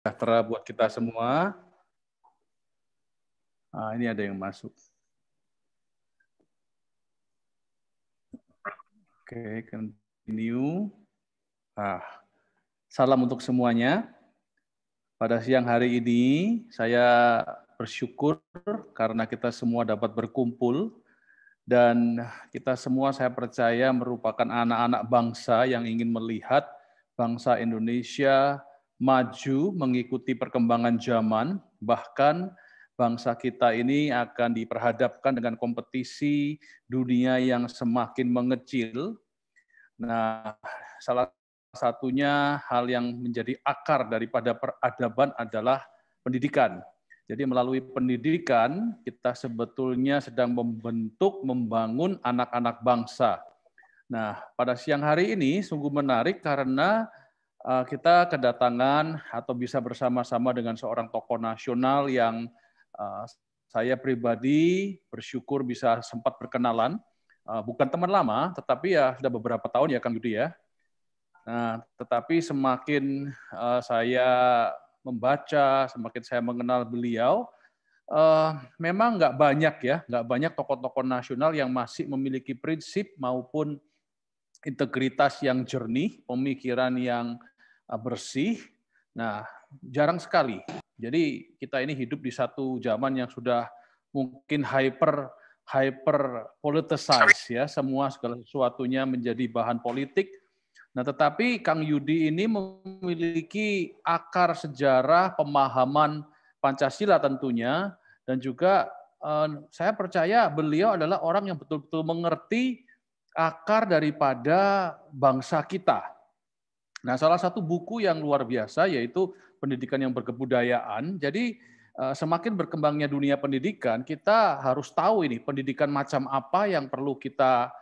Sejahtera buat kita semua. Ini ada yang masuk. Oke, continue. Salam untuk semuanya. Pada siang hari ini, saya bersyukur karena kita semua dapat berkumpul dan kita semua saya percaya merupakan anak-anak bangsa yang ingin melihat bangsa Indonesia maju mengikuti perkembangan zaman, bahkan bangsa kita ini akan diperhadapkan dengan kompetisi dunia yang semakin mengecil. Nah, salah satunya hal yang menjadi akar daripada peradaban adalah pendidikan. Jadi melalui pendidikan kita sebetulnya sedang membangun anak-anak bangsa. Nah, pada siang hari ini sungguh menarik karena kita kedatangan atau bisa bersama-sama dengan seorang tokoh nasional yang saya pribadi bersyukur bisa sempat berkenalan. Bukan teman lama, tetapi ya sudah beberapa tahun ya Kang Yudi ya. Nah, tetapi semakin saya membaca, semakin saya mengenal beliau, memang nggak banyak ya, nggak banyak tokoh-tokoh nasional yang masih memiliki prinsip maupun integritas yang jernih, pemikiran yang bersih. Nah, jarang sekali. Jadi kita ini hidup di satu zaman yang sudah mungkin hyper politicized ya, semua segala sesuatunya menjadi bahan politik. Nah, tetapi Kang Yudi ini memiliki akar sejarah pemahaman Pancasila tentunya, dan juga saya percaya beliau adalah orang yang betul-betul mengerti akar daripada bangsa kita. Nah, salah satu buku yang luar biasa yaitu Pendidikan yang Berkebudayaan. Jadi semakin berkembangnya dunia pendidikan, kita harus tahu ini pendidikan macam apa yang perlu kita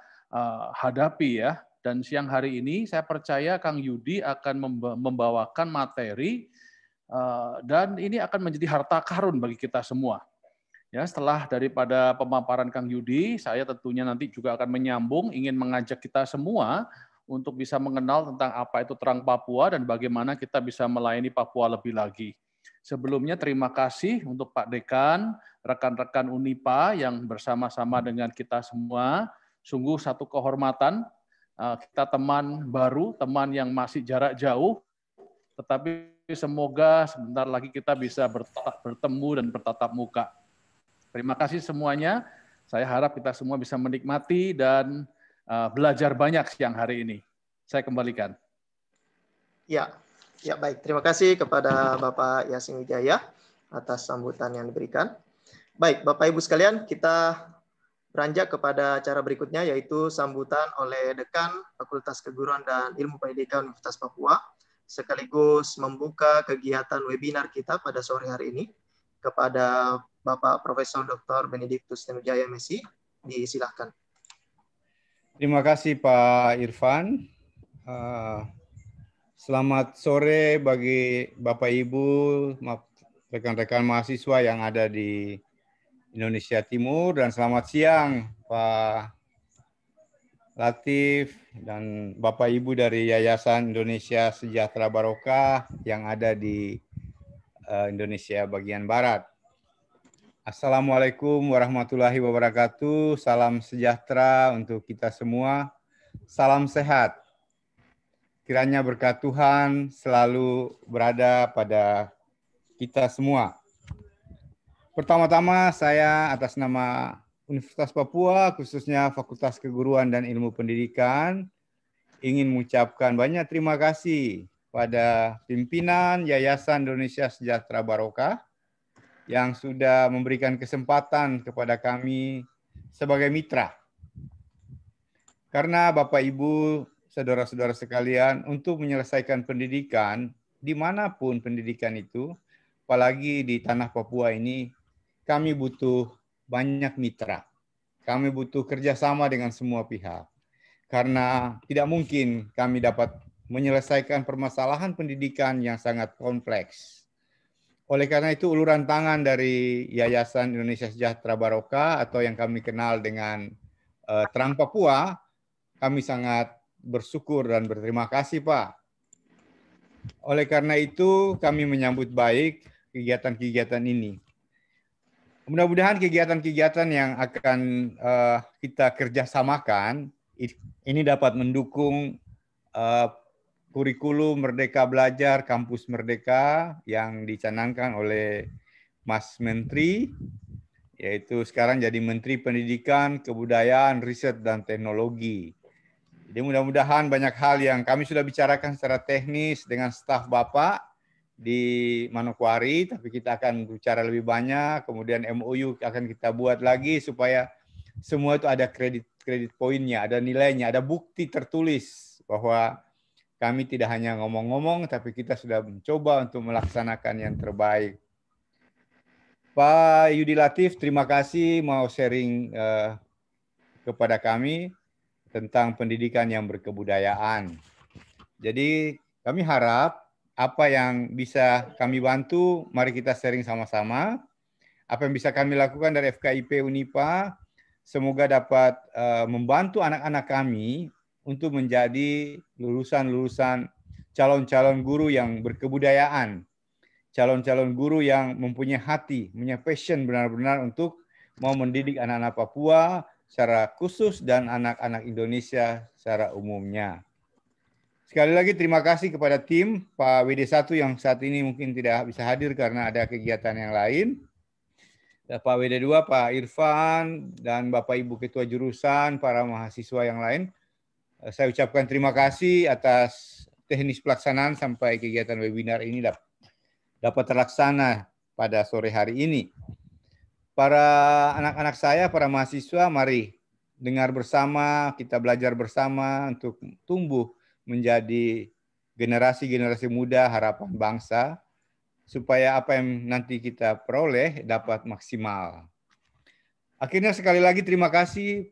hadapi ya. Dan siang hari ini saya percaya Kang Yudi akan membawakan materi dan ini akan menjadi harta karun bagi kita semua. Ya, setelah daripada pemaparan Kang Yudi, saya tentunya nanti juga akan menyambung, ingin mengajak kita semua untuk bisa mengenal tentang apa itu Terang Papua dan bagaimana kita bisa melayani Papua lebih lagi. Sebelumnya terima kasih untuk Pak Dekan, rekan-rekan Unipa yang bersama-sama dengan kita semua. Sungguh satu kehormatan, kita teman baru, teman yang masih jarak jauh, tetapi semoga sebentar lagi kita bisa bertemu dan bertatap muka. Terima kasih semuanya. Saya harap kita semua bisa menikmati dan belajar banyak siang hari ini. Saya kembalikan. Ya, baik. Terima kasih kepada Bapak Yasin Wijaya atas sambutan yang diberikan. Baik, Bapak Ibu sekalian, kita beranjak kepada acara berikutnya, yaitu sambutan oleh Dekan Fakultas Keguruan dan Ilmu Pendidikan Universitas Papua, sekaligus membuka kegiatan webinar kita pada sore hari ini kepada Bapak Profesor Dr. Benediktus Tenujaya Messi. Disilahkan. Terima kasih Pak Irfan. Selamat sore bagi Bapak Ibu, rekan-rekan mahasiswa yang ada di Indonesia Timur, dan selamat siang Pak Latif dan Bapak Ibu dari Yayasan Indonesia Sejahtera Barokah yang ada di Indonesia bagian Barat. Assalamualaikum warahmatullahi wabarakatuh. Salam sejahtera untuk kita semua. Salam sehat. Kiranya berkat Tuhan selalu berada pada kita semua. Pertama-tama saya atas nama Universitas Papua, khususnya Fakultas Keguruan dan Ilmu Pendidikan, ingin mengucapkan banyak terima kasih pada pimpinan Yayasan Indonesia Sejahtera Barokah yang sudah memberikan kesempatan kepada kami sebagai mitra. Karena Bapak Ibu, saudara-saudara sekalian, untuk menyelesaikan pendidikan, dimanapun pendidikan itu, apalagi di tanah Papua ini, kami butuh banyak mitra. Kami butuh kerjasama dengan semua pihak. Karena tidak mungkin kami dapat menyelesaikan permasalahan pendidikan yang sangat kompleks. Oleh karena itu, uluran tangan dari Yayasan Indonesia Sejahtera Barokah atau yang kami kenal dengan Terang Papua, kami sangat bersyukur dan berterima kasih Pak. Oleh karena itu, kami menyambut baik kegiatan-kegiatan ini. Mudah-mudahan kegiatan-kegiatan yang akan kita kerjasamakan ini dapat mendukung kurikulum Merdeka Belajar, Kampus Merdeka yang dicanangkan oleh Mas Menteri, yaitu sekarang jadi Menteri Pendidikan, Kebudayaan, Riset, dan Teknologi. Jadi mudah-mudahan banyak hal yang kami sudah bicarakan secara teknis dengan staf Bapak di Manokwari, tapi kita akan bicara lebih banyak, kemudian MOU akan kita buat lagi supaya semua itu ada kredit poinnya, ada nilainya, ada bukti tertulis bahwa kami tidak hanya ngomong-ngomong, tapi kita sudah mencoba untuk melaksanakan yang terbaik. Pak Yudi Latif, terima kasih mau sharing kepada kami tentang pendidikan yang berkebudayaan. Jadi kami harap apa yang bisa kami bantu, mari kita sharing sama-sama. Apa yang bisa kami lakukan dari FKIP Unipa, semoga dapat membantu anak-anak kami untuk menjadi lulusan-lulusan calon-calon guru yang berkebudayaan, calon-calon guru yang mempunyai hati, punya passion benar-benar untuk mau mendidik anak-anak Papua secara khusus dan anak-anak Indonesia secara umumnya. Sekali lagi terima kasih kepada tim Pak WD1 yang saat ini mungkin tidak bisa hadir karena ada kegiatan yang lain. Pak WD2, Pak Irfan, dan Bapak Ibu Ketua Jurusan, para mahasiswa yang lain. Saya ucapkan terima kasih atas teknis pelaksanaan sampai kegiatan webinar ini dapat terlaksana pada sore hari ini. Para anak-anak saya, para mahasiswa, mari dengar bersama, kita belajar bersama untuk tumbuh menjadi generasi-generasi muda harapan bangsa, supaya apa yang nanti kita peroleh dapat maksimal. Akhirnya sekali lagi terima kasih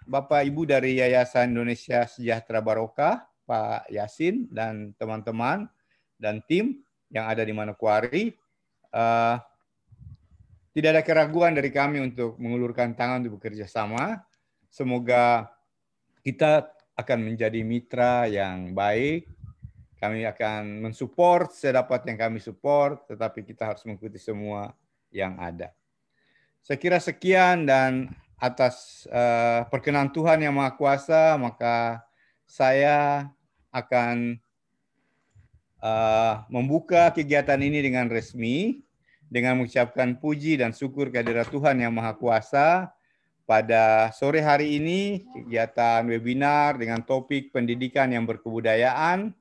Bapak Ibu dari Yayasan Indonesia Sejahtera Barokah, Pak Yasin dan teman-teman dan tim yang ada di Manokwari. Tidak ada keraguan dari kami untuk mengulurkan tangan untuk bekerja sama. Semoga kita akan menjadi mitra yang baik. Kami akan mensupport sedapat yang kami support, tetapi kita harus mengikuti semua yang ada. Saya kira sekian, dan atas perkenan Tuhan Yang Maha Kuasa, maka saya akan membuka kegiatan ini dengan resmi, dengan mengucapkan puji dan syukur kehadirat Tuhan Yang Maha Kuasa. Pada sore hari ini, kegiatan webinar dengan topik pendidikan yang berkebudayaan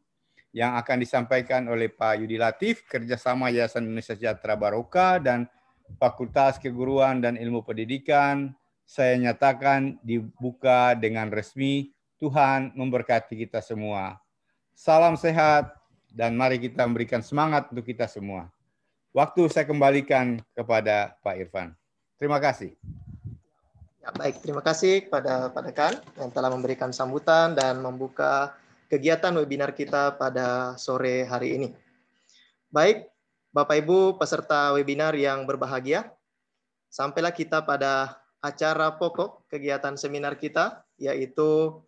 yang akan disampaikan oleh Pak Yudi Latif, kerjasama Yayasan Indonesia Sejahtera Barokah dan Fakultas Keguruan dan Ilmu Pendidikan, saya nyatakan dibuka dengan resmi. Tuhan memberkati kita semua. Salam sehat, dan mari kita memberikan semangat untuk kita semua. Waktu saya kembalikan kepada Pak Irfan. Terima kasih. Ya, baik, terima kasih kepada Pak Dekan yang telah memberikan sambutan dan membuka kegiatan webinar kita pada sore hari ini. Baik, Bapak Ibu peserta webinar yang berbahagia, sampailah kita pada acara pokok kegiatan seminar kita, yaitu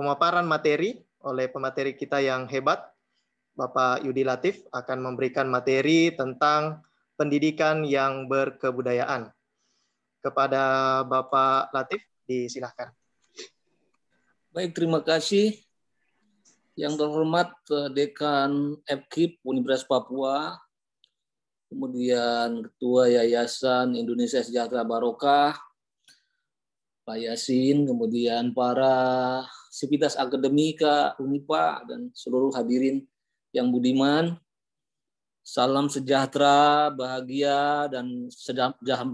pemaparan materi oleh pemateri kita yang hebat, Bapak Yudi Latif akan memberikan materi tentang pendidikan yang berkebudayaan. Kepada Bapak Latif, disilahkan. Baik, terima kasih. Yang terhormat Dekan FKIP Universitas Papua, kemudian Ketua Yayasan Indonesia Sejahtera Barokah, Pak Yasin, kemudian para sivitas akademika Unipa, dan seluruh hadirin yang budiman. Salam sejahtera, bahagia, dan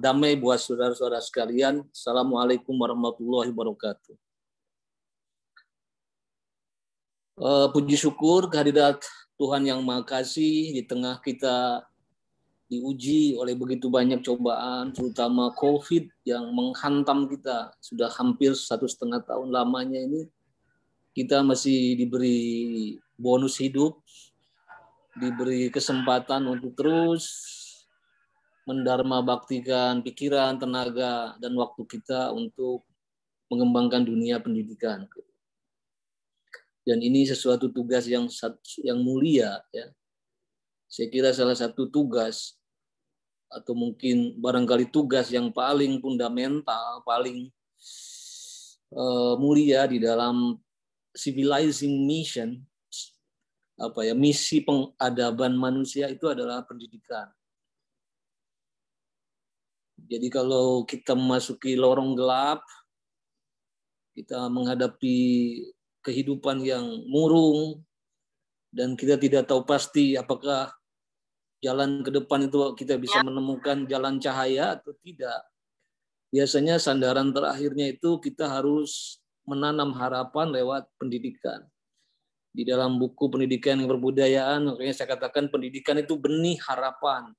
damai buat saudara-saudara sekalian. Assalamualaikum warahmatullahi wabarakatuh. Puji syukur kehadirat Tuhan Yang Maha Kasih di tengah kita diuji oleh begitu banyak cobaan, terutama COVID yang menghantam kita. Sudah hampir 1,5 tahun lamanya ini, kita masih diberi bonus hidup, diberi kesempatan untuk terus mendharma baktikan pikiran, tenaga, dan waktu kita untuk mengembangkan dunia pendidikan. Dan ini sesuatu tugas yang mulia, ya. Saya kira salah satu tugas atau mungkin barangkali tugas yang paling fundamental, paling mulia di dalam civilizing mission, misi pengadaban manusia itu adalah pendidikan. Jadi kalau kita memasuki lorong gelap, kita menghadapi kehidupan yang murung, dan kita tidak tahu pasti apakah jalan ke depan itu kita bisa menemukan jalan cahaya atau tidak. Biasanya sandaran terakhirnya itu kita harus menanam harapan lewat pendidikan. Di dalam buku Pendidikan yang Berbudayaan, makanya saya katakan pendidikan itu benih harapan.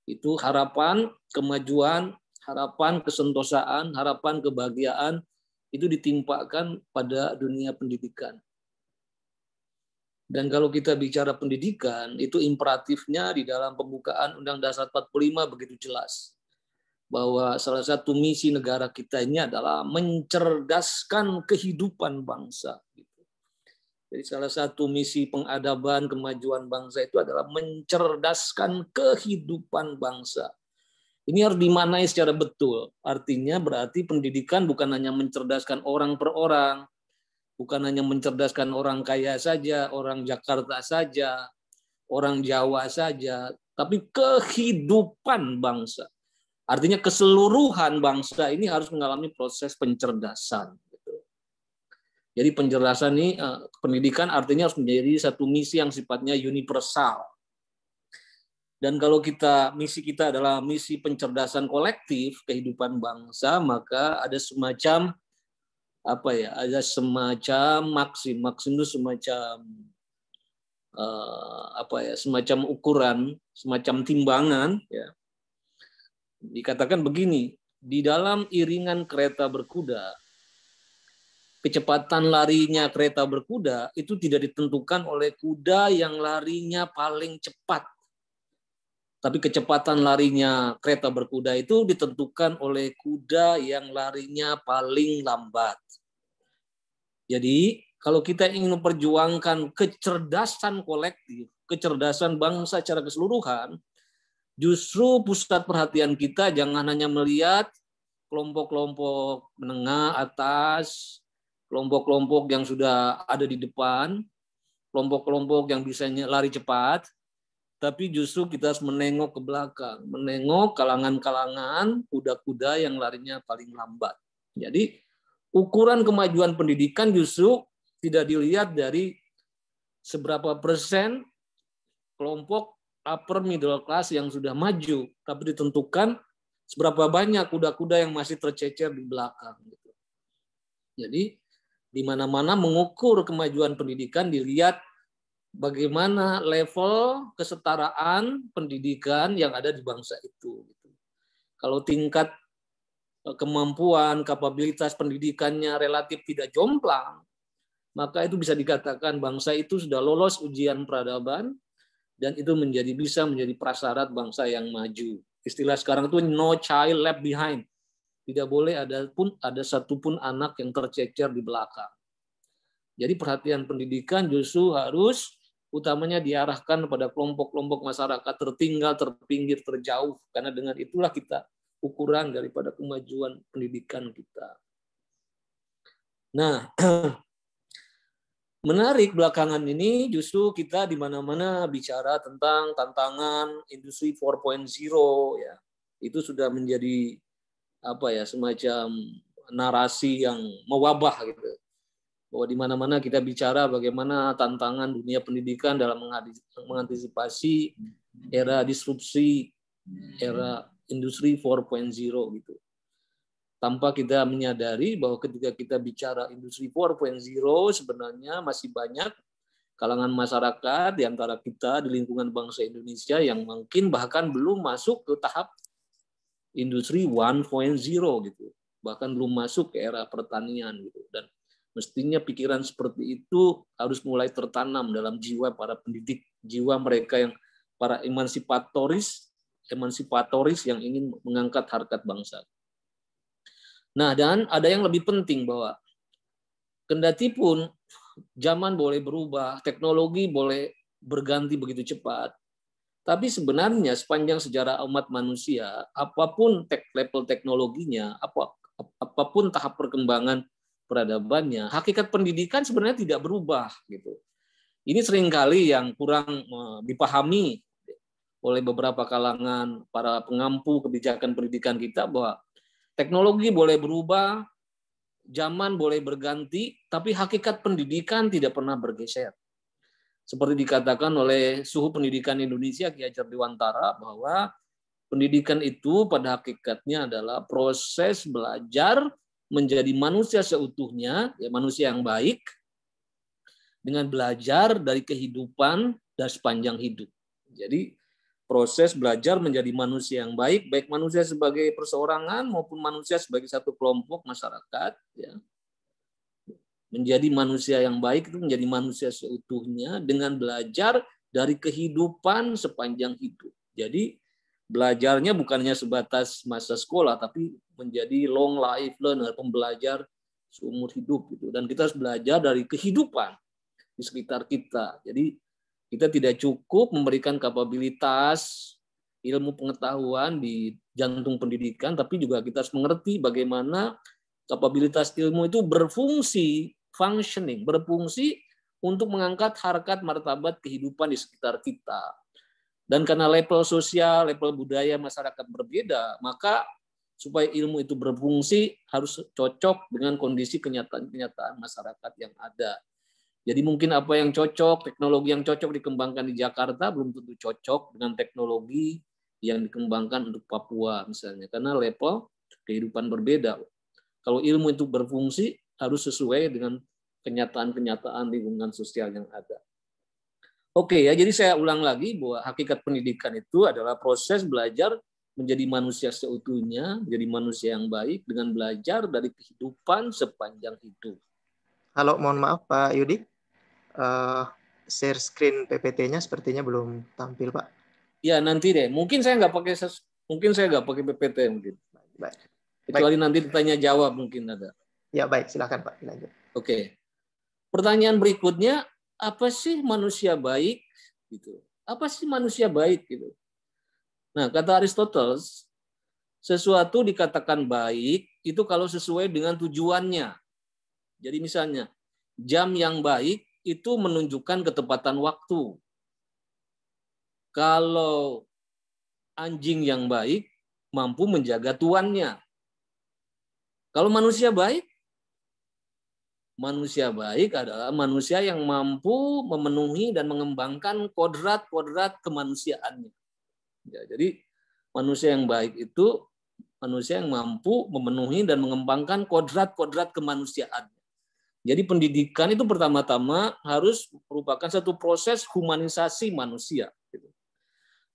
Itu harapan, kemajuan, harapan, kesentosaan, harapan, kebahagiaan, itu ditimpakan pada dunia pendidikan. Dan kalau kita bicara pendidikan, itu imperatifnya di dalam pembukaan Undang Dasar 45 begitu jelas. Bahwa salah satu misi negara kita ini adalah mencerdaskan kehidupan bangsa. Jadi salah satu misi pengadaban kemajuan bangsa itu adalah mencerdaskan kehidupan bangsa. Ini harus dimaknai secara betul. Artinya berarti pendidikan bukan hanya mencerdaskan orang per orang, bukan hanya mencerdaskan orang kaya saja, orang Jakarta saja, orang Jawa saja, tapi kehidupan bangsa. Artinya keseluruhan bangsa ini harus mengalami proses pencerdasan. Jadi pencerdasan ini, pendidikan artinya harus menjadi satu misi yang sifatnya universal. Dan kalau misi kita adalah misi pencerdasan kolektif kehidupan bangsa, maka ada semacam maksim itu semacam ukuran, semacam timbangan, ya. Dikatakan begini, di dalam iringan kereta berkuda, kecepatan larinya kereta berkuda itu tidak ditentukan oleh kuda yang larinya paling cepat. Tapi kecepatan larinya kereta berkuda itu ditentukan oleh kuda yang larinya paling lambat. Jadi, kalau kita ingin memperjuangkan kecerdasan kolektif, kecerdasan bangsa secara keseluruhan, justru pusat perhatian kita jangan hanya melihat kelompok-kelompok menengah atas, kelompok-kelompok yang sudah ada di depan, kelompok-kelompok yang bisa lari cepat, tapi justru kita harus menengok ke belakang, menengok kalangan-kalangan kuda-kuda yang larinya paling lambat. Jadi ukuran kemajuan pendidikan justru tidak dilihat dari seberapa persen kelompok upper middle class yang sudah maju, tapi ditentukan seberapa banyak kuda-kuda yang masih tercecer di belakang. Jadi di mana-mana mengukur kemajuan pendidikan dilihat bagaimana level kesetaraan pendidikan yang ada di bangsa itu. Kalau tingkat kemampuan, kapabilitas pendidikannya relatif tidak jomplang, maka itu bisa dikatakan bangsa itu sudah lolos ujian peradaban dan itu bisa menjadi prasyarat bangsa yang maju. Istilah sekarang itu no child left behind. Tidak boleh ada satupun anak yang tercecer di belakang. Jadi perhatian pendidikan justru harus utamanya diarahkan pada kelompok-kelompok masyarakat tertinggal, terpinggir, terjauh. Karena dengan itulah kita ukuran daripada kemajuan pendidikan kita. Nah, menarik belakangan ini justru kita di mana-mana bicara tentang tantangan industri 4.0 ya. Itu sudah menjadi semacam narasi yang mewabah gitu. Bahwa di mana-mana kita bicara bagaimana tantangan dunia pendidikan dalam mengantisipasi era disrupsi, era industri 4.0 gitu. Tanpa kita menyadari bahwa ketika kita bicara industri 4.0 sebenarnya masih banyak kalangan masyarakat di antara kita di lingkungan bangsa Indonesia yang mungkin bahkan belum masuk ke tahap industri 1.0 gitu. Bahkan belum masuk ke era pertanian gitu. Dan mestinya pikiran seperti itu harus mulai tertanam dalam jiwa para pendidik, jiwa mereka yang para emansipatoris yang ingin mengangkat harkat bangsa. Nah, dan ada yang lebih penting bahwa kendati pun zaman boleh berubah, teknologi boleh berganti begitu cepat. Tapi sebenarnya sepanjang sejarah umat manusia, apapun level teknologinya, apapun tahap perkembangan peradabannya, hakikat pendidikan sebenarnya tidak berubah gitu. Ini seringkali yang kurang dipahami oleh beberapa kalangan para pengampu kebijakan pendidikan kita, bahwa teknologi boleh berubah, zaman boleh berganti, tapi hakikat pendidikan tidak pernah bergeser. Seperti dikatakan oleh Suhu Pendidikan Indonesia, Ki Hajar Dewantara, bahwa pendidikan itu pada hakikatnya adalah proses belajar menjadi manusia seutuhnya, ya manusia yang baik, dengan belajar dari kehidupan dan sepanjang hidup. Jadi proses belajar menjadi manusia yang baik, baik manusia sebagai perseorangan maupun manusia sebagai satu kelompok masyarakat, ya. Menjadi manusia yang baik itu menjadi manusia seutuhnya dengan belajar dari kehidupan sepanjang hidup. Jadi belajarnya bukannya sebatas masa sekolah, tapi menjadi long life learner, pembelajar seumur hidup gitu. Dan kita harus belajar dari kehidupan di sekitar kita. Jadi kita tidak cukup memberikan kapabilitas ilmu pengetahuan di jantung pendidikan, tapi juga kita harus mengerti bagaimana kapabilitas ilmu itu berfungsi, berfungsi untuk mengangkat harkat martabat kehidupan di sekitar kita. Dan karena level sosial, level budaya masyarakat berbeda, maka supaya ilmu itu berfungsi harus cocok dengan kondisi kenyataan masyarakat yang ada. Jadi mungkin apa yang cocok, teknologi yang cocok dikembangkan di Jakarta belum tentu cocok dengan teknologi yang dikembangkan untuk Papua misalnya, karena level kehidupan berbeda. Kalau ilmu itu berfungsi harus sesuai dengan kenyataan-kenyataan lingkungan sosial yang ada. Oke ya, jadi saya ulang lagi bahwa hakikat pendidikan itu adalah proses belajar menjadi manusia seutuhnya, menjadi manusia yang baik dengan belajar dari kehidupan sepanjang hidup. Halo, mohon maaf Pak Yudi. Share screen PPT-nya sepertinya belum tampil, Pak. Ya nanti deh. Mungkin saya nggak pakai PPT mungkin. Baik. Kecuali nanti ditanya jawab mungkin ada. Ya baik, silakan Pak, lanjut. Oke. Pertanyaan berikutnya, apa sih manusia baik? Gitu. Apa sih manusia baik? Gitu. Nah, kata Aristoteles, sesuatu dikatakan baik itu kalau sesuai dengan tujuannya. Jadi misalnya, jam yang baik itu menunjukkan ketepatan waktu. Kalau anjing yang baik mampu menjaga tuannya. Kalau manusia baik adalah manusia yang mampu memenuhi dan mengembangkan kodrat-kodrat kemanusiaannya. Ya, jadi manusia yang baik itu manusia yang mampu memenuhi dan mengembangkan kodrat-kodrat kemanusiaannya. Jadi pendidikan itu pertama-tama harus merupakan satu proses humanisasi manusia.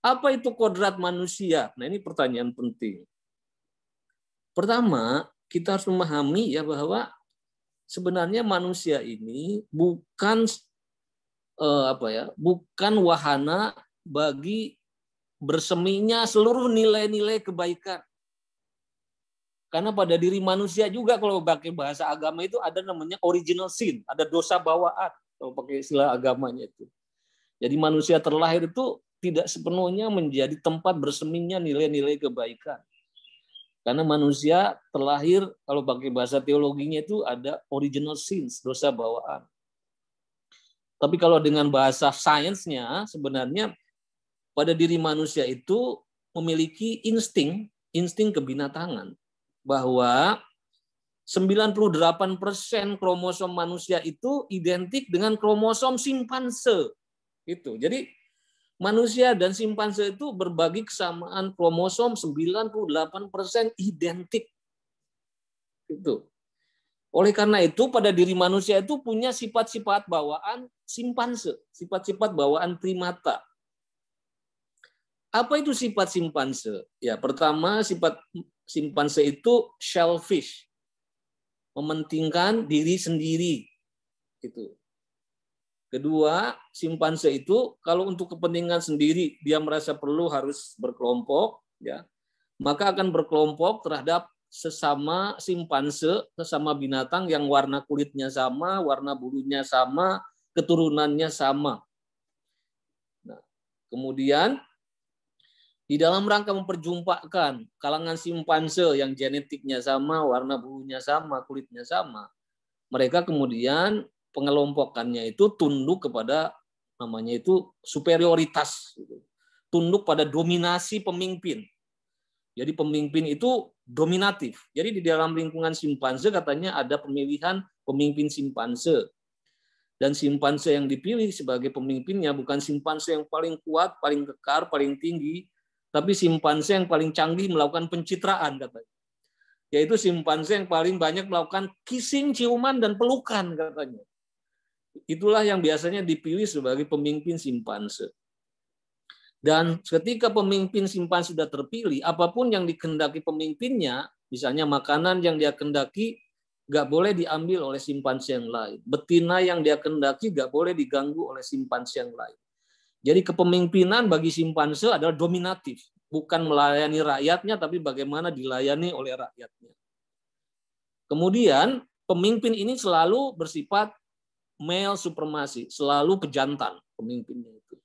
Apa itu kodrat manusia? Nah ini pertanyaan penting. Pertama, kita harus memahami ya bahwa sebenarnya manusia ini bukan bukan wahana bagi berseminya seluruh nilai-nilai kebaikan. Karena pada diri manusia juga kalau pakai bahasa agama itu ada namanya original sin, ada dosa bawaan kalau pakai istilah agamanya itu. Jadi manusia terlahir itu tidak sepenuhnya menjadi tempat berseminya nilai-nilai kebaikan. Karena manusia terlahir, kalau pakai bahasa teologinya itu ada original sins, dosa bawaan. Tapi kalau dengan bahasa sainsnya, sebenarnya pada diri manusia itu memiliki insting kebinatangan. Bahwa 98% kromosom manusia itu identik dengan kromosom simpanse. Itu. Jadi manusia dan simpanse itu berbagi kesamaan kromosom 98% identik. Itu. Oleh karena itu pada diri manusia itu punya sifat-sifat bawaan simpanse, sifat-sifat bawaan primata. Apa itu sifat simpanse? Ya, pertama sifat simpanse itu selfish. Mementingkan diri sendiri. Itu. Kedua, simpanse itu kalau untuk kepentingan sendiri dia merasa perlu harus berkelompok, ya, maka akan berkelompok terhadap sesama simpanse, sesama binatang yang warna kulitnya sama, warna bulunya sama, keturunannya sama. Nah, kemudian di dalam rangka memperjumpakan kalangan simpanse yang genetiknya sama, warna bulunya sama, kulitnya sama, mereka kemudian pengelompokannya itu tunduk kepada namanya itu superioritas, tunduk pada dominasi pemimpin. Jadi pemimpin itu dominatif. Jadi di dalam lingkungan simpanse katanya ada pemilihan pemimpin simpanse. Dan simpanse yang dipilih sebagai pemimpinnya bukan simpanse yang paling kuat, paling kekar, paling tinggi, tapi simpanse yang paling canggih melakukan pencitraan katanya. Yaitu simpanse yang paling banyak melakukan kissing, ciuman, dan pelukan katanya. Itulah yang biasanya dipilih sebagai pemimpin simpanse. Dan ketika pemimpin simpanse sudah terpilih, apapun yang dikehendaki pemimpinnya, misalnya makanan yang dia kehendaki, nggak boleh diambil oleh simpanse yang lain. Betina yang dia kehendaki nggak boleh diganggu oleh simpanse yang lain. Jadi kepemimpinan bagi simpanse adalah dominatif, bukan melayani rakyatnya, tapi bagaimana dilayani oleh rakyatnya. Kemudian pemimpin ini selalu bersifat male supremasi, selalu pejantan pemimpinnya itu.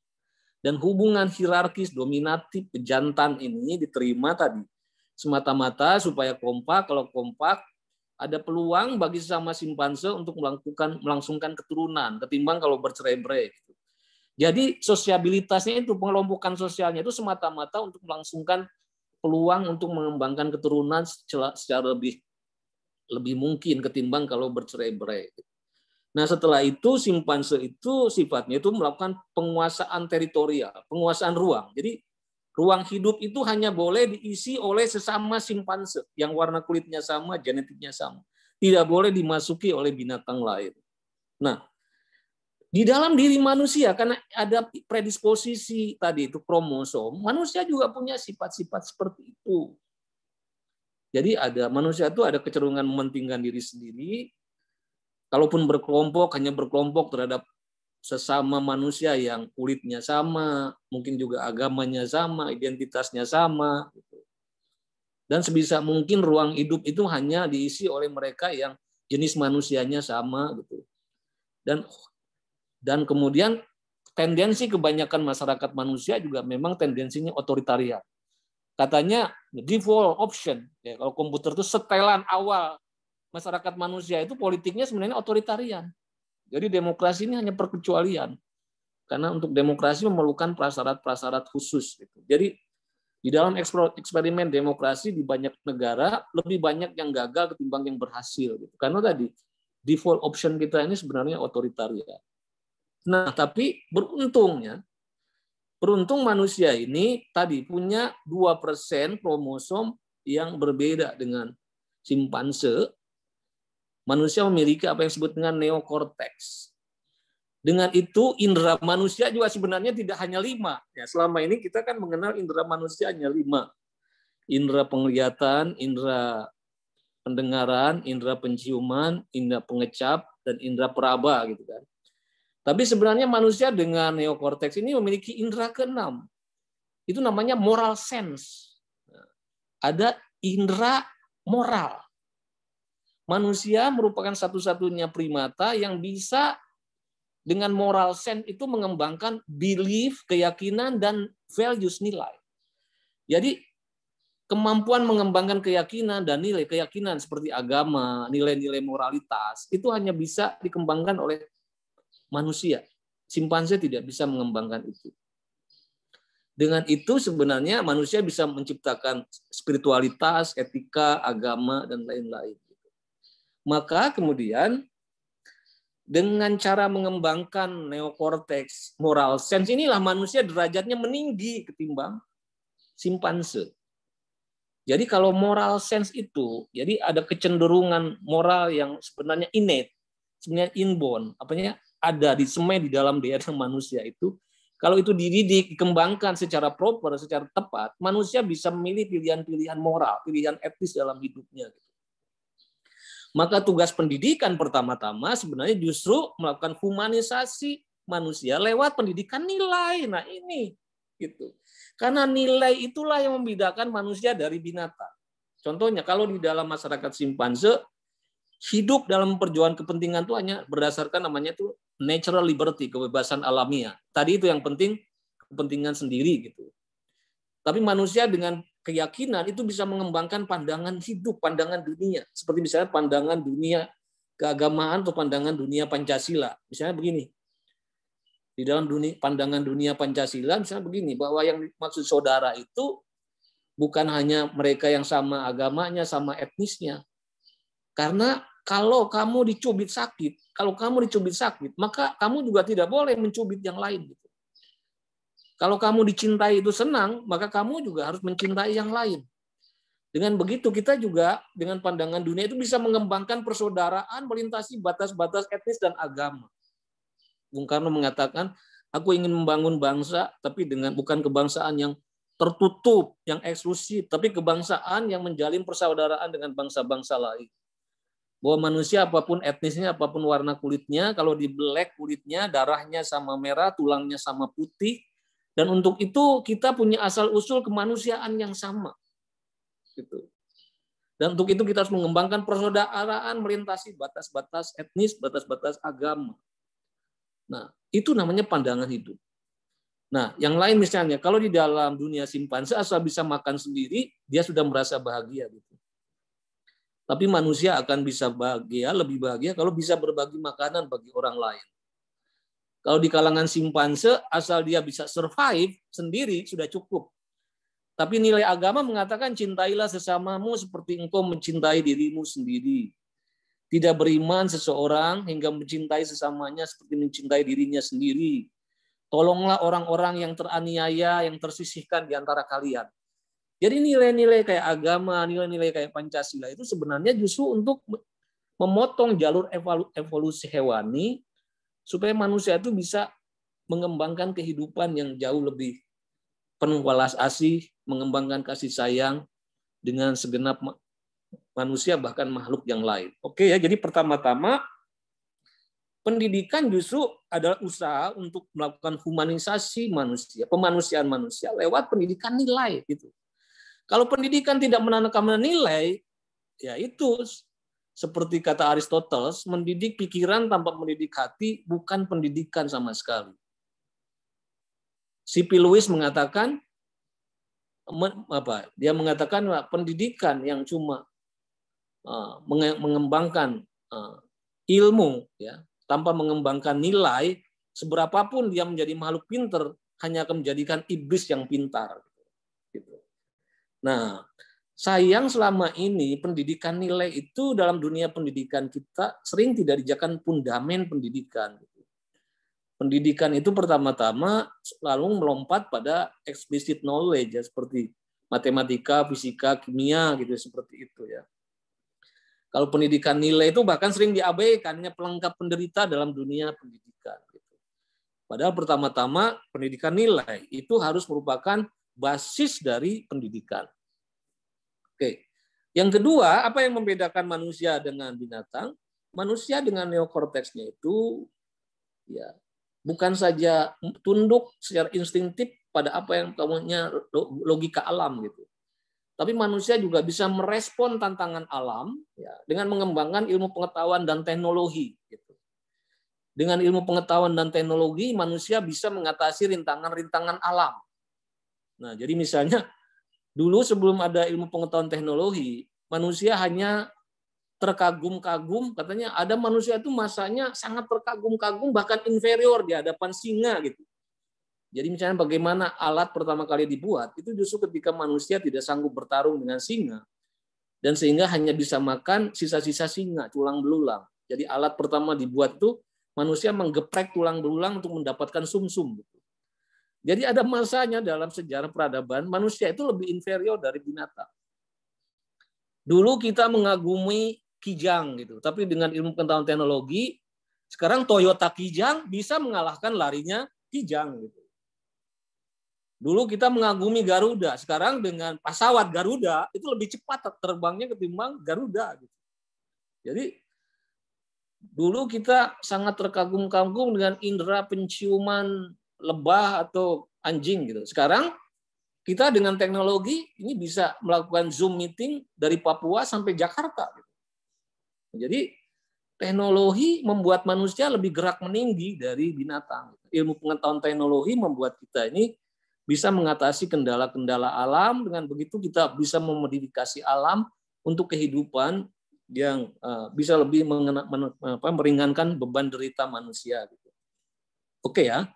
Dan hubungan hierarkis dominatif pejantan ini diterima tadi semata-mata supaya kompak. Kalau kompak ada peluang bagi sesama simpanse untuk melangsungkan keturunan ketimbang kalau bercerai-berai. Jadi sosiabilitasnya itu, pengelompokan sosialnya itu semata-mata untuk melangsungkan peluang untuk mengembangkan keturunan secara lebih mungkin ketimbang kalau bercerai-berai. Nah, setelah itu simpanse itu sifatnya itu melakukan penguasaan teritorial, penguasaan ruang. Jadi ruang hidup itu hanya boleh diisi oleh sesama simpanse yang warna kulitnya sama, genetiknya sama. Tidak boleh dimasuki oleh binatang lain. Nah, di dalam diri manusia karena ada predisposisi tadi itu kromosom, manusia juga punya sifat-sifat seperti itu. Jadi manusia itu ada kecenderungan mementingkan diri sendiri. Kalaupun berkelompok, hanya berkelompok terhadap sesama manusia yang kulitnya sama, mungkin juga agamanya sama, identitasnya sama. Dan sebisa mungkin ruang hidup itu hanya diisi oleh mereka yang jenis manusianya sama. Dan kemudian tendensi kebanyakan masyarakat manusia juga memang tendensinya otoritarian. Katanya default option, ya, kalau komputer itu setelan awal masyarakat manusia itu politiknya sebenarnya otoritarian. Jadi demokrasi ini hanya perkecualian. Karena untuk demokrasi memerlukan prasyarat-prasyarat khusus. Jadi di dalam eksperimen demokrasi di banyak negara lebih banyak yang gagal ketimbang yang berhasil. Karena tadi default option kita ini sebenarnya otoritarian. Nah, tapi beruntung manusia ini tadi punya 2% kromosom yang berbeda dengan simpanse. Manusia memiliki apa yang disebut dengan neokorteks. Dengan itu indera manusia juga sebenarnya tidak hanya 5. Ya, selama ini kita kan mengenal indera manusia hanya 5. Indera penglihatan, indera pendengaran, indera penciuman, indera pengecap, dan indera peraba gitu kan. Tapi sebenarnya manusia dengan neokorteks ini memiliki indera ke-6. Itu namanya moral sense. Ada indera moral. Manusia merupakan satu-satunya primata yang bisa dengan moral sense itu mengembangkan belief, keyakinan, dan values, nilai. Jadi kemampuan mengembangkan keyakinan dan nilai keyakinan seperti agama, nilai-nilai moralitas, itu hanya bisa dikembangkan oleh manusia. Simpanse tidak bisa mengembangkan itu. Dengan itu sebenarnya manusia bisa menciptakan spiritualitas, etika, agama, dan lain-lain. Maka kemudian dengan cara mengembangkan neokorteks, moral sense inilah manusia derajatnya meninggi ketimbang simpanse. Jadi kalau moral sense itu, jadi ada kecenderungan moral yang sebenarnya innate, sebenarnya inborn, ada di semai di dalam DNA manusia itu. Kalau itu dididik, dikembangkan secara proper, secara tepat, manusia bisa memilih pilihan-pilihan moral, pilihan etis dalam hidupnya. Maka tugas pendidikan pertama-tama sebenarnya justru melakukan humanisasi manusia lewat pendidikan nilai. Nah ini gitu. Karena nilai itulah yang membedakan manusia dari binatang. Contohnya kalau di dalam masyarakat simpanse, hidup dalam perjuangan kepentingan itu hanya berdasarkan namanya itu natural liberty, kebebasan alamiah. Tadi itu yang penting, kepentingan sendiri gitu. Tapi manusia dengan keyakinan itu bisa mengembangkan pandangan hidup, pandangan dunia. Seperti misalnya pandangan dunia keagamaan atau pandangan dunia Pancasila. Misalnya begini, di dalam pandangan dunia Pancasila misalnya begini, bahwa yang dimaksud saudara itu bukan hanya mereka yang sama agamanya, sama etnisnya. Karena kalau kamu dicubit sakit, maka kamu juga tidak boleh mencubit yang lain. Kalau kamu dicintai itu senang, maka kamu juga harus mencintai yang lain. Dengan begitu kita juga dengan pandangan dunia itu bisa mengembangkan persaudaraan melintasi batas-batas etnis dan agama. Bung Karno mengatakan, aku ingin membangun bangsa, tapi bukan kebangsaan yang tertutup, yang eksklusif, tapi kebangsaan yang menjalin persaudaraan dengan bangsa-bangsa lain. Bahwa manusia apapun etnisnya, apapun warna kulitnya, kalau dibelek kulitnya, darahnya sama merah, tulangnya sama putih, dan untuk itu kita punya asal-usul kemanusiaan yang sama. Gitu. Dan untuk itu kita harus mengembangkan persaudaraan melintasi batas-batas etnis, batas-batas agama. Nah, itu namanya pandangan hidup. Nah, yang lain misalnya, kalau di dalam dunia simpanse asal bisa makan sendiri, dia sudah merasa bahagia. Gitu. Tapi manusia akan bisa bahagia, lebih bahagia kalau bisa berbagi makanan bagi orang lain. Kalau di kalangan simpanse, asal dia bisa survive sendiri, sudah cukup. Tapi nilai agama mengatakan, cintailah sesamamu seperti engkau mencintai dirimu sendiri. Tidak beriman seseorang hingga mencintai sesamanya seperti mencintai dirinya sendiri. Tolonglah orang-orang yang teraniaya, yang tersisihkan di antara kalian. Jadi nilai-nilai kayak agama, nilai-nilai kayak Pancasila itu sebenarnya justru untuk memotong jalur evolusi hewani supaya manusia itu bisa mengembangkan kehidupan yang jauh lebih penuh welas asih, mengembangkan kasih sayang dengan segenap manusia bahkan makhluk yang lain. Oke ya, jadi pertama-tama pendidikan justru adalah usaha untuk melakukan humanisasi manusia, pemanusiaan manusia lewat pendidikan nilai gitu. Kalau pendidikan tidak menanamkan nilai, ya itu seperti kata Aristoteles, mendidik pikiran tanpa mendidik hati bukan pendidikan sama sekali. C.P. Lewis mengatakan, dia mengatakan pendidikan yang cuma mengembangkan ilmu, ya, tanpa mengembangkan nilai, seberapapun dia menjadi makhluk pintar, hanya akan menjadikan iblis yang pintar. Gitu. Nah, sayang selama ini pendidikan nilai itu dalam dunia pendidikan kita sering tidak dijadikan fundamen pendidikan. Pendidikan itu pertama-tama selalu melompat pada explicit knowledge, ya, seperti matematika, fisika, kimia, gitu, seperti itu ya. Kalau pendidikan nilai itu bahkan sering diabaikan, hanya pelengkap penderita dalam dunia pendidikan. Gitu. Padahal pertama-tama pendidikan nilai itu harus merupakan basis dari pendidikan. Oke. Yang kedua, apa yang membedakan manusia dengan binatang? Manusia dengan neokorteksnya itu ya bukan saja tunduk secara instinktif pada apa yang namanya logika alam gitu. Tapi manusia juga bisa merespon tantangan alam ya, dengan mengembangkan ilmu pengetahuan dan teknologi. Gitu. Dengan ilmu pengetahuan dan teknologi, manusia bisa mengatasi rintangan-rintangan alam. Nah, jadi misalnya dulu sebelum ada ilmu pengetahuan teknologi, manusia hanya terkagum-kagum, katanya ada manusia itu masanya sangat terkagum-kagum, bahkan inferior di hadapan singa gitu. Jadi misalnya bagaimana alat pertama kali dibuat, itu justru ketika manusia tidak sanggup bertarung dengan singa, dan sehingga hanya bisa makan sisa-sisa singa, tulang belulang. Jadi alat pertama dibuat itu, manusia menggeprek tulang belulang untuk mendapatkan sumsum. Gitu. Jadi ada masanya dalam sejarah peradaban, manusia itu lebih inferior dari binatang. Dulu kita mengagumi Kijang, gitu, tapi dengan ilmu pengetahuan teknologi, sekarang Toyota Kijang bisa mengalahkan larinya Kijang. Gitu. Dulu kita mengagumi Garuda, sekarang dengan pesawat Garuda itu lebih cepat terbangnya ketimbang Garuda. Gitu. Jadi dulu kita sangat terkagum-kagum dengan indera penciuman lebah atau anjing gitu. Sekarang kita dengan teknologi ini bisa melakukan Zoom meeting dari Papua sampai Jakarta. Jadi teknologi membuat manusia lebih gerak meninggi dari binatang. Ilmu pengetahuan teknologi membuat kita ini bisa mengatasi kendala-kendala alam. Dengan begitu kita bisa memodifikasi alam untuk kehidupan yang bisa lebih meringankan beban derita manusia. Oke ya.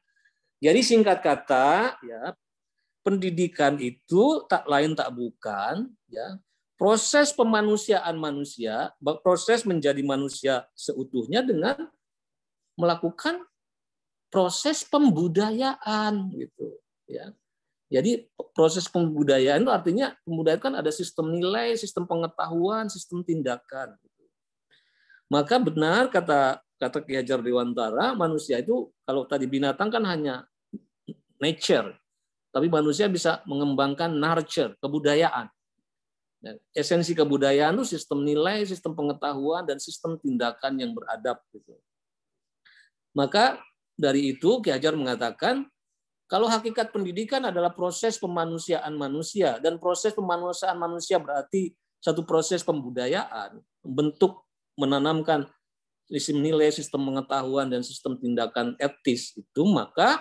Jadi singkat kata, ya, pendidikan itu tak lain tak bukan, ya, proses pemanusiaan manusia, proses menjadi manusia seutuhnya dengan melakukan proses pembudayaan, gitu, ya. Jadi proses pembudayaan itu artinya pembudayaan kan ada sistem nilai, sistem pengetahuan, sistem tindakan. Gitu. Maka benar kata Ki Hajar Dewantara, manusia itu kalau tadi binatang kan hanya nature, tapi manusia bisa mengembangkan nurture, kebudayaan. Esensi kebudayaan itu sistem nilai, sistem pengetahuan, dan sistem tindakan yang beradab. Gitu. Maka dari itu Ki Hajar mengatakan, kalau hakikat pendidikan adalah proses pemanusiaan manusia, dan proses pemanusiaan manusia berarti satu proses pembudayaan, bentuk menanamkan sistem nilai, sistem pengetahuan, dan sistem tindakan etis itu, maka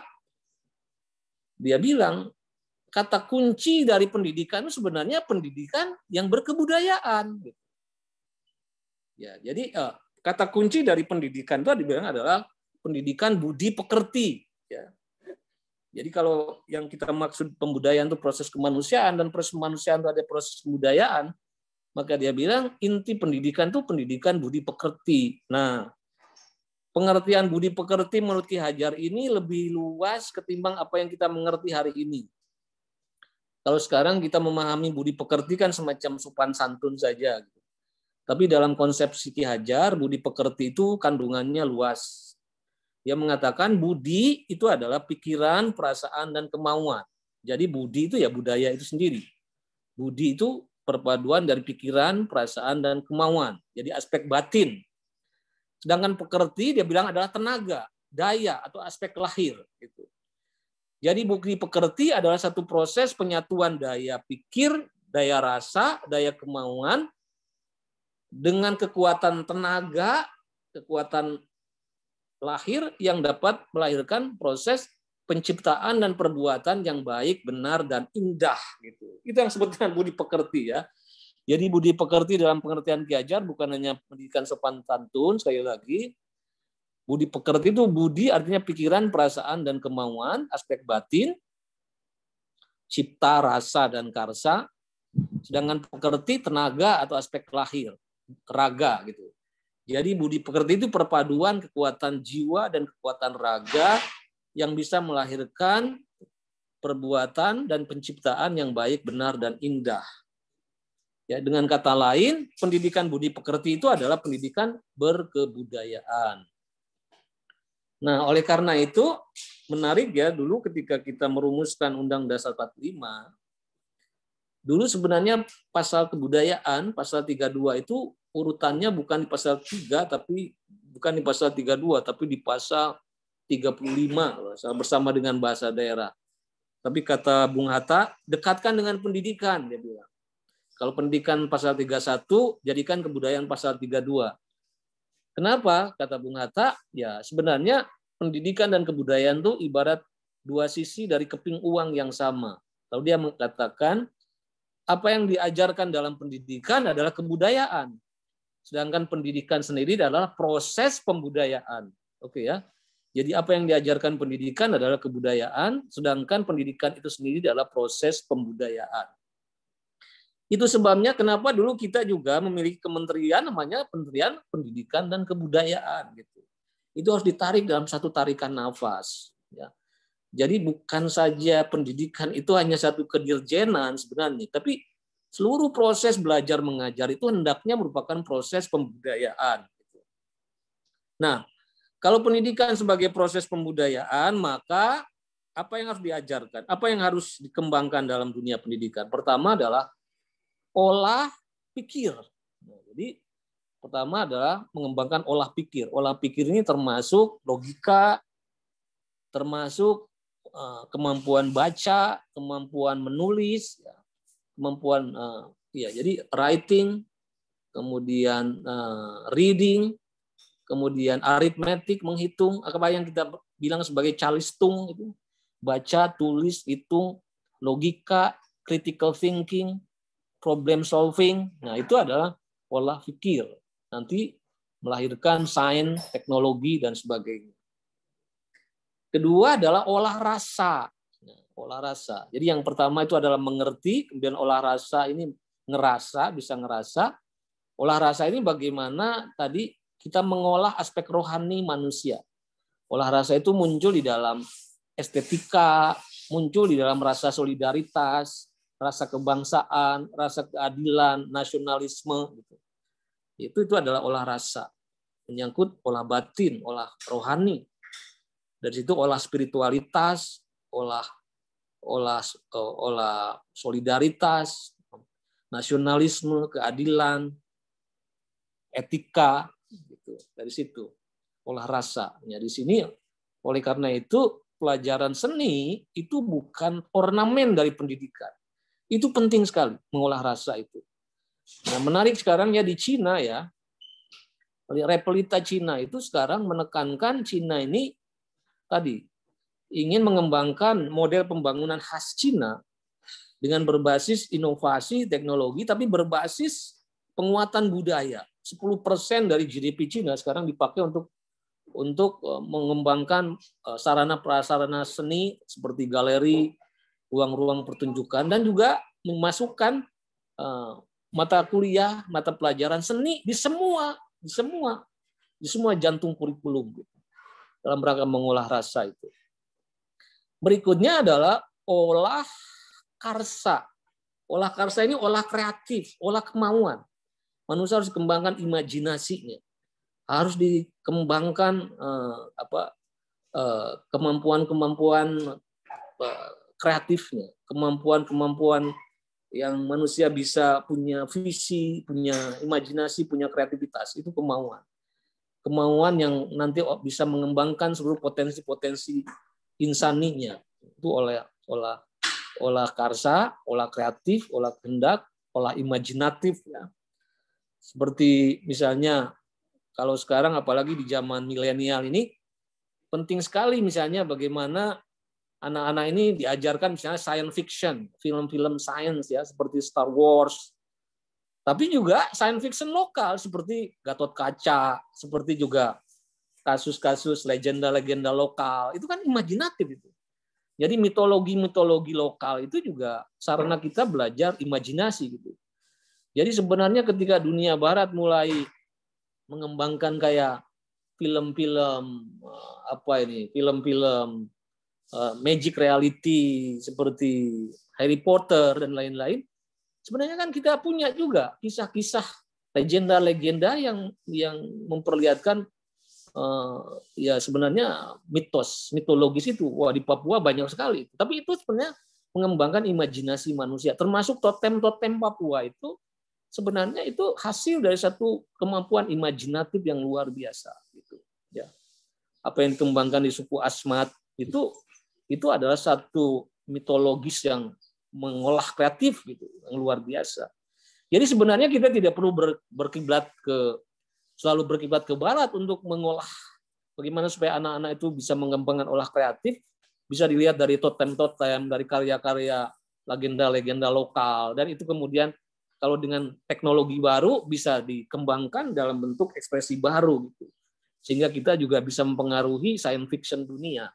dia bilang kata kunci dari pendidikan itu sebenarnya pendidikan yang berkebudayaan. Ya, jadi kata kunci dari pendidikan itu dibilang adalah pendidikan budi pekerti. Ya. Jadi kalau yang kita maksud pembudayaan itu proses kemanusiaan, dan proses kemanusiaan itu ada proses kebudayaan, maka dia bilang inti pendidikan itu pendidikan budi pekerti. Nah, pengertian budi pekerti menurut Ki Hajar ini lebih luas ketimbang apa yang kita mengerti hari ini. Kalau sekarang kita memahami budi pekerti kan semacam sopan santun saja. Tapi dalam konsepsi Ki Hajar, budi pekerti itu kandungannya luas. Dia mengatakan budi itu adalah pikiran, perasaan, dan kemauan. Jadi budi itu ya budaya itu sendiri. Budi itu perpaduan dari pikiran, perasaan, dan kemauan. Jadi aspek batin. Sedangkan pekerti dia bilang adalah tenaga, daya, atau aspek lahir. Gitu. Jadi budi pekerti adalah satu proses penyatuan daya pikir, daya rasa, daya kemauan, dengan kekuatan tenaga, kekuatan lahir yang dapat melahirkan proses penciptaan dan perbuatan yang baik, benar, dan indah. Gitu. Itu yang disebut dengan budi pekerti ya. Jadi budi pekerti dalam pengertian Ki Hajar bukan hanya pendidikan sopan santun, sekali lagi. Budi pekerti itu budi artinya pikiran, perasaan, dan kemauan, aspek batin, cipta, rasa, dan karsa. Sedangkan pekerti tenaga atau aspek lahir, raga gitu. Jadi budi pekerti itu perpaduan kekuatan jiwa dan kekuatan raga yang bisa melahirkan perbuatan dan penciptaan yang baik, benar, dan indah. Ya, dengan kata lain, pendidikan budi pekerti itu adalah pendidikan berkebudayaan. Nah, oleh karena itu menarik ya, dulu ketika kita merumuskan Undang Dasar 45, dulu sebenarnya pasal kebudayaan, pasal 32 itu urutannya bukan di pasal 3 tapi bukan di pasal 32 tapi di pasal 35 bersama dengan bahasa daerah. Tapi kata Bung Hatta, dekatkan dengan pendidikan, dia bilang. Kalau pendidikan pasal 31, jadikan kebudayaan pasal 32. Kenapa? Kata Bung Hatta, ya sebenarnya pendidikan dan kebudayaan itu ibarat dua sisi dari keping uang yang sama. Lalu dia mengatakan, apa yang diajarkan dalam pendidikan adalah kebudayaan. Sedangkan pendidikan sendiri adalah proses pembudayaan. Oke ya. Jadi apa yang diajarkan pendidikan adalah kebudayaan, sedangkan pendidikan itu sendiri adalah proses pembudayaan. Itu sebabnya kenapa dulu kita juga memiliki kementerian namanya Kementerian Pendidikan dan Kebudayaan. Gitu. Itu harus ditarik dalam satu tarikan nafas. Ya. Jadi bukan saja pendidikan itu hanya satu kedirjenan sebenarnya, tapi seluruh proses belajar mengajar itu hendaknya merupakan proses pembudayaan. Nah, kalau pendidikan sebagai proses pembudayaan, maka apa yang harus diajarkan? Apa yang harus dikembangkan dalam dunia pendidikan? Pertama adalah olah pikir. Nah, jadi pertama adalah mengembangkan olah pikir. Olah pikir ini termasuk logika, termasuk kemampuan baca, kemampuan menulis, ya, kemampuan jadi writing, kemudian reading, kemudian arithmetic, menghitung, apa yang kita bilang sebagai calistung itu, baca, tulis, hitung, logika, critical thinking, problem solving. Nah, itu adalah olah pikir. Nanti melahirkan sains, teknologi, dan sebagainya. Kedua adalah olah rasa. Olah rasa. Jadi yang pertama itu adalah mengerti, kemudian olah rasa ini ngerasa, bisa ngerasa. Olah rasa ini bagaimana tadi kita mengolah aspek rohani manusia. Olah rasa itu muncul di dalam estetika, muncul di dalam rasa solidaritas, rasa kebangsaan, rasa keadilan, nasionalisme. Itu adalah olah rasa. Menyangkut olah batin, olah rohani. Dari situ olah spiritualitas, olah solidaritas, nasionalisme, keadilan, etika, gitu. Dari situ olah rasa. Ya, di sini oleh karena itu pelajaran seni itu bukan ornamen dari pendidikan. Itu penting sekali mengolah rasa itu. Nah, menarik sekarang ya di Cina ya. Repelita Cina itu sekarang menekankan Cina ini tadi ingin mengembangkan model pembangunan khas Cina dengan berbasis inovasi teknologi tapi berbasis penguatan budaya. 10% dari GDP Cina sekarang dipakai untuk mengembangkan sarana prasarana seni seperti galeri, ruang-ruang pertunjukan, dan juga memasukkan mata kuliah, mata pelajaran seni di semua jantung kurikulum dalam rangka mengolah rasa itu. Berikutnya adalah olah karsa. Olah karsa ini olah kreatif, olah kemauan. Manusia harus dikembangkan imajinasinya, harus dikembangkan kemampuan kreatifnya, kemampuan yang manusia bisa punya visi, punya imajinasi, punya kreativitas. Itu kemauan yang nanti bisa mengembangkan seluruh potensi-potensi insaninya. Itu olah karsa, olah kreatif, olah kehendak, olah imajinatif ya. Seperti misalnya kalau sekarang apalagi di zaman milenial ini penting sekali misalnya bagaimana anak-anak ini diajarkan misalnya science fiction, film-film sains ya seperti Star Wars. Tapi juga science fiction lokal seperti Gatot Kaca, seperti juga kasus-kasus legenda-legenda lokal. Itu kan imajinatif itu. Jadi mitologi-mitologi lokal itu juga sarana kita belajar imajinasi gitu. Jadi sebenarnya ketika dunia barat mulai mengembangkan kayak film-film magic reality seperti Harry Potter dan lain-lain, sebenarnya kan kita punya juga kisah-kisah legenda-legenda yang memperlihatkan ya sebenarnya mitologis itu. Wah, di Papua banyak sekali. Tapi itu sebenarnya mengembangkan imajinasi manusia, termasuk totem-totem Papua itu sebenarnya itu hasil dari satu kemampuan imajinatif yang luar biasa gitu. Ya. Apa yang dikembangkan di suku Asmat itu adalah satu mitologis yang mengolah kreatif gitu, yang luar biasa. Jadi sebenarnya kita tidak perlu selalu berkiblat ke barat untuk mengolah bagaimana supaya anak-anak itu bisa mengembangkan olah kreatif, bisa dilihat dari totem-totem, dari karya-karya legenda-legenda lokal, dan itu kemudian kalau dengan teknologi baru bisa dikembangkan dalam bentuk ekspresi baru gitu. Sehingga kita juga bisa mempengaruhi science fiction dunia.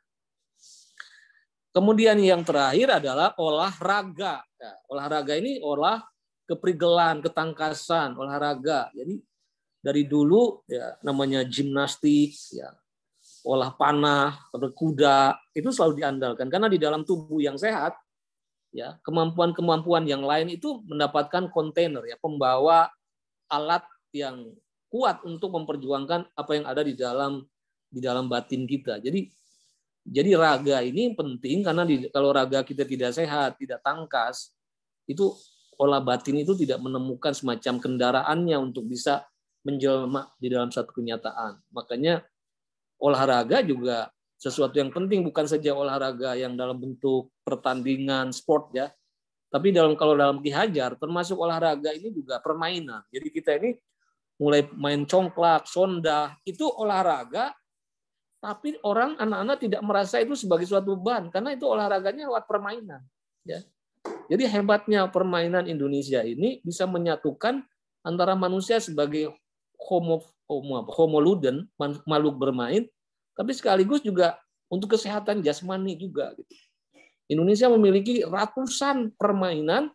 Kemudian yang terakhir adalah olahraga. Ya, olahraga ini olah keprigelan, ketangkasan, olahraga. Jadi dari dulu ya namanya gimnastik, ya, olah panah, berkuda, itu selalu diandalkan karena di dalam tubuh yang sehat ya, kemampuan-kemampuan yang lain itu mendapatkan kontainer ya, pembawa alat yang kuat untuk memperjuangkan apa yang ada di dalam batin kita. Jadi raga ini penting karena kalau raga kita tidak sehat, tidak tangkas, itu olah batin itu tidak menemukan semacam kendaraannya untuk bisa menjelma di dalam satu kenyataan. Makanya olahraga juga sesuatu yang penting, bukan saja olahraga yang dalam bentuk pertandingan sport ya, tapi kalau dalam Ki Hajar termasuk olahraga ini juga permainan. Jadi kita ini mulai main congklak, sondah, itu olahraga, tapi anak-anak tidak merasa itu sebagai suatu beban karena itu olahraganya lewat permainan. Ya. Jadi hebatnya permainan Indonesia ini bisa menyatukan antara manusia sebagai homo ludens, makhluk bermain, tapi sekaligus juga untuk kesehatan jasmani juga. Indonesia memiliki ratusan permainan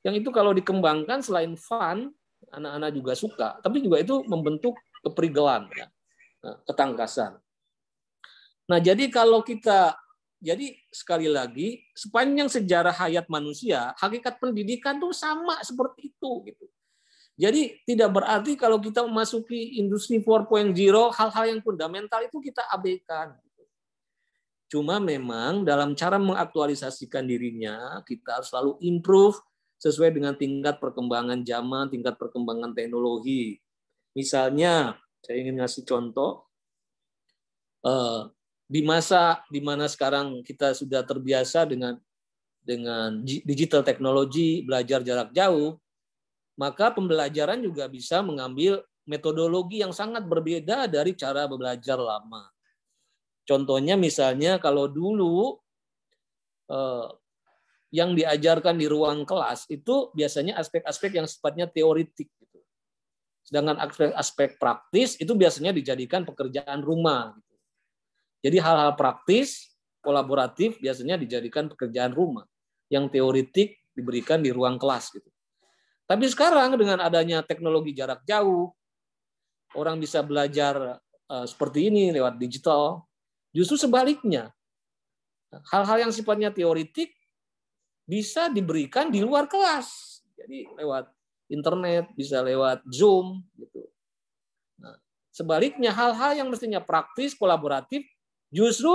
yang itu kalau dikembangkan selain fun, anak-anak juga suka, tapi juga itu membentuk keprigelan, ya, ketangkasan. Nah, jadi jadi sekali lagi sepanjang sejarah hayat manusia, hakikat pendidikan tuh sama seperti itu gitu. Jadi tidak berarti kalau kita memasuki industri 4.0 hal-hal yang fundamental itu kita abaikan. Cuma memang dalam cara mengaktualisasikan dirinya kita harus selalu improve sesuai dengan tingkat perkembangan zaman, tingkat perkembangan teknologi. Misalnya, saya ingin ngasih contoh, di masa di mana sekarang kita sudah terbiasa dengan digital teknologi, belajar jarak jauh, maka pembelajaran juga bisa mengambil metodologi yang sangat berbeda dari cara belajar lama. Contohnya misalnya kalau dulu yang diajarkan di ruang kelas itu biasanya aspek-aspek yang sifatnya teoritik. Sedangkan aspek praktis itu biasanya dijadikan pekerjaan rumah. Jadi hal-hal praktis, kolaboratif biasanya dijadikan pekerjaan rumah. Yang teoritik diberikan di ruang kelas. Tapi sekarang dengan adanya teknologi jarak jauh, orang bisa belajar seperti ini lewat digital. Justru sebaliknya, hal-hal yang sifatnya teoritik bisa diberikan di luar kelas. Jadi lewat internet, bisa lewat Zoom. Nah, sebaliknya hal-hal yang mestinya praktis, kolaboratif, justru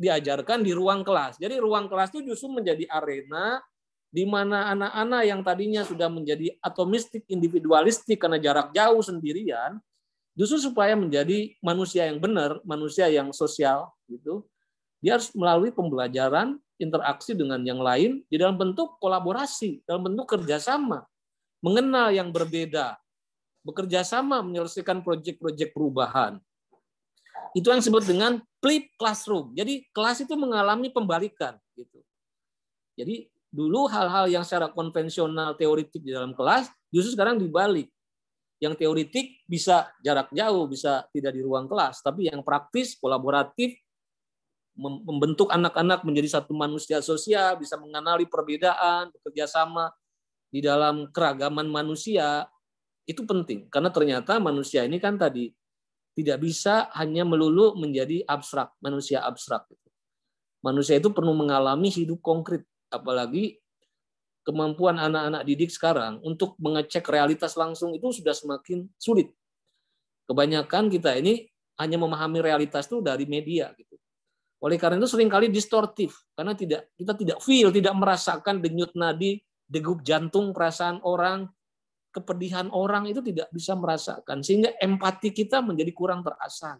diajarkan di ruang kelas. Jadi ruang kelas itu justru menjadi arena di mana anak-anak yang tadinya sudah menjadi atomistik, individualistik karena jarak jauh sendirian, justru supaya menjadi manusia yang benar, manusia yang sosial, dia harus melalui pembelajaran, interaksi dengan yang lain di dalam bentuk kolaborasi, dalam bentuk kerjasama, mengenal yang berbeda, bekerja sama menyelesaikan proyek-proyek perubahan. Itu yang disebut dengan flip classroom. Jadi kelas itu mengalami pembalikan. Jadi dulu hal-hal yang secara konvensional teoritik di dalam kelas justru sekarang dibalik. Yang teoritik bisa jarak jauh, bisa tidak di ruang kelas, tapi yang praktis, kolaboratif, membentuk anak-anak menjadi satu manusia sosial, bisa mengenali perbedaan, bekerja sama di dalam keragaman manusia, itu penting. Karena ternyata manusia ini kan tadi tidak bisa hanya melulu menjadi abstrak, manusia abstrak. Manusia itu perlu mengalami hidup konkret, apalagi kemampuan anak-anak didik sekarang untuk mengecek realitas langsung itu sudah semakin sulit. Kebanyakan kita ini hanya memahami realitas itu dari media. Oleh karena itu seringkali distortif, karena kita tidak feel, tidak merasakan denyut nadi, degup jantung, perasaan orang, kepedihan orang itu tidak bisa merasakan, sehingga empati kita menjadi kurang terasa.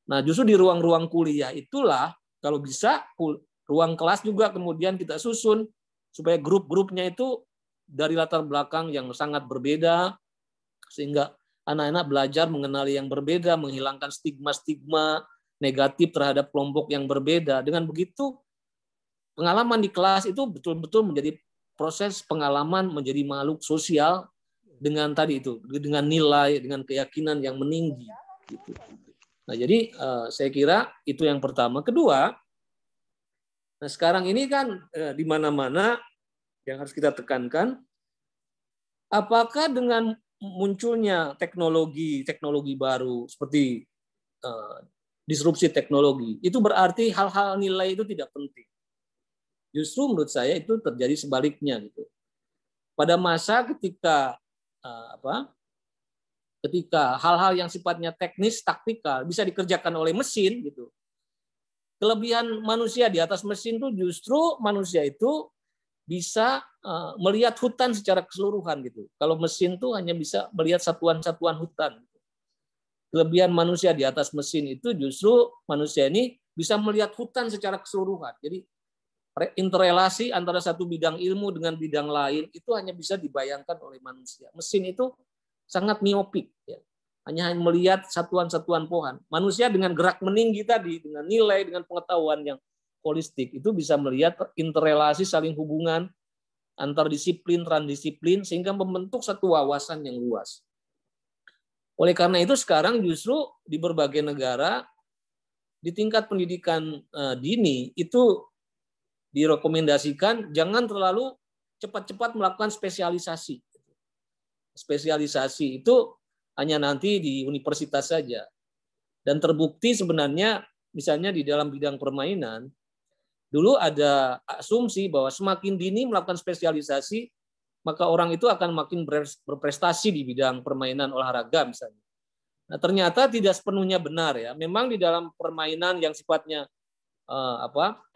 Nah, justru di ruang-ruang kuliah itulah, kalau bisa ruang kelas juga kemudian kita susun supaya grup-grupnya itu dari latar belakang yang sangat berbeda, sehingga anak-anak belajar mengenali yang berbeda, menghilangkan stigma-stigma negatif terhadap kelompok yang berbeda. Dengan begitu, pengalaman di kelas itu betul-betul menjadi proses pengalaman menjadi makhluk sosial dengan tadi itu, dengan nilai, dengan keyakinan yang meninggi. Nah, jadi saya kira itu yang pertama. Kedua, nah sekarang ini kan di mana-mana yang harus kita tekankan, apakah dengan munculnya teknologi baru seperti disrupsi teknologi, itu berarti hal-hal nilai itu tidak penting. Justru menurut saya itu terjadi sebaliknya. Pada masa ketika hal-hal yang sifatnya teknis, taktikal bisa dikerjakan oleh mesin, kelebihan manusia di atas mesin itu justru manusia itu bisa melihat hutan secara keseluruhan. Kalau mesin itu hanya bisa melihat satuan-satuan hutan. Kelebihan manusia di atas mesin itu justru manusia ini bisa melihat hutan secara keseluruhan. Jadi interrelasi antara satu bidang ilmu dengan bidang lain itu hanya bisa dibayangkan oleh manusia. Mesin itu sangat miopik, ya. Hanya melihat satuan-satuan pohon. Manusia dengan gerak meninggi tadi, dengan nilai, dengan pengetahuan yang holistik, itu bisa melihat interrelasi saling hubungan antar disiplin, transdisiplin, sehingga membentuk satu wawasan yang luas. Oleh karena itu sekarang justru di berbagai negara, di tingkat pendidikan dini, itu direkomendasikan jangan terlalu cepat-cepat melakukan spesialisasi. Spesialisasi itu hanya nanti di universitas saja. Dan terbukti sebenarnya misalnya di dalam bidang permainan, dulu ada asumsi bahwa semakin dini melakukan spesialisasi, maka orang itu akan makin berprestasi di bidang permainan olahraga misalnya. Nah, ternyata tidak sepenuhnya benar ya. Memang di dalam permainan yang sifatnya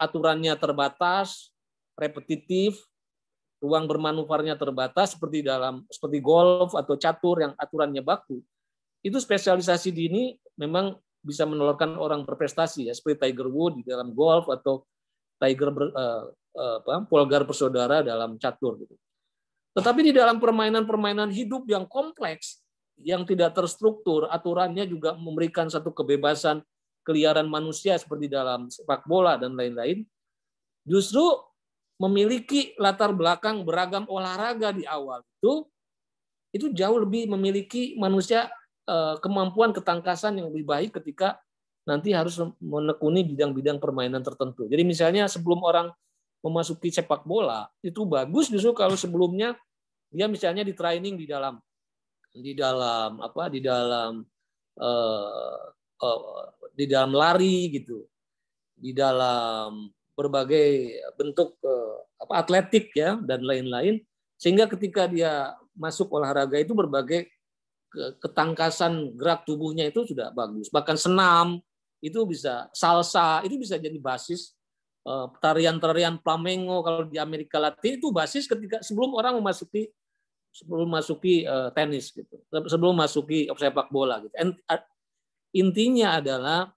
aturannya terbatas, repetitif, ruang bermanuvernya terbatas seperti golf atau catur yang aturannya baku. Itu spesialisasi dini memang bisa menelurkan orang berprestasi ya, seperti Tiger Woods di dalam golf atau Polgar bersaudara dalam catur gitu. Tetapi di dalam permainan-permainan hidup yang kompleks, yang tidak terstruktur, aturannya juga memberikan satu kebebasan keliaran manusia seperti dalam sepak bola dan lain-lain, justru memiliki latar belakang beragam olahraga di awal itu jauh lebih memiliki manusia kemampuan ketangkasan yang lebih baik ketika nanti harus menekuni bidang-bidang permainan tertentu. Jadi misalnya sebelum orang memasuki sepak bola itu bagus justru kalau sebelumnya dia misalnya di training di dalam lari gitu, di dalam berbagai bentuk atletik ya dan lain-lain, sehingga ketika dia masuk olahraga itu berbagai ketangkasan gerak tubuhnya itu sudah bagus. Bahkan senam itu bisa, salsa itu bisa jadi basis, tarian-tarian flamenco kalau di Amerika Latin itu basis ketika sebelum orang memasuki tenis gitu, sebelum masuki sepak bola gitu. Intinya adalah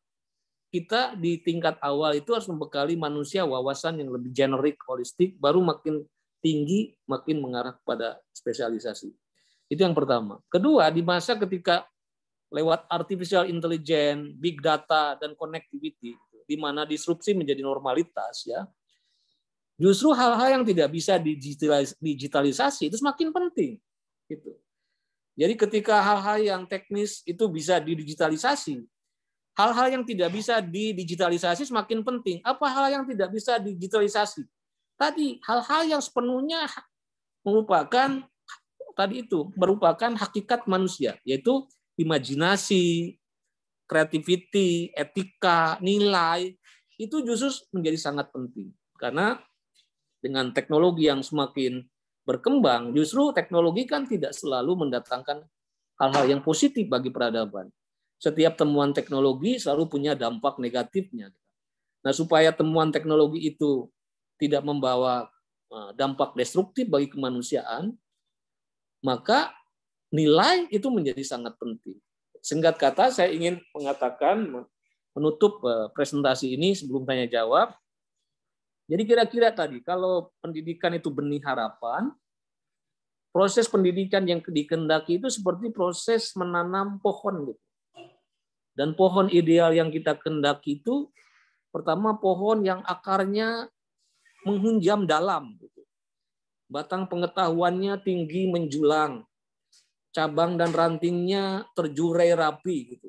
kita di tingkat awal itu harus membekali manusia wawasan yang lebih generik, holistik, baru makin tinggi, makin mengarah kepada spesialisasi. Itu yang pertama. Kedua, di masa ketika lewat artificial intelligence, big data, dan connectivity, di mana disrupsi menjadi normalitas, ya, justru hal-hal yang tidak bisa digitalisasi itu semakin penting. Gitu. Jadi ketika hal-hal yang teknis itu bisa didigitalisasi, hal-hal yang tidak bisa didigitalisasi semakin penting. Apa hal yang tidak bisa digitalisasi? Tadi hal-hal yang sepenuhnya merupakan hakikat manusia, yaitu imajinasi, creativity, etika, nilai, itu justru menjadi sangat penting. Karena dengan teknologi yang semakin berkembang, justru teknologi kan tidak selalu mendatangkan hal-hal yang positif bagi peradaban. Setiap temuan teknologi selalu punya dampak negatifnya. Nah, supaya temuan teknologi itu tidak membawa dampak destruktif bagi kemanusiaan, maka nilai itu menjadi sangat penting. Singkat kata, saya ingin mengatakan, menutup presentasi ini sebelum tanya jawab. Jadi kira-kira tadi, kalau pendidikan itu benih harapan, proses pendidikan yang dikehendaki itu seperti proses menanam pohon gitu. Dan pohon ideal yang kita kehendaki itu pertama pohon yang akarnya menghunjam dalam. Batang pengetahuannya tinggi menjulang. Cabang dan rantingnya terjurai rapi. Gitu.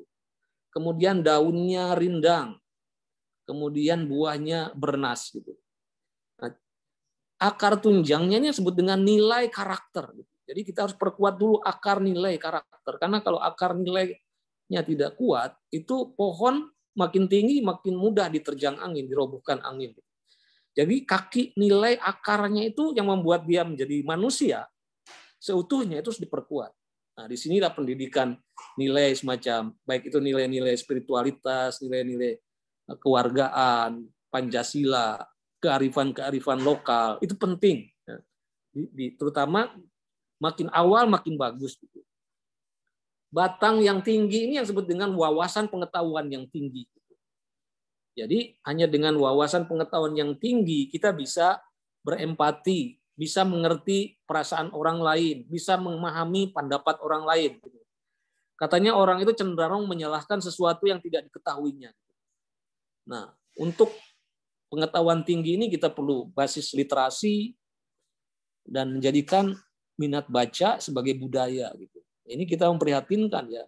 Kemudian daunnya rindang. Kemudian buahnya bernas. Gitu. Nah, akar tunjangnya ini disebut dengan nilai karakter. Gitu. Jadi kita harus perkuat dulu akar nilai karakter. Karena kalau akar nilai tidak kuat, itu pohon makin tinggi, makin mudah diterjang angin, dirobohkan angin. Jadi kaki nilai akarnya itu yang membuat dia menjadi manusia, seutuhnya itu harus diperkuat. Nah, disinilah pendidikan nilai semacam, baik itu nilai-nilai spiritualitas, nilai-nilai kewargaan, Pancasila, kearifan-kearifan lokal, itu penting. Terutama makin awal makin bagus. Batang yang tinggi ini yang disebut dengan wawasan pengetahuan yang tinggi. Jadi hanya dengan wawasan pengetahuan yang tinggi kita bisa berempati, bisa mengerti perasaan orang lain, bisa memahami pendapat orang lain. Katanya orang itu cenderung menyalahkan sesuatu yang tidak diketahuinya. Nah, untuk pengetahuan tinggi ini kita perlu basis literasi dan menjadikan minat baca sebagai budaya gitu. Ini kita memprihatinkan ya.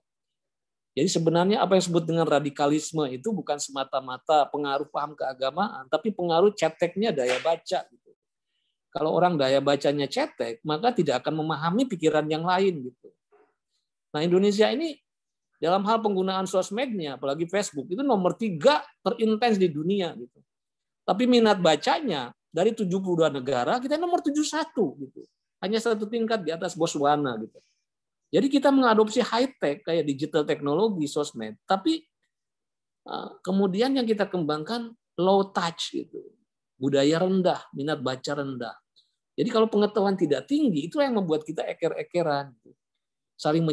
Jadi sebenarnya apa yang disebut dengan radikalisme itu bukan semata-mata pengaruh paham keagamaan, tapi pengaruh ceteknya daya baca gitu. Kalau orang daya bacanya cetek, maka tidak akan memahami pikiran yang lain gitu. Nah, Indonesia ini dalam hal penggunaan sosmednya, apalagi Facebook, itu nomor 3 terintens di dunia gitu. Tapi minat bacanya dari 72 negara kita nomor 71 gitu. Hanya satu tingkat di atas Botswana gitu. Jadi kita mengadopsi high tech kayak digital teknologi, sosmed, tapi kemudian yang kita kembangkan low touch gitu. Budaya rendah, minat baca rendah. Jadi kalau pengetahuan tidak tinggi itu yang membuat kita eker-ekeran gitu. Saling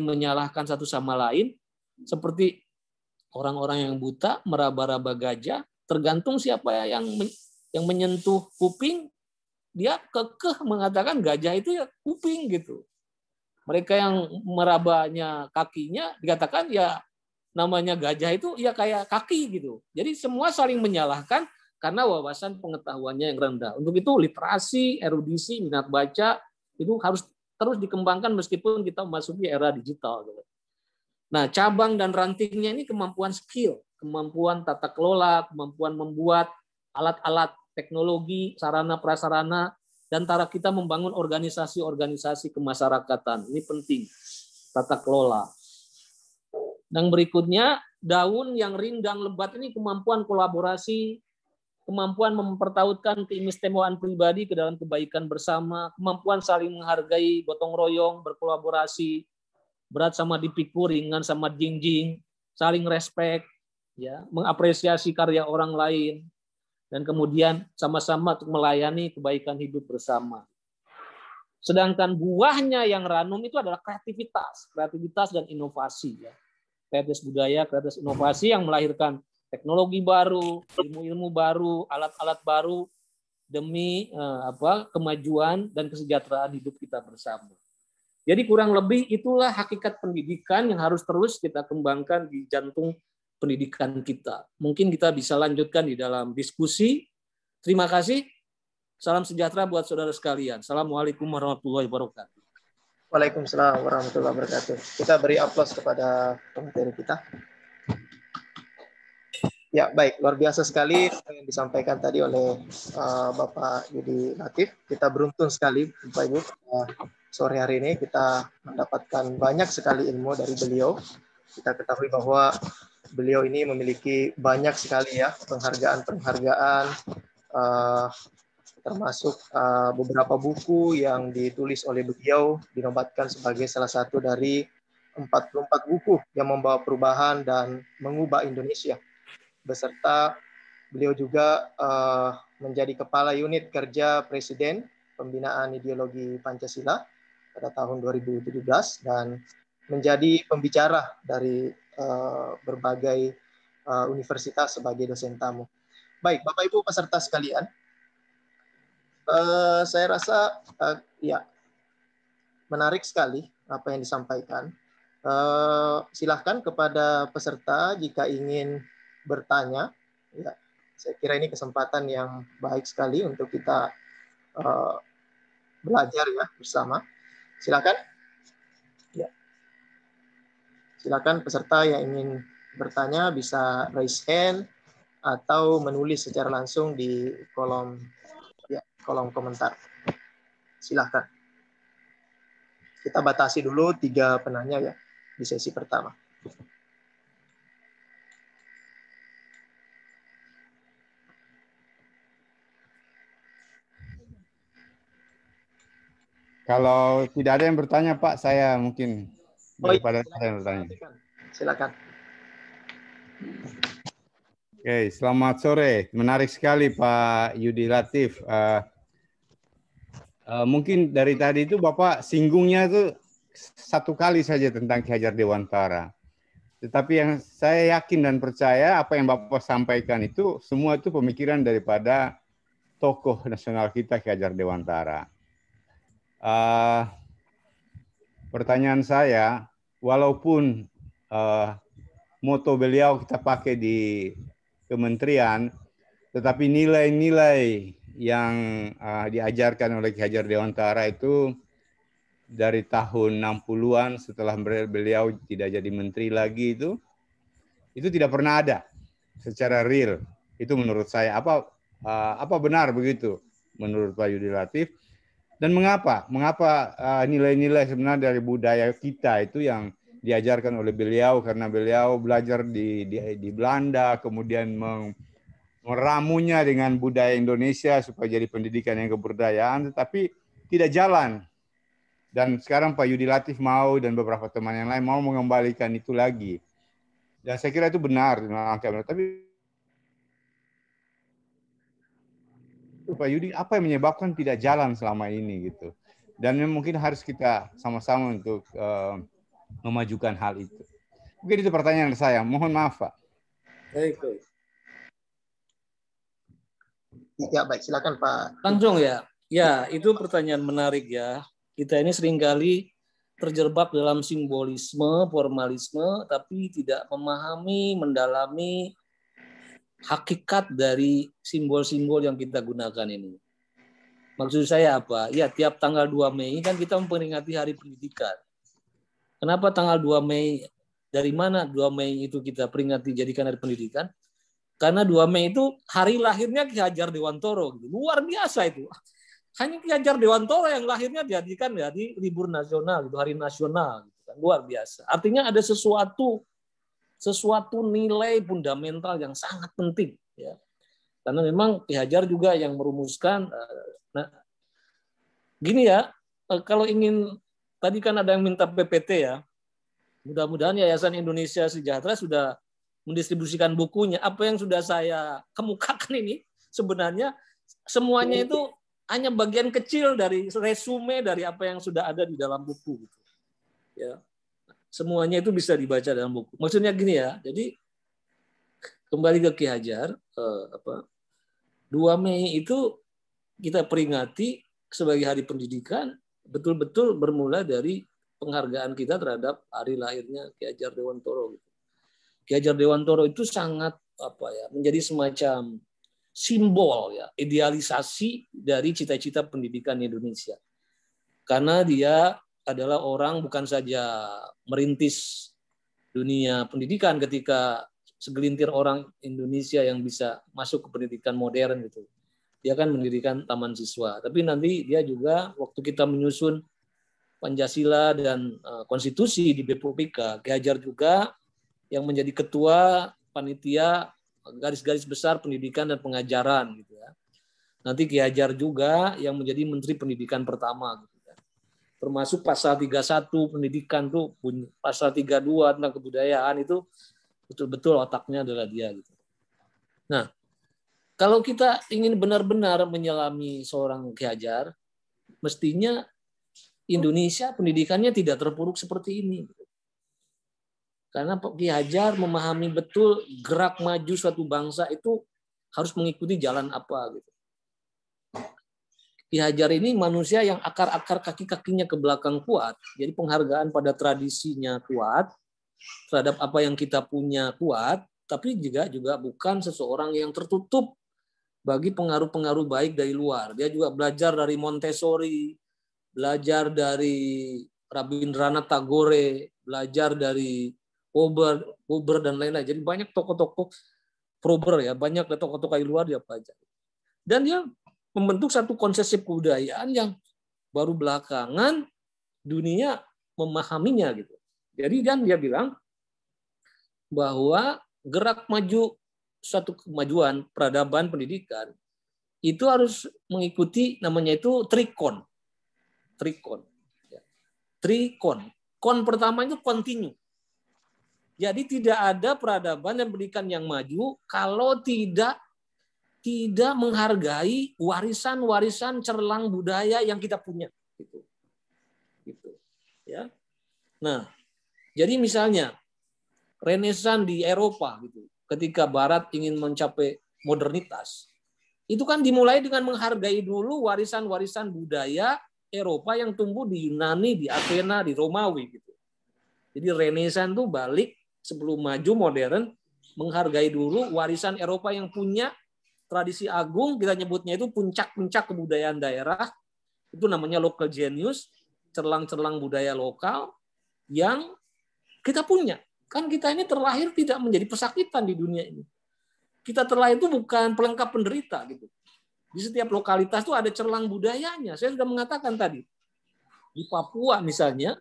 menyalahkan satu sama lain seperti orang-orang yang buta meraba-raba gajah. Tergantung siapa yang menyentuh kuping, dia kekeh mengatakan gajah itu ya kuping gitu. Mereka yang merabanya kakinya dikatakan ya namanya gajah itu ya kayak kaki gitu. Jadi semua saling menyalahkan karena wawasan pengetahuannya yang rendah. Untuk itu literasi, erudisi, minat baca itu harus terus dikembangkan meskipun kita memasuki era digital. Nah, cabang dan rantingnya ini kemampuan skill, kemampuan tata kelola, kemampuan membuat alat-alat teknologi, sarana prasarana, dan cara kita membangun organisasi-organisasi kemasyarakatan. Ini penting, tata kelola. Dan berikutnya, daun yang rindang lebat ini kemampuan kolaborasi, kemampuan mempertautkan keistimewaan pribadi ke dalam kebaikan bersama, kemampuan saling menghargai, gotong royong, berkolaborasi, berat sama dipikul, ringan sama jingjing, saling respect, ya, mengapresiasi karya orang lain, dan kemudian sama-sama untuk melayani kebaikan hidup bersama. Sedangkan buahnya yang ranum itu adalah kreativitas dan inovasi. Ya. Kreativitas budaya, kreativitas inovasi yang melahirkan teknologi baru, ilmu-ilmu baru, alat-alat baru demi kemajuan dan kesejahteraan hidup kita bersama. Jadi kurang lebih itulah hakikat pendidikan yang harus terus kita kembangkan di jantung pendidikan kita. Mungkin kita bisa lanjutkan di dalam diskusi. Terima kasih. Salam sejahtera buat saudara sekalian. Assalamualaikum warahmatullahi wabarakatuh. Waalaikumsalam warahmatullahi wabarakatuh. Kita beri aplaus kepada pemateri kita. Ya, baik. Luar biasa sekali yang disampaikan tadi oleh Bapak Yudi Latif. Kita beruntung sekali, Bapak Ibu. Sore hari ini kita mendapatkan banyak sekali ilmu dari beliau. Kita ketahui bahwa beliau ini memiliki banyak sekali ya penghargaan, termasuk beberapa buku yang ditulis oleh beliau dinobatkan sebagai salah satu dari 44 buku yang membawa perubahan dan mengubah Indonesia. Beserta beliau juga menjadi kepala unit kerja Presiden Pembinaan Ideologi Pancasila pada tahun 2017 dan menjadi pembicara dari berbagai universitas sebagai dosen tamu. Baik, Bapak Ibu peserta sekalian, saya rasa ya menarik sekali apa yang disampaikan. Silahkan kepada peserta jika ingin bertanya. Ya, saya kira ini kesempatan yang baik sekali untuk kita belajar ya bersama. Silakan. Ya. Silakan peserta yang ingin bertanya bisa raise hand atau menulis secara langsung di kolom komentar. Silakan. Kita batasi dulu 3 penanya ya di sesi pertama. Kalau tidak ada yang bertanya, Pak, saya mungkin daripada saya yang bertanya. Silakan. Oke, selamat sore. Menarik sekali Pak Yudi Latif. Mungkin dari tadi itu Bapak singgungnya itu 1 kali saja tentang Ki Hajar Dewantara. Tetapi yang saya yakin dan percaya apa yang Bapak sampaikan itu semua itu pemikiran daripada tokoh nasional kita Ki Hajar Dewantara. Pertanyaan saya, walaupun moto beliau kita pakai di kementerian, tetapi nilai-nilai yang diajarkan oleh Ki Hajar Dewantara itu dari tahun 60-an setelah beliau tidak jadi menteri lagi itu tidak pernah ada secara real. Itu menurut saya. Apa benar begitu menurut Pak Yudi Latif? Dan mengapa nilai-nilai sebenarnya dari budaya kita itu yang diajarkan oleh beliau, karena beliau belajar di Belanda, kemudian meramunya dengan budaya Indonesia supaya jadi pendidikan yang kebudayaan, tetapi tidak jalan. Dan sekarang Pak Yudi Latif mau dan beberapa teman yang lain mau mengembalikan itu lagi. Dan saya kira itu benar. Tapi Pak Yudi, apa yang menyebabkan tidak jalan selama ini gitu? Dan mungkin harus kita sama-sama untuk memajukan hal itu. Mungkin itu pertanyaan saya. Mohon maaf, Pak. Baik. Ya, baik. Silakan, Pak. Langsung ya. Ya, itu pertanyaan menarik ya. Kita ini seringkali terjebak dalam simbolisme, formalisme, tapi tidak memahami, mendalami hakikat dari simbol-simbol yang kita gunakan ini. Maksud saya apa? Ya, tiap tanggal 2 Mei kan kita memperingati Hari Pendidikan. Kenapa tanggal 2 Mei? Dari mana 2 Mei itu kita peringati jadikan Hari Pendidikan? Karena 2 Mei itu hari lahirnya Ki Hajar Dewantara. Gitu. Luar biasa itu. Hanya Ki Hajar Dewantara yang lahirnya dijadikan jadi libur nasional, gitu, hari nasional, gitu kan. Luar biasa. Artinya ada sesuatu nilai fundamental yang sangat penting, ya. Karena memang Ki Hajar juga yang merumuskan. Nah, gini ya, kalau ingin tadi kan ada yang minta PPT ya. Mudah-mudahan Yayasan Indonesia Sejahtera sudah mendistribusikan bukunya. Apa yang sudah saya kemukakan ini sebenarnya semuanya itu hanya bagian kecil dari resume dari apa yang sudah ada di dalam buku. Ya, semuanya itu bisa dibaca dalam buku. Maksudnya gini ya, jadi kembali ke Ki Hajar, 2 Mei itu kita peringati sebagai Hari Pendidikan, betul-betul bermula dari penghargaan kita terhadap hari lahirnya Ki Hajar Dewantara. Ki Hajar Dewantara itu sangat menjadi semacam simbol ya, idealisasi dari cita-cita pendidikan Indonesia. Karena dia adalah orang bukan saja merintis dunia pendidikan ketika segelintir orang Indonesia yang bisa masuk ke pendidikan modern gitu. Dia kan mendirikan taman siswa, tapi nanti dia juga waktu kita menyusun Pancasila dan konstitusi di BPUPK, Ki Hajar juga yang menjadi ketua panitia garis-garis besar pendidikan dan pengajaran gitu ya. Nanti Ki Hajar juga yang menjadi Menteri Pendidikan pertama gitu ya. Termasuk pasal 31 pendidikan tuh, pasal 32 tentang kebudayaan itu betul-betul otaknya adalah dia gitu. Nah, kalau kita ingin benar-benar menyelami seorang Ki Hajar, mestinya Indonesia pendidikannya tidak terpuruk seperti ini. Karena Ki Hajar memahami betul gerak maju suatu bangsa itu harus mengikuti jalan apa gitu. Ki Hajar ini manusia yang akar-akar kaki-kakinya ke belakang kuat, jadi penghargaan pada tradisinya kuat, terhadap apa yang kita punya kuat, tapi juga bukan seseorang yang tertutup bagi pengaruh-pengaruh baik dari luar. Dia juga belajar dari Montessori, belajar dari Rabindranath Tagore, belajar dari Buber dan lain-lain. Jadi banyak tokoh-tokoh Frober ya, banyak tokoh-tokoh dari luar dia belajar. Dan dia membentuk satu konsep kebudayaan yang baru belakangan dunia memahaminya gitu. Jadi dan dia bilang bahwa gerak maju suatu kemajuan peradaban pendidikan itu harus mengikuti namanya itu trikon. Kon pertama itu continue. Jadi tidak ada peradaban dan pendidikan yang maju kalau tidak menghargai warisan-warisan cerlang budaya yang kita punya. Gitu. Ya. Nah, jadi misalnya Renaissance di Eropa gitu. Ketika Barat ingin mencapai modernitas, itu kan dimulai dengan menghargai dulu warisan-warisan budaya Eropa yang tumbuh di Yunani, di Athena, di Romawi gitu. Jadi Renaissance itu balik sebelum maju modern, menghargai dulu warisan Eropa yang punya tradisi agung, kita nyebutnya itu puncak-puncak kebudayaan daerah, itu namanya local genius, cerlang-cerlang budaya lokal yang kita punya. Kan kita ini terlahir tidak menjadi pesakitan di dunia ini. Kita terlahir itu bukan pelengkap penderita gitu. Di setiap lokalitas itu ada cerlang budayanya. Saya sudah mengatakan tadi. Di Papua misalnya,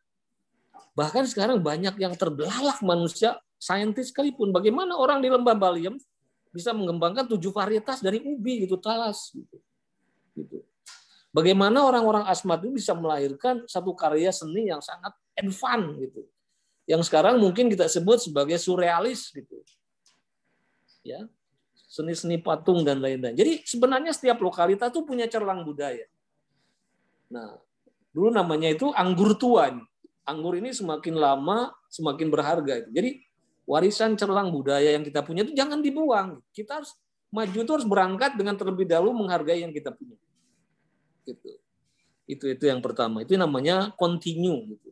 bahkan sekarang banyak yang terbelalak manusia, saintis sekalipun. Bagaimana orang di Lembah Baliem bisa mengembangkan 7 varietas dari ubi gitu, talas gitu. Bagaimana orang-orang Asmat itu bisa melahirkan satu karya seni yang sangat advance gitu. Yang sekarang mungkin kita sebut sebagai surrealis gitu. Ya. Seni-seni patung dan lain-lain. Jadi sebenarnya setiap lokalitas itu punya cerlang budaya. Nah, dulu namanya itu anggur tua. Anggur ini semakin lama semakin berharga. Jadi warisan cerlang budaya yang kita punya itu jangan dibuang. Kita harus maju itu harus berangkat dengan terlebih dahulu menghargai yang kita punya. Gitu. Itu yang pertama. Itu namanya continue. Gitu.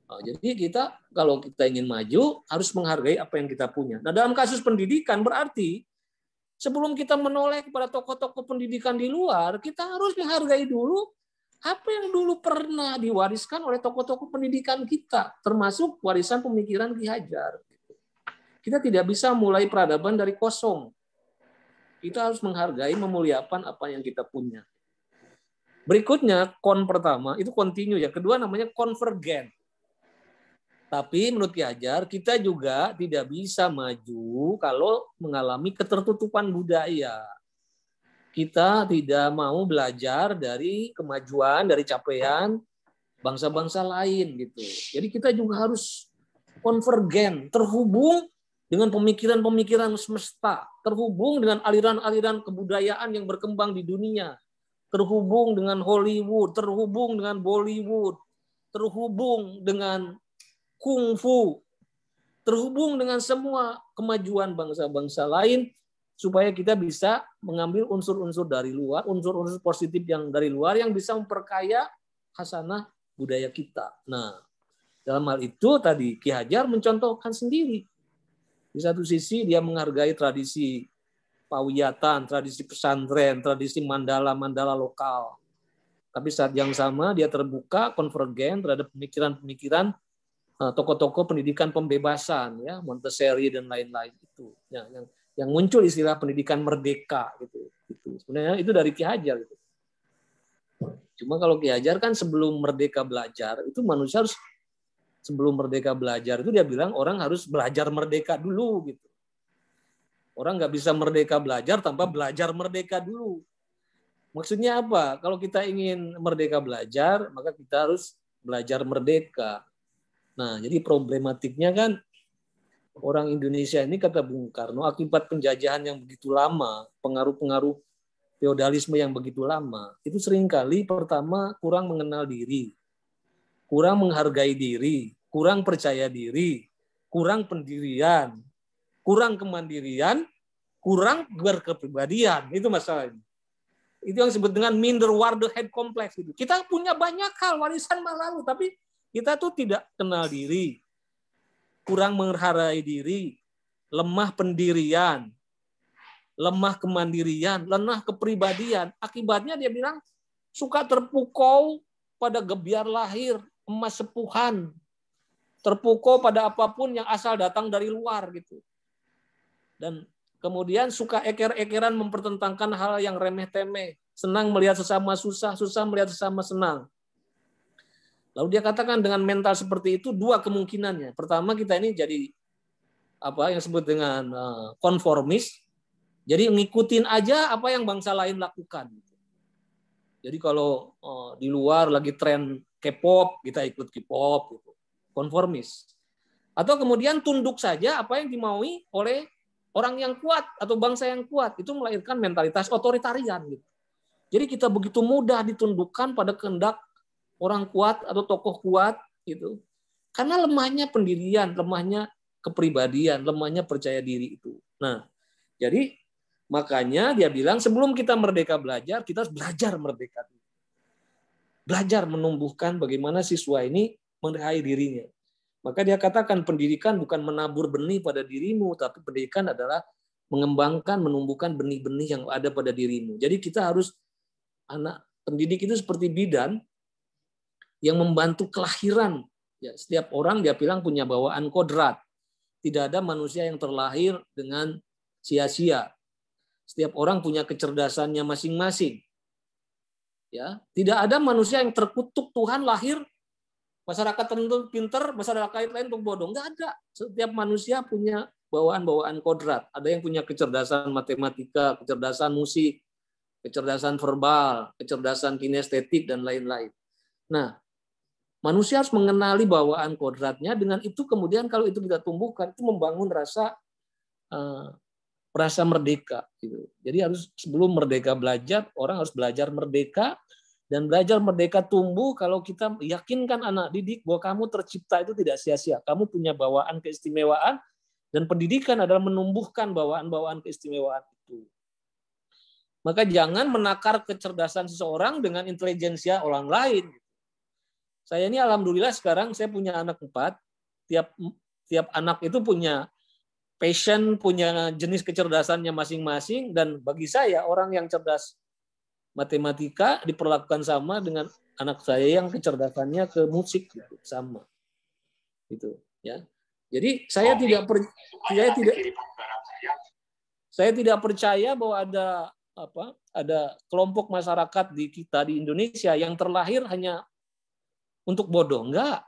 Nah, jadi kita kalau kita ingin maju harus menghargai apa yang kita punya. Nah, dalam kasus pendidikan berarti sebelum kita menoleh kepada tokoh-tokoh pendidikan di luar, kita harus menghargai dulu apa yang dulu pernah diwariskan oleh tokoh-tokoh pendidikan kita, termasuk warisan pemikiran Ki Hajar. Kita tidak bisa mulai peradaban dari kosong. Kita harus menghargai, memuliakan apa yang kita punya. Berikutnya, pertama, itu continue. Yang kedua namanya convergent. Tapi menurut Ki Hajar, kita juga tidak bisa maju kalau mengalami ketertutupan budaya. Kita tidak mau belajar dari kemajuan, dari capaian bangsa-bangsa lain gitu. Jadi kita juga harus konvergen, terhubung dengan pemikiran-pemikiran semesta, terhubung dengan aliran-aliran kebudayaan yang berkembang di dunia, terhubung dengan Hollywood, terhubung dengan Bollywood, terhubung dengan kungfu, terhubung dengan semua kemajuan bangsa-bangsa lain, supaya kita bisa mengambil unsur-unsur dari luar, unsur-unsur positif yang dari luar yang bisa memperkaya khasanah budaya kita. Nah, dalam hal itu tadi Ki Hajar mencontohkan sendiri. Di satu sisi dia menghargai tradisi pawiyatan, tradisi pesantren, tradisi mandala-mandala lokal. Tapi saat yang sama dia terbuka, konvergen terhadap pemikiran-pemikiran tokoh-tokoh pendidikan pembebasan, ya Montessori dan lain-lain itu, yang muncul istilah pendidikan merdeka gitu. Sebenarnya itu dari Ki Hajar gitu. Cuma kalau Ki Hajar kan sebelum merdeka belajar itu manusia harus sebelum merdeka belajar itu dia bilang orang harus belajar merdeka dulu gitu. Orang nggak bisa merdeka belajar tanpa belajar merdeka dulu. Maksudnya apa? Kalau kita ingin merdeka belajar maka kita harus belajar merdeka. Nah, jadi problematiknya kan orang Indonesia ini kata Bung Karno akibat penjajahan yang begitu lama, pengaruh-pengaruh feodalisme yang begitu lama, itu seringkali pertama kurang mengenal diri, kurang menghargai diri, kurang percaya diri, kurang pendirian, kurang kemandirian, kurang berkepribadian. Itu masalahnya. Itu yang disebut dengan minderwaardigheid kompleks. Kita punya banyak hal warisan masa lalu, tapi kita tuh tidak kenal diri, kurang menghargai diri, lemah pendirian, lemah kemandirian, lemah kepribadian. Akibatnya dia bilang suka terpukau pada gebiar lahir, emas sepuhan, terpukau pada apapun yang asal datang dari luar gitu. Dan kemudian suka eker-ekeran mempertentangkan hal yang remeh-temeh, senang melihat sesama susah, susah melihat sesama senang. Lalu dia katakan dengan mental seperti itu dua kemungkinannya. Pertama kita ini jadi apa yang disebut dengan konformis. Jadi ngikutin aja apa yang bangsa lain lakukan. Jadi kalau di luar lagi tren K-pop, kita ikut K-pop gitu. Konformis. Atau kemudian tunduk saja apa yang dimaui oleh orang yang kuat atau bangsa yang kuat. Itu melahirkan mentalitas otoritarian gitu. Jadi kita begitu mudah ditundukkan pada kehendak orang kuat atau tokoh kuat gitu. Karena lemahnya pendirian, lemahnya kepribadian, lemahnya percaya diri itu. Nah, jadi makanya dia bilang sebelum kita merdeka belajar, kita harus belajar merdeka. Belajar menumbuhkan bagaimana siswa ini menghargai dirinya. Maka dia katakan pendidikan bukan menabur benih pada dirimu, tapi pendidikan adalah mengembangkan, menumbuhkan benih-benih yang ada pada dirimu. Jadi kita harus, anak pendidik itu seperti bidan yang membantu kelahiran. Ya, setiap orang dia bilang punya bawaan kodrat. Tidak ada manusia yang terlahir dengan sia-sia. Setiap orang punya kecerdasannya masing-masing. Ya, tidak ada manusia yang terkutuk Tuhan lahir masyarakat tertentu pinter, masyarakat lain untuk bodoh. Enggak ada. Setiap manusia punya bawaan-bawaan kodrat. Ada yang punya kecerdasan matematika, kecerdasan musik, kecerdasan verbal, kecerdasan kinestetik, dan lain-lain. Nah, manusia harus mengenali bawaan kodratnya. Dengan itu kemudian kalau itu kita tumbuhkan, itu membangun rasa merdeka. Gitu. Jadi harus sebelum merdeka belajar, orang harus belajar merdeka. Dan belajar merdeka tumbuh kalau kita yakinkan anak didik bahwa kamu tercipta itu tidak sia-sia. Kamu punya bawaan keistimewaan, dan pendidikan adalah menumbuhkan bawaan-bawaan keistimewaan itu. Maka jangan menakar kecerdasan seseorang dengan intelijensia orang lain. Saya ini alhamdulillah sekarang saya punya anak 4. Tiap anak itu punya passion, punya jenis kecerdasannya masing-masing. Dan bagi saya orang yang cerdas matematika diperlakukan sama dengan anak saya yang kecerdasannya ke musik, gitu, sama. Gitu, ya. Jadi saya tidak percaya bahwa ada kelompok masyarakat di Indonesia yang terlahir hanya untuk bodoh. Enggak.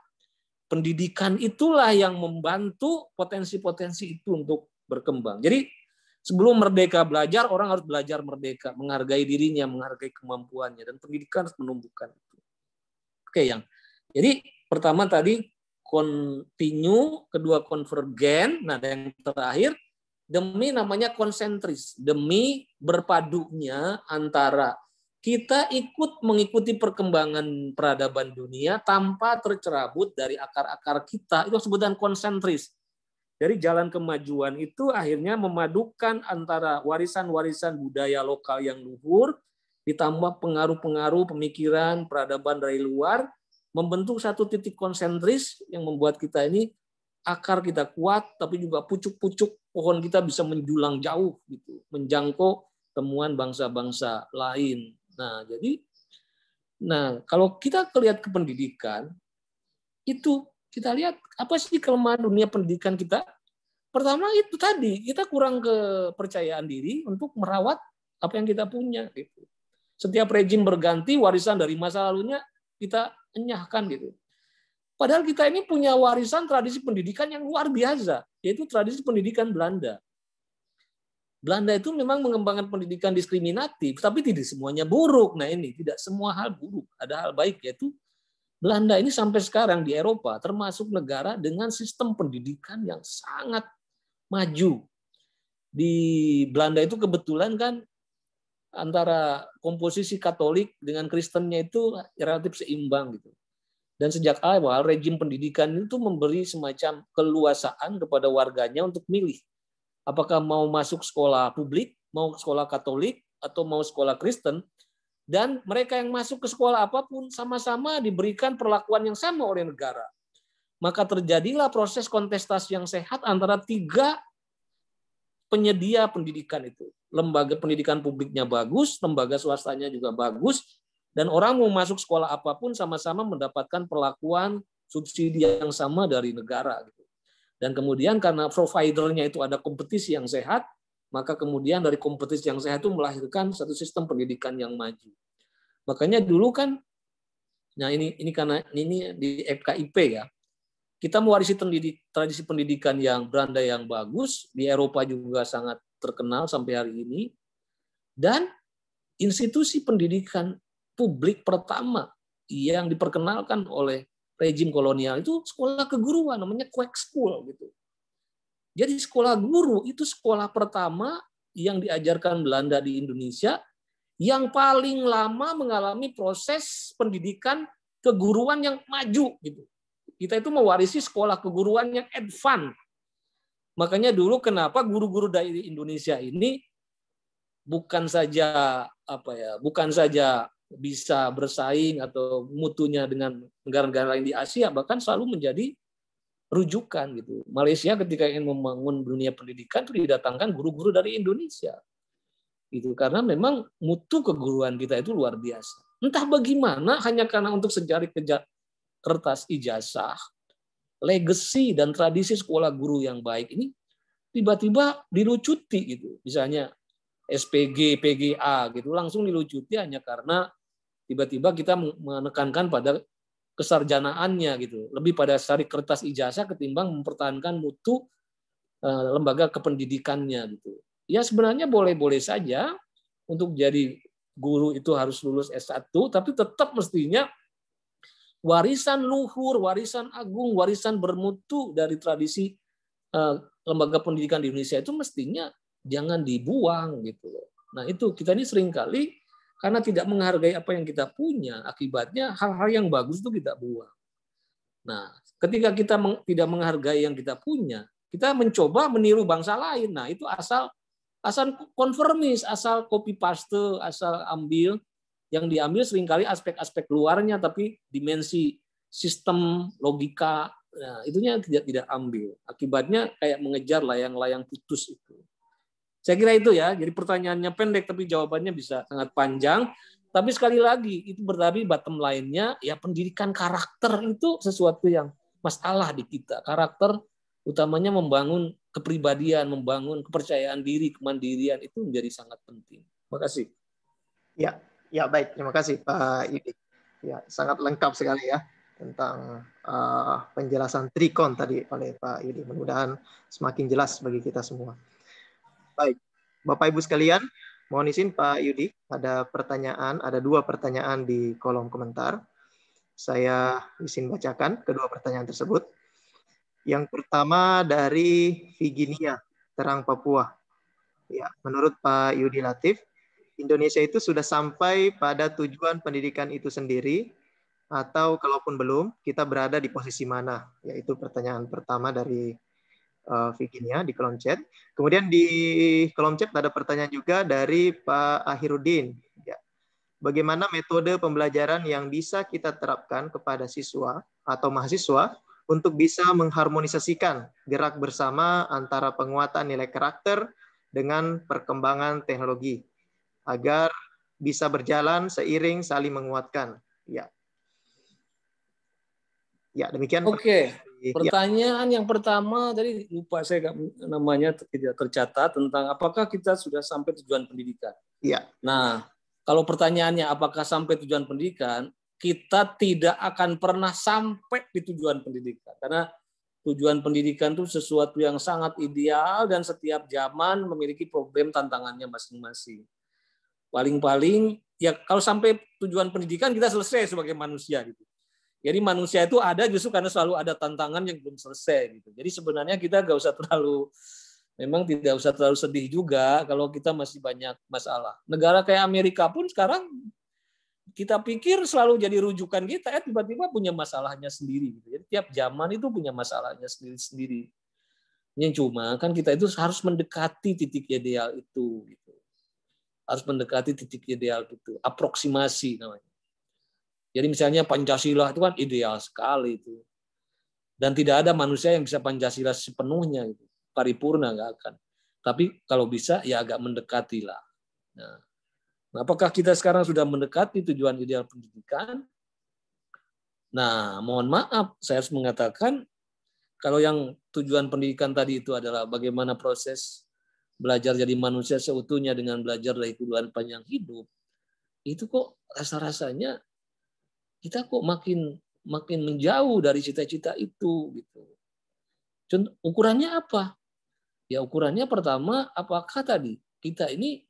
Pendidikan itulah yang membantu potensi-potensi itu untuk berkembang. Jadi sebelum merdeka belajar, orang harus belajar merdeka, menghargai dirinya, menghargai kemampuannya, dan pendidikan harus menumbuhkan itu. Oke, jadi pertama tadi continue, kedua konvergen, nah dan yang terakhir demi namanya konsentris, demi berpadunya antara kita ikut mengikuti perkembangan peradaban dunia tanpa tercerabut dari akar-akar kita, itu sebutan konsentris. Dari jalan kemajuan itu akhirnya memadukan antara warisan-warisan budaya lokal yang luhur ditambah pengaruh-pengaruh pemikiran peradaban dari luar, membentuk satu titik konsentris yang membuat kita ini akar kita kuat, tapi juga pucuk-pucuk pohon kita bisa menjulang jauh, gitu, menjangkau temuan bangsa-bangsa lain. Nah, kalau kita lihat ke pendidikan, itu kita lihat apa sih kelemahan dunia pendidikan kita? Pertama itu tadi, kita kurang kepercayaan diri untuk merawat apa yang kita punya. Gitu. Setiap rejim berganti, warisan dari masa lalunya kita enyahkan. Gitu. Padahal kita ini punya warisan tradisi pendidikan yang luar biasa, yaitu tradisi pendidikan Belanda. Belanda itu memang mengembangkan pendidikan diskriminatif, tapi tidak semuanya buruk. Nah ini, tidak semua hal buruk. Ada hal baik, yaitu Belanda ini sampai sekarang di Eropa termasuk negara dengan sistem pendidikan yang sangat maju. Di Belanda itu kebetulan kan antara komposisi Katolik dengan Kristennya itu relatif seimbang gitu. Dan sejak awal rejim pendidikan itu memberi semacam keluasaan kepada warganya untuk milih apakah mau masuk sekolah publik, mau sekolah Katolik, atau mau sekolah Kristen. Dan mereka yang masuk ke sekolah apapun sama-sama diberikan perlakuan yang sama oleh negara. Maka terjadilah proses kontestasi yang sehat antara 3 penyedia pendidikan itu. Lembaga pendidikan publiknya bagus, lembaga swastanya juga bagus, dan orang mau masuk sekolah apapun sama-sama mendapatkan perlakuan subsidi yang sama dari negara. Dan kemudian karena providernya itu ada kompetisi yang sehat, maka kemudian dari kompetisi yang sehat itu melahirkan satu sistem pendidikan yang maju. Makanya dulu kan, nah ini karena ini di FKIP ya, kita mewarisi tradisi pendidikan yang Belanda yang bagus, di Eropa juga sangat terkenal sampai hari ini, dan institusi pendidikan publik pertama yang diperkenalkan oleh rejim kolonial itu sekolah keguruan, namanya Quack School gitu. Jadi sekolah guru itu sekolah pertama yang diajarkan Belanda di Indonesia yang paling lama mengalami proses pendidikan keguruan yang maju gitu. Kita itu mewarisi sekolah keguruan yang advance. Makanya dulu kenapa guru-guru dari Indonesia ini bukan saja bukan saja bisa bersaing atau mutunya dengan negara-negara lain di Asia, bahkan selalu menjadi rujukan gitu. Malaysia ketika ingin membangun dunia pendidikan itu didatangkan guru-guru dari Indonesia. Gitu, karena memang mutu keguruan kita itu luar biasa. Entah bagaimana, hanya karena untuk sejarah kertas ijazah, legacy dan tradisi sekolah guru yang baik ini tiba-tiba dilucuti gitu. Misalnya SPG, PGA gitu langsung dilucuti hanya karena tiba-tiba kita menekankan pada kesarjanaannya gitu. Lebih pada cari kertas ijazah ketimbang mempertahankan mutu lembaga kependidikannya gitu. Ya sebenarnya boleh-boleh saja untuk jadi guru itu harus lulus S1, tapi tetap mestinya warisan luhur, warisan agung, warisan bermutu dari tradisi lembaga pendidikan di Indonesia itu mestinya jangan dibuang gitu loh. Nah itu kita ini seringkali karena tidak menghargai apa yang kita punya, akibatnya hal-hal yang bagus itu kita buang. Nah ketika kita tidak menghargai yang kita punya, kita mencoba meniru bangsa lain. Nah itu asal konformis, asal copy paste, asal ambil yang diambil seringkali aspek-aspek luarnya, tapi dimensi sistem logika, nah, itunya tidak ambil. Akibatnya kayak mengejar layang-layang putus itu. Saya kira itu ya. Jadi pertanyaannya pendek, tapi jawabannya bisa sangat panjang. Tapi sekali lagi itu berarti bottom line-nya ya pendidikan karakter itu sesuatu yang masalah di kita. Karakter utamanya membangun kepribadian, membangun kepercayaan diri, kemandirian itu menjadi sangat penting. Terima kasih. Ya baik. Terima kasih Pak Yudi. Ya, sangat lengkap sekali ya tentang penjelasan trikon tadi oleh Pak Yudi. Mudah-mudahan semakin jelas bagi kita semua. Baik, Bapak Ibu sekalian, mohon izin Pak Yudi, ada dua pertanyaan di kolom komentar. Saya izin bacakan kedua pertanyaan tersebut. Yang pertama dari Virginia, Terang, Papua. Ya, menurut Pak Yudi Latif, Indonesia itu sudah sampai pada tujuan pendidikan itu sendiri, atau kalaupun belum, kita berada di posisi mana? Yaitu pertanyaan pertama dari Virginia di kolom chat. Kemudian di kolom chat ada pertanyaan juga dari Pak Ahiruddin. Ya. Bagaimana metode pembelajaran yang bisa kita terapkan kepada siswa atau mahasiswa untuk bisa mengharmonisasikan gerak bersama antara penguatan nilai karakter dengan perkembangan teknologi agar bisa berjalan seiring saling menguatkan. Ya, demikian. Oke. Pertanyaan yang pertama tadi lupa saya namanya tidak tercatat tentang apakah kita sudah sampai tujuan pendidikan. Iya. Nah, kalau pertanyaannya apakah sampai tujuan pendidikan, kita tidak akan pernah sampai di tujuan pendidikan karena tujuan pendidikan itu sesuatu yang sangat ideal dan setiap zaman memiliki problem tantangannya masing-masing. Paling-paling ya kalau sampai tujuan pendidikan kita selesai sebagai manusia gitu. Jadi manusia itu ada justru karena selalu ada tantangan yang belum selesai gitu. Jadi sebenarnya kita tidak usah terlalu sedih juga kalau kita masih banyak masalah. Negara kayak Amerika pun sekarang kita pikir selalu jadi rujukan kita, tiba-tiba punya masalahnya sendiri gitu. Jadi tiap zaman itu punya masalahnya sendiri-sendiri. Yang cuma kan kita itu harus mendekati titik ideal itu gitu. Harus mendekati titik ideal itu, aproksimasi namanya. Jadi misalnya Pancasila itu kan ideal sekali itu. Dan tidak ada manusia yang bisa Pancasila sepenuhnya itu. Paripurna nggak akan. Tapi kalau bisa ya agak mendekati lah. Nah, apakah kita sekarang sudah mendekati tujuan ideal pendidikan? Nah, mohon maaf saya harus mengatakan kalau yang tujuan pendidikan tadi itu adalah bagaimana proses belajar jadi manusia seutuhnya dengan belajar dari kehidupan panjang hidup, itu kok rasa-rasanya kita kok makin menjauh dari cita-cita itu gitu. Contoh, ukurannya apa? Ya ukurannya pertama apakah tadi kita ini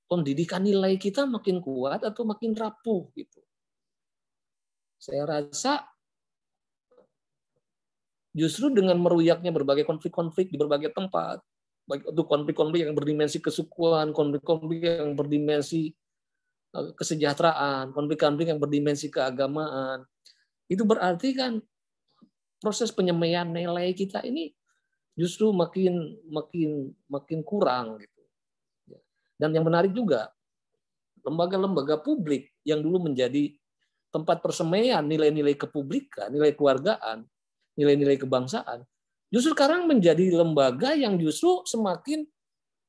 pendidikan nilai kita makin kuat atau makin rapuh gitu. Saya rasa justru dengan meruyaknya berbagai konflik-konflik di berbagai tempat, baik itu konflik-konflik yang berdimensi kesukuan, konflik-konflik yang berdimensi kesejahteraan, konflik-konflik yang berdimensi keagamaan, itu berarti kan proses penyemaian nilai kita ini justru makin kurang gitu. Dan yang menarik juga, lembaga-lembaga publik yang dulu menjadi tempat persemaian nilai-nilai kepublikan, nilai keluargaan, nilai-nilai kebangsaan, justru sekarang menjadi lembaga yang justru semakin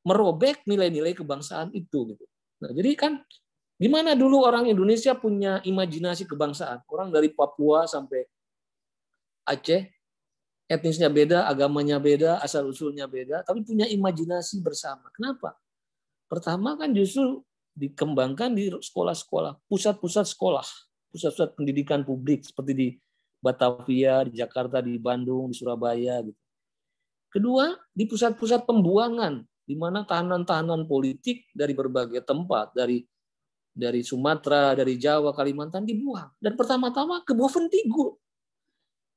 merobek nilai-nilai kebangsaan itu gitu. Nah, jadi kan gimana dulu orang Indonesia punya imajinasi kebangsaan, orang dari Papua sampai Aceh, etnisnya beda, agamanya beda, asal-usulnya beda, tapi punya imajinasi bersama. Kenapa? Pertama kan justru dikembangkan di sekolah-sekolah, pusat-pusat sekolah, pusat-pusat pendidikan publik seperti di Batavia, di Jakarta, di Bandung, di Surabaya. Gitu. Kedua, di pusat-pusat pembuangan, di mana tahanan-tahanan politik dari berbagai tempat, dari Sumatera, dari Jawa, Kalimantan dibuang. Dan pertama-tama ke Bovendigul.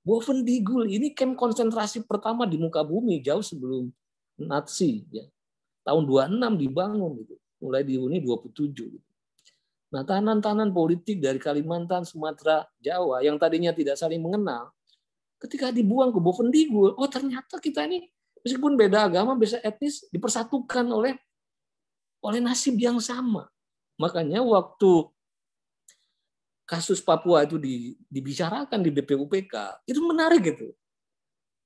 Bovendigul ini kamp konsentrasi pertama di muka bumi jauh sebelum Nazi. Ya. Tahun 26 dibangun, gitu. Mulai dihuni 27. Gitu. Nah, tahanan-tahanan politik dari Kalimantan, Sumatera, Jawa yang tadinya tidak saling mengenal, ketika dibuang ke Bovendigul, oh ternyata kita ini meskipun beda agama, beda etnis, dipersatukan oleh nasib yang sama. Makanya waktu kasus Papua itu dibicarakan di BPUPK, itu menarik gitu.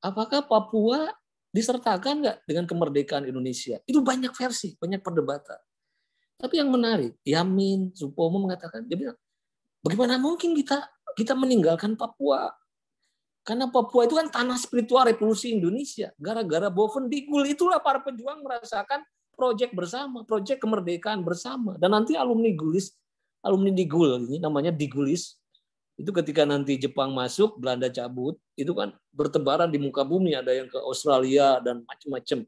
Apakah Papua disertakan nggak dengan kemerdekaan Indonesia? Itu banyak versi, banyak perdebatan. Tapi yang menarik, Yamin Supomo mengatakan, dia bilang, bagaimana mungkin kita meninggalkan Papua? Karena Papua itu kan tanah spiritual revolusi Indonesia. Gara-gara Bovendigul itulah para pejuang merasakan proyek bersama, proyek kemerdekaan bersama. Dan nanti alumni Digul, ini namanya Digulis, itu ketika nanti Jepang masuk, Belanda cabut, itu kan bertebaran di muka bumi, ada yang ke Australia dan macam-macam.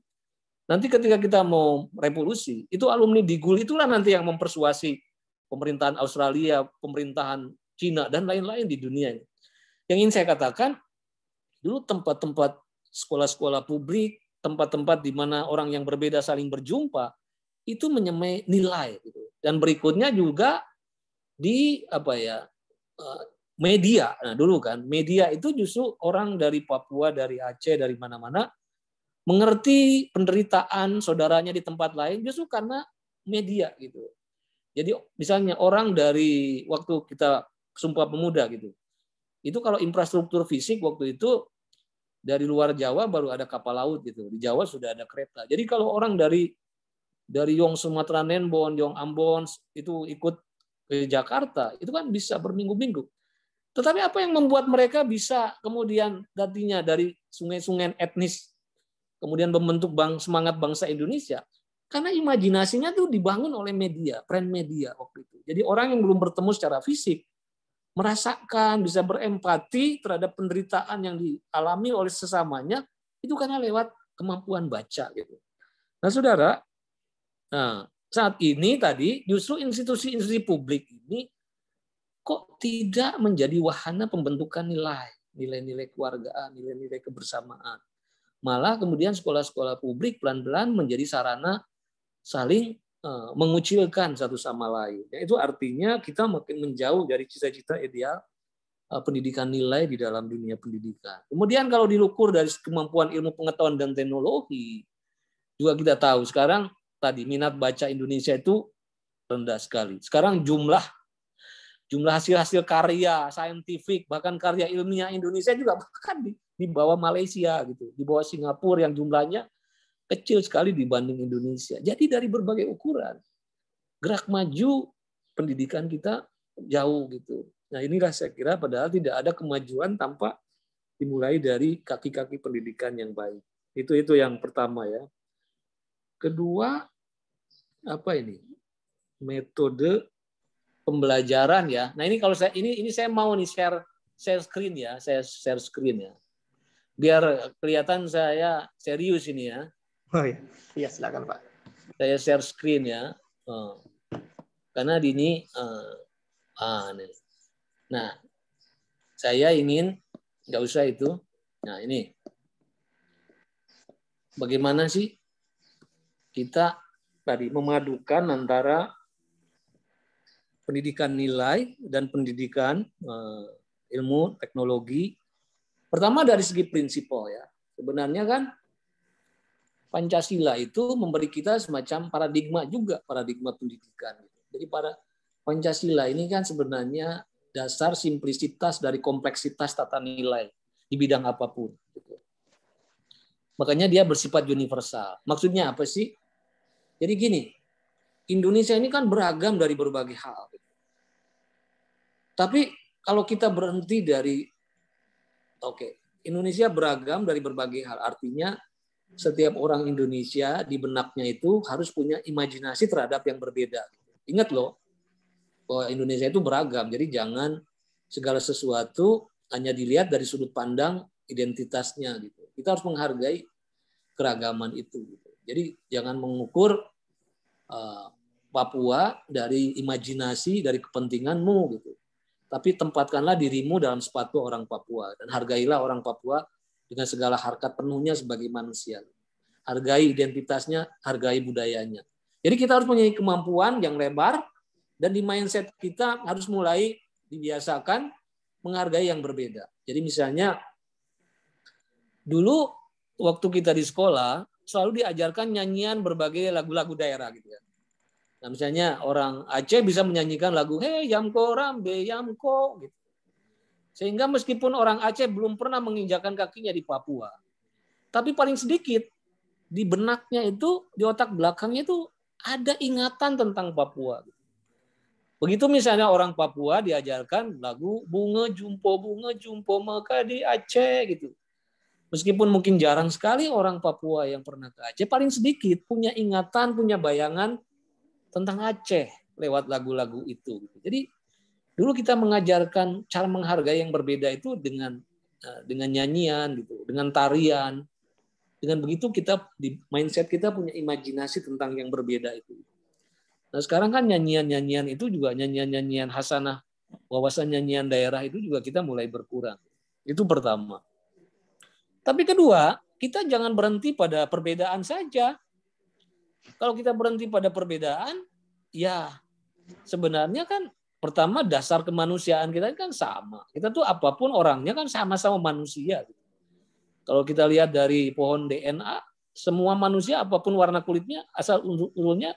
Nanti ketika kita mau revolusi, itu alumni Digul itulah nanti yang mempersuasi pemerintahan Australia, pemerintahan Cina, dan lain-lain di dunia ini. Yang ingin saya katakan, dulu tempat-tempat sekolah-sekolah publik, tempat-tempat di mana orang yang berbeda saling berjumpa, itu menyemai nilai. Dan berikutnya juga di media. Nah, dulu kan media itu justru orang dari Papua, dari Aceh, dari mana-mana mengerti penderitaan saudaranya di tempat lain justru karena media gitu. Jadi misalnya orang dari waktu kita Sumpah Pemuda gitu. Itu kalau infrastruktur fisik waktu itu dari luar Jawa baru ada kapal laut gitu. Di Jawa sudah ada kereta. Jadi kalau orang dari Yong Sumatera Nenbon, Yong Ambon itu ikut ke Jakarta, itu kan bisa berminggu-minggu. Tetapi apa yang membuat mereka bisa kemudian gantinya dari sungai-sungai etnis, kemudian membentuk semangat bangsa Indonesia? Karena imajinasinya tuh dibangun oleh media, print media waktu itu. Jadi orang yang belum bertemu secara fisik, merasakan, bisa berempati terhadap penderitaan yang dialami oleh sesamanya, itu karena lewat kemampuan baca. Gitu. Nah, saudara, saat ini tadi justru institusi-institusi publik ini kok tidak menjadi wahana pembentukan nilai-nilai keluargaan, nilai-nilai kebersamaan. Malah kemudian sekolah-sekolah publik pelan-pelan menjadi sarana saling mengucilkan satu sama lain. Itu artinya kita makin menjauh dari cita-cita ideal pendidikan nilai di dalam dunia pendidikan. Kemudian kalau diukur dari kemampuan ilmu pengetahuan dan teknologi, juga kita tahu sekarang tadi minat baca Indonesia itu rendah sekali. Sekarang jumlah hasil-hasil karya saintifik, bahkan karya ilmiah Indonesia juga bahkan di bawah Malaysia gitu, di bawah Singapura yang jumlahnya kecil sekali dibanding Indonesia. Jadi dari berbagai ukuran, gerak maju pendidikan kita jauh gitu. Nah inilah saya kira padahal tidak ada kemajuan tanpa dimulai dari kaki-kaki pendidikan yang baik. Itu yang pertama ya. Kedua, apa ini? Metode pembelajaran ya. Nah ini kalau saya ini saya mau nih share screen ya, saya share screen ya. Biar kelihatan saya serius ini ya. Oh iya, iya silakan Pak. Saya share screen ya, karena di ini, nih. Nah, saya ingin nggak usah itu. Nah ini, bagaimana sih kita tadi memadukan antara pendidikan nilai dan pendidikan ilmu teknologi. Pertama dari segi prinsipal ya, sebenarnya kan Pancasila itu memberi kita semacam paradigma juga, paradigma pendidikan. Jadi Pancasila ini kan sebenarnya dasar simplisitas dari kompleksitas tata nilai di bidang apapun. Makanya dia bersifat universal. Maksudnya apa sih? Jadi gini, Indonesia ini kan beragam dari berbagai hal. Tapi kalau kita berhenti dari, Indonesia beragam dari berbagai hal. Artinya setiap orang Indonesia di benaknya itu harus punya imajinasi terhadap yang berbeda. Ingat loh, bahwa Indonesia itu beragam. Jadi jangan segala sesuatu hanya dilihat dari sudut pandang identitasnya. Gitu. Kita harus menghargai keragaman itu. Gitu. Jadi jangan mengukur Papua dari imajinasi, dari kepentinganmu. Gitu. Tapi tempatkanlah dirimu dalam sepatu orang Papua. Dan hargailah orang Papua dengan segala harkat penuhnya sebagai manusia. Hargai identitasnya, hargai budayanya. Jadi kita harus mempunyai kemampuan yang lebar, dan di mindset kita harus mulai dibiasakan menghargai yang berbeda. Jadi misalnya, dulu waktu kita di sekolah, selalu diajarkan nyanyian berbagai lagu-lagu daerah. Gitu ya. Nah, misalnya orang Aceh bisa menyanyikan lagu, Hey Yamko Rambe Yamko. Gitu. Sehingga meskipun orang Aceh belum pernah menginjakan kakinya di Papua, tapi paling sedikit di benaknya itu, di otak belakangnya itu ada ingatan tentang Papua. Begitu misalnya orang Papua diajarkan lagu bunga jumpo maka di Aceh gitu. Meskipun mungkin jarang sekali orang Papua yang pernah ke Aceh, paling sedikit punya ingatan, punya bayangan tentang Aceh lewat lagu-lagu itu. Jadi dulu kita mengajarkan cara menghargai yang berbeda itu dengan nyanyian gitu, dengan tarian. Dengan begitu kita di mindset kita punya imajinasi tentang yang berbeda itu. Nah, sekarang kan nyanyian-nyanyian itu juga nyanyian-nyanyian hasanah, wawasan nyanyian daerah itu juga kita mulai berkurang. Itu pertama. Tapi kedua, kita jangan berhenti pada perbedaan saja. Kalau kita berhenti pada perbedaan, ya sebenarnya kan pertama dasar kemanusiaan kita kan sama. Kita tuh apapun orangnya kan sama-sama manusia. Kalau kita lihat dari pohon DNA, semua manusia apapun warna kulitnya, asal usulnya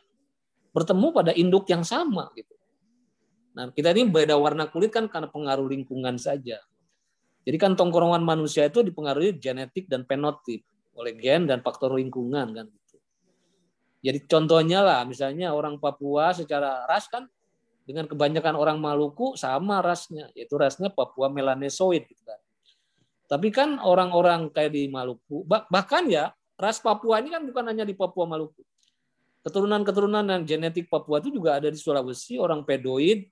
bertemu pada induk yang sama. Gitu. Nah, kita ini beda warna kulit kan karena pengaruh lingkungan saja. Jadi kan tongkrongan manusia itu dipengaruhi genetik dan fenotip oleh gen dan faktor lingkungan kan. Gitu. Jadi contohnya lah, misalnya orang Papua secara ras kan dengan kebanyakan orang Maluku sama rasnya, yaitu rasnya Papua Melanesoid. Gitu kan. Tapi kan orang-orang kayak di Maluku, bahkan ya ras Papua ini kan bukan hanya di Papua Maluku. Keturunan-keturunan dan genetik Papua itu juga ada di Sulawesi, orang Pedoid,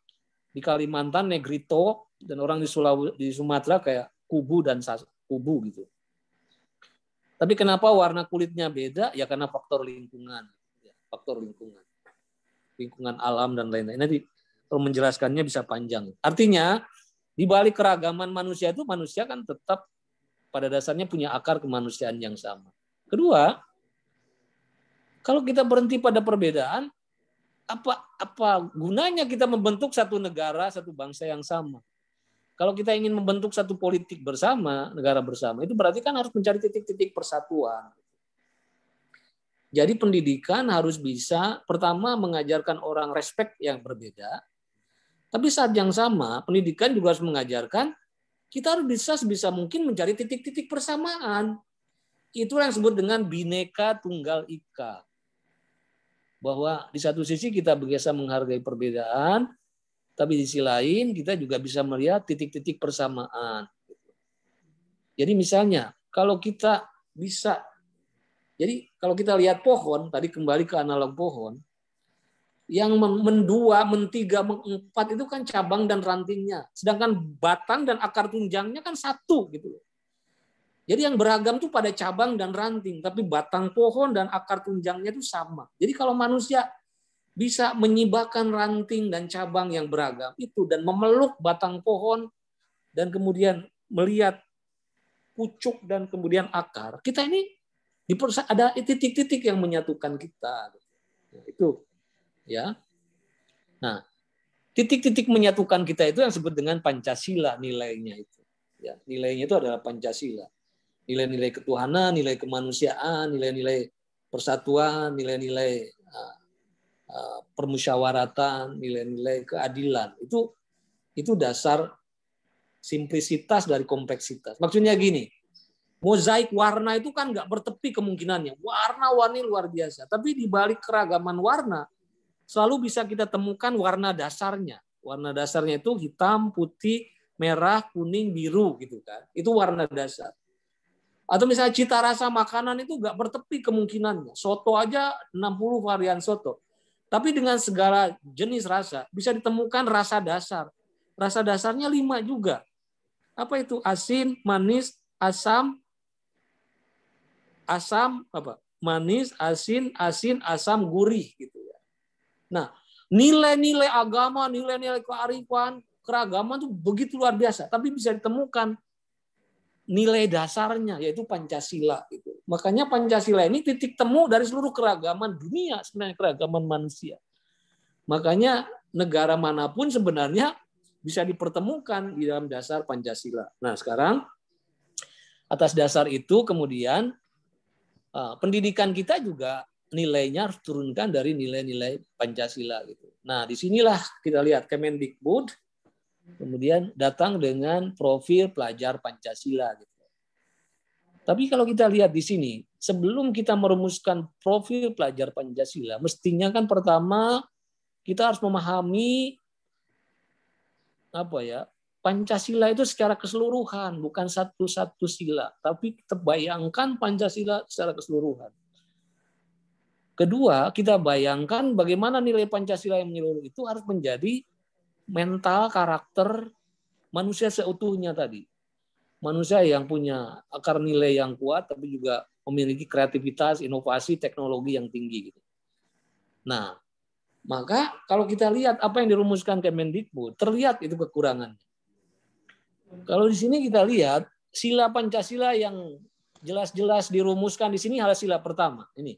di Kalimantan, Negrito, dan orang di Sumatera kayak Kubu dan Kubu gitu. Tapi kenapa warna kulitnya beda? Ya karena faktor lingkungan. Faktor lingkungan. Lingkungan alam dan lain-lain. Nanti kalau menjelaskannya bisa panjang. Artinya, di balik keragaman manusia itu, manusia kan tetap pada dasarnya punya akar kemanusiaan yang sama. Kedua, kalau kita berhenti pada perbedaan, apa gunanya kita membentuk satu negara, satu bangsa yang sama? Kalau kita ingin membentuk satu politik bersama, negara bersama, itu berarti kan harus mencari titik-titik persatuan. Jadi pendidikan harus bisa, pertama mengajarkan orang respek yang berbeda, tapi saat yang sama, pendidikan juga harus mengajarkan kita harus bisa sebisa mungkin mencari titik-titik persamaan. Itulah yang disebut dengan Bhinneka Tunggal Ika. Bahwa di satu sisi kita biasa menghargai perbedaan, tapi di sisi lain kita juga bisa melihat titik-titik persamaan. Jadi misalnya, kalau kita bisa, jadi kalau kita lihat pohon, tadi kembali ke analog pohon, yang mendua, mentiga, mengempat itu kan cabang dan rantingnya. Sedangkan batang dan akar tunjangnya kan satu gitu. Jadi yang beragam itu pada cabang dan ranting, tapi batang pohon dan akar tunjangnya itu sama. Jadi kalau manusia bisa menyibakkan ranting dan cabang yang beragam itu dan memeluk batang pohon dan kemudian melihat pucuk dan kemudian akar, kita ini ada titik-titik yang menyatukan kita. Itu. Ya, nah titik-titik menyatukan kita itu yang disebut dengan Pancasila nilainya itu. Ya, nilainya itu adalah Pancasila, nilai-nilai ketuhanan, nilai kemanusiaan, nilai-nilai persatuan, nilai-nilai permusyawaratan, nilai-nilai keadilan. Itu dasar simplisitas dari kompleksitas. Maksudnya gini, mozaik warna itu kan nggak bertepi kemungkinannya. Warna-warni luar biasa. Tapi di balik keragaman warna, selalu bisa kita temukan warna dasarnya. Warna dasarnya itu hitam, putih, merah, kuning, biru gitu kan. Itu warna dasar. Atau misalnya cita rasa makanan itu nggak bertepi kemungkinannya. Soto aja 60 varian soto. Tapi dengan segala jenis rasa bisa ditemukan rasa dasar. Rasa dasarnya 5 juga. Apa itu? Asin, manis, asam, manis, asin, asam, gurih gitu ya. Nah, nilai-nilai agama, nilai-nilai kearifan, keragaman itu begitu luar biasa, tapi bisa ditemukan nilai dasarnya yaitu Pancasila gitu. Makanya Pancasila ini titik temu dari seluruh keragaman dunia, sebenarnya keragaman manusia. Makanya negara manapun sebenarnya bisa dipertemukan di dalam dasar Pancasila. Nah, sekarang atas dasar itu kemudian pendidikan kita juga nilainya harus turunkan dari nilai-nilai Pancasila gitu. Nah, disinilah kita lihat Kemendikbud kemudian datang dengan profil pelajar Pancasila gitu. Tapi kalau kita lihat di sini, sebelum kita merumuskan profil pelajar Pancasila, mestinya kan pertama kita harus memahami Pancasila itu secara keseluruhan, bukan satu-satu sila, tapi kita bayangkan Pancasila secara keseluruhan. Kedua, kita bayangkan bagaimana nilai Pancasila yang menyeluruh itu harus menjadi mental karakter manusia seutuhnya tadi. Manusia yang punya akar nilai yang kuat, tapi juga memiliki kreativitas, inovasi, teknologi yang tinggi. Nah, maka kalau kita lihat apa yang dirumuskan Kemendikbud, terlihat itu kekurangannya. Kalau di sini kita lihat sila Pancasila yang jelas-jelas dirumuskan di sini adalah sila pertama. Ini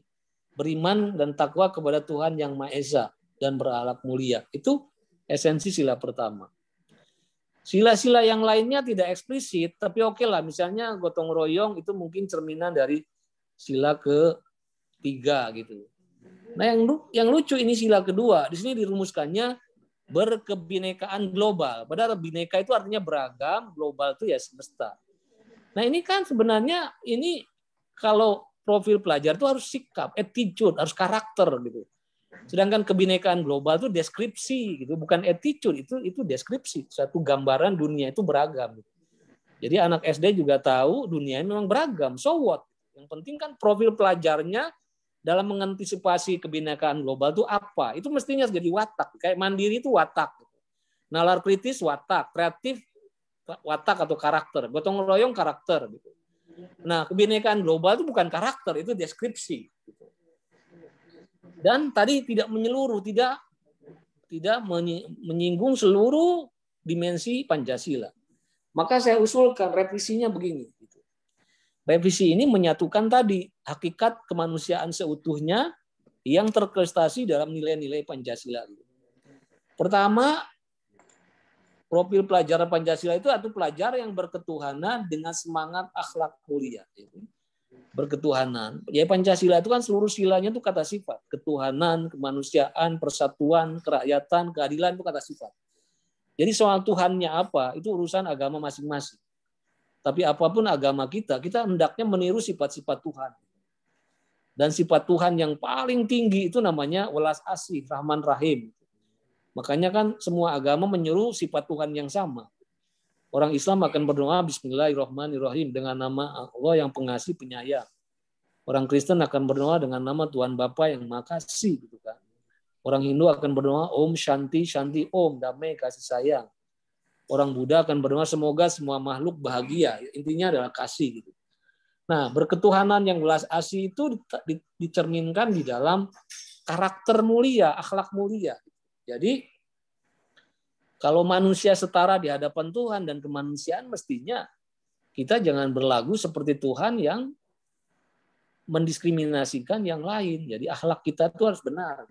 beriman dan takwa kepada Tuhan yang Maha Esa dan berakhlak mulia. Itu esensi sila pertama. Sila-sila yang lainnya tidak eksplisit, tapi oke lah. Misalnya gotong royong itu mungkin cerminan dari sila ketiga gitu. Nah, yang lucu ini sila kedua. Di sini dirumuskannya berkebinekaan global. Padahal bineka itu artinya beragam, global itu ya semesta. Nah, ini kan sebenarnya ini kalau profil pelajar itu harus sikap, attitude, harus karakter gitu. Sedangkan kebinekaan global itu deskripsi gitu, bukan attitude, itu deskripsi. Satu gambaran dunia itu beragam. Jadi anak SD juga tahu dunia memang beragam. So what? Yang penting kan profil pelajarnya dalam mengantisipasi kebinekaan global itu apa? Itu mestinya jadi watak. Kayak mandiri itu watak. Nalar kritis watak, kreatif watak atau karakter. Gotong royong karakter. Nah, kebinekaan global itu bukan karakter, itu deskripsi. Dan tadi tidak menyeluruh, tidak menyinggung seluruh dimensi Pancasila. Maka saya usulkan revisinya begini. Revisi ini menyatukan tadi hakikat kemanusiaan seutuhnya yang terkristalisasi dalam nilai-nilai Pancasila. Pertama, profil pelajar Pancasila itu adalah pelajar yang berketuhanan dengan semangat akhlak mulia. Berketuhanan. Ya Pancasila itu kan seluruh silanya itu kata sifat. Ketuhanan, kemanusiaan, persatuan, kerakyatan, keadilan itu kata sifat. Jadi soal Tuhannya apa, itu urusan agama masing-masing. Tapi apapun agama kita hendaknya meniru sifat-sifat Tuhan. Dan sifat Tuhan yang paling tinggi itu namanya welas asih, Rahman Rahim. Makanya kan semua agama menyeru sifat Tuhan yang sama. Orang Islam akan berdoa Bismillahirrahmanirrahim dengan nama Allah yang pengasih penyayang. Orang Kristen akan berdoa dengan nama Tuhan Bapa yang Maha Kasih, gitu kan. Orang Hindu akan berdoa Om Shanti Shanti Om, damai kasih sayang. Orang Buddha akan berdoa semoga semua makhluk bahagia. Intinya adalah kasih, gitu. Nah, berketuhanan yang welas asih itu dicerminkan di dalam karakter mulia, akhlak mulia. Jadi kalau manusia setara di hadapan Tuhan dan kemanusiaan, mestinya kita jangan berlagu seperti Tuhan yang mendiskriminasikan yang lain. Jadi akhlak kita itu harus benar.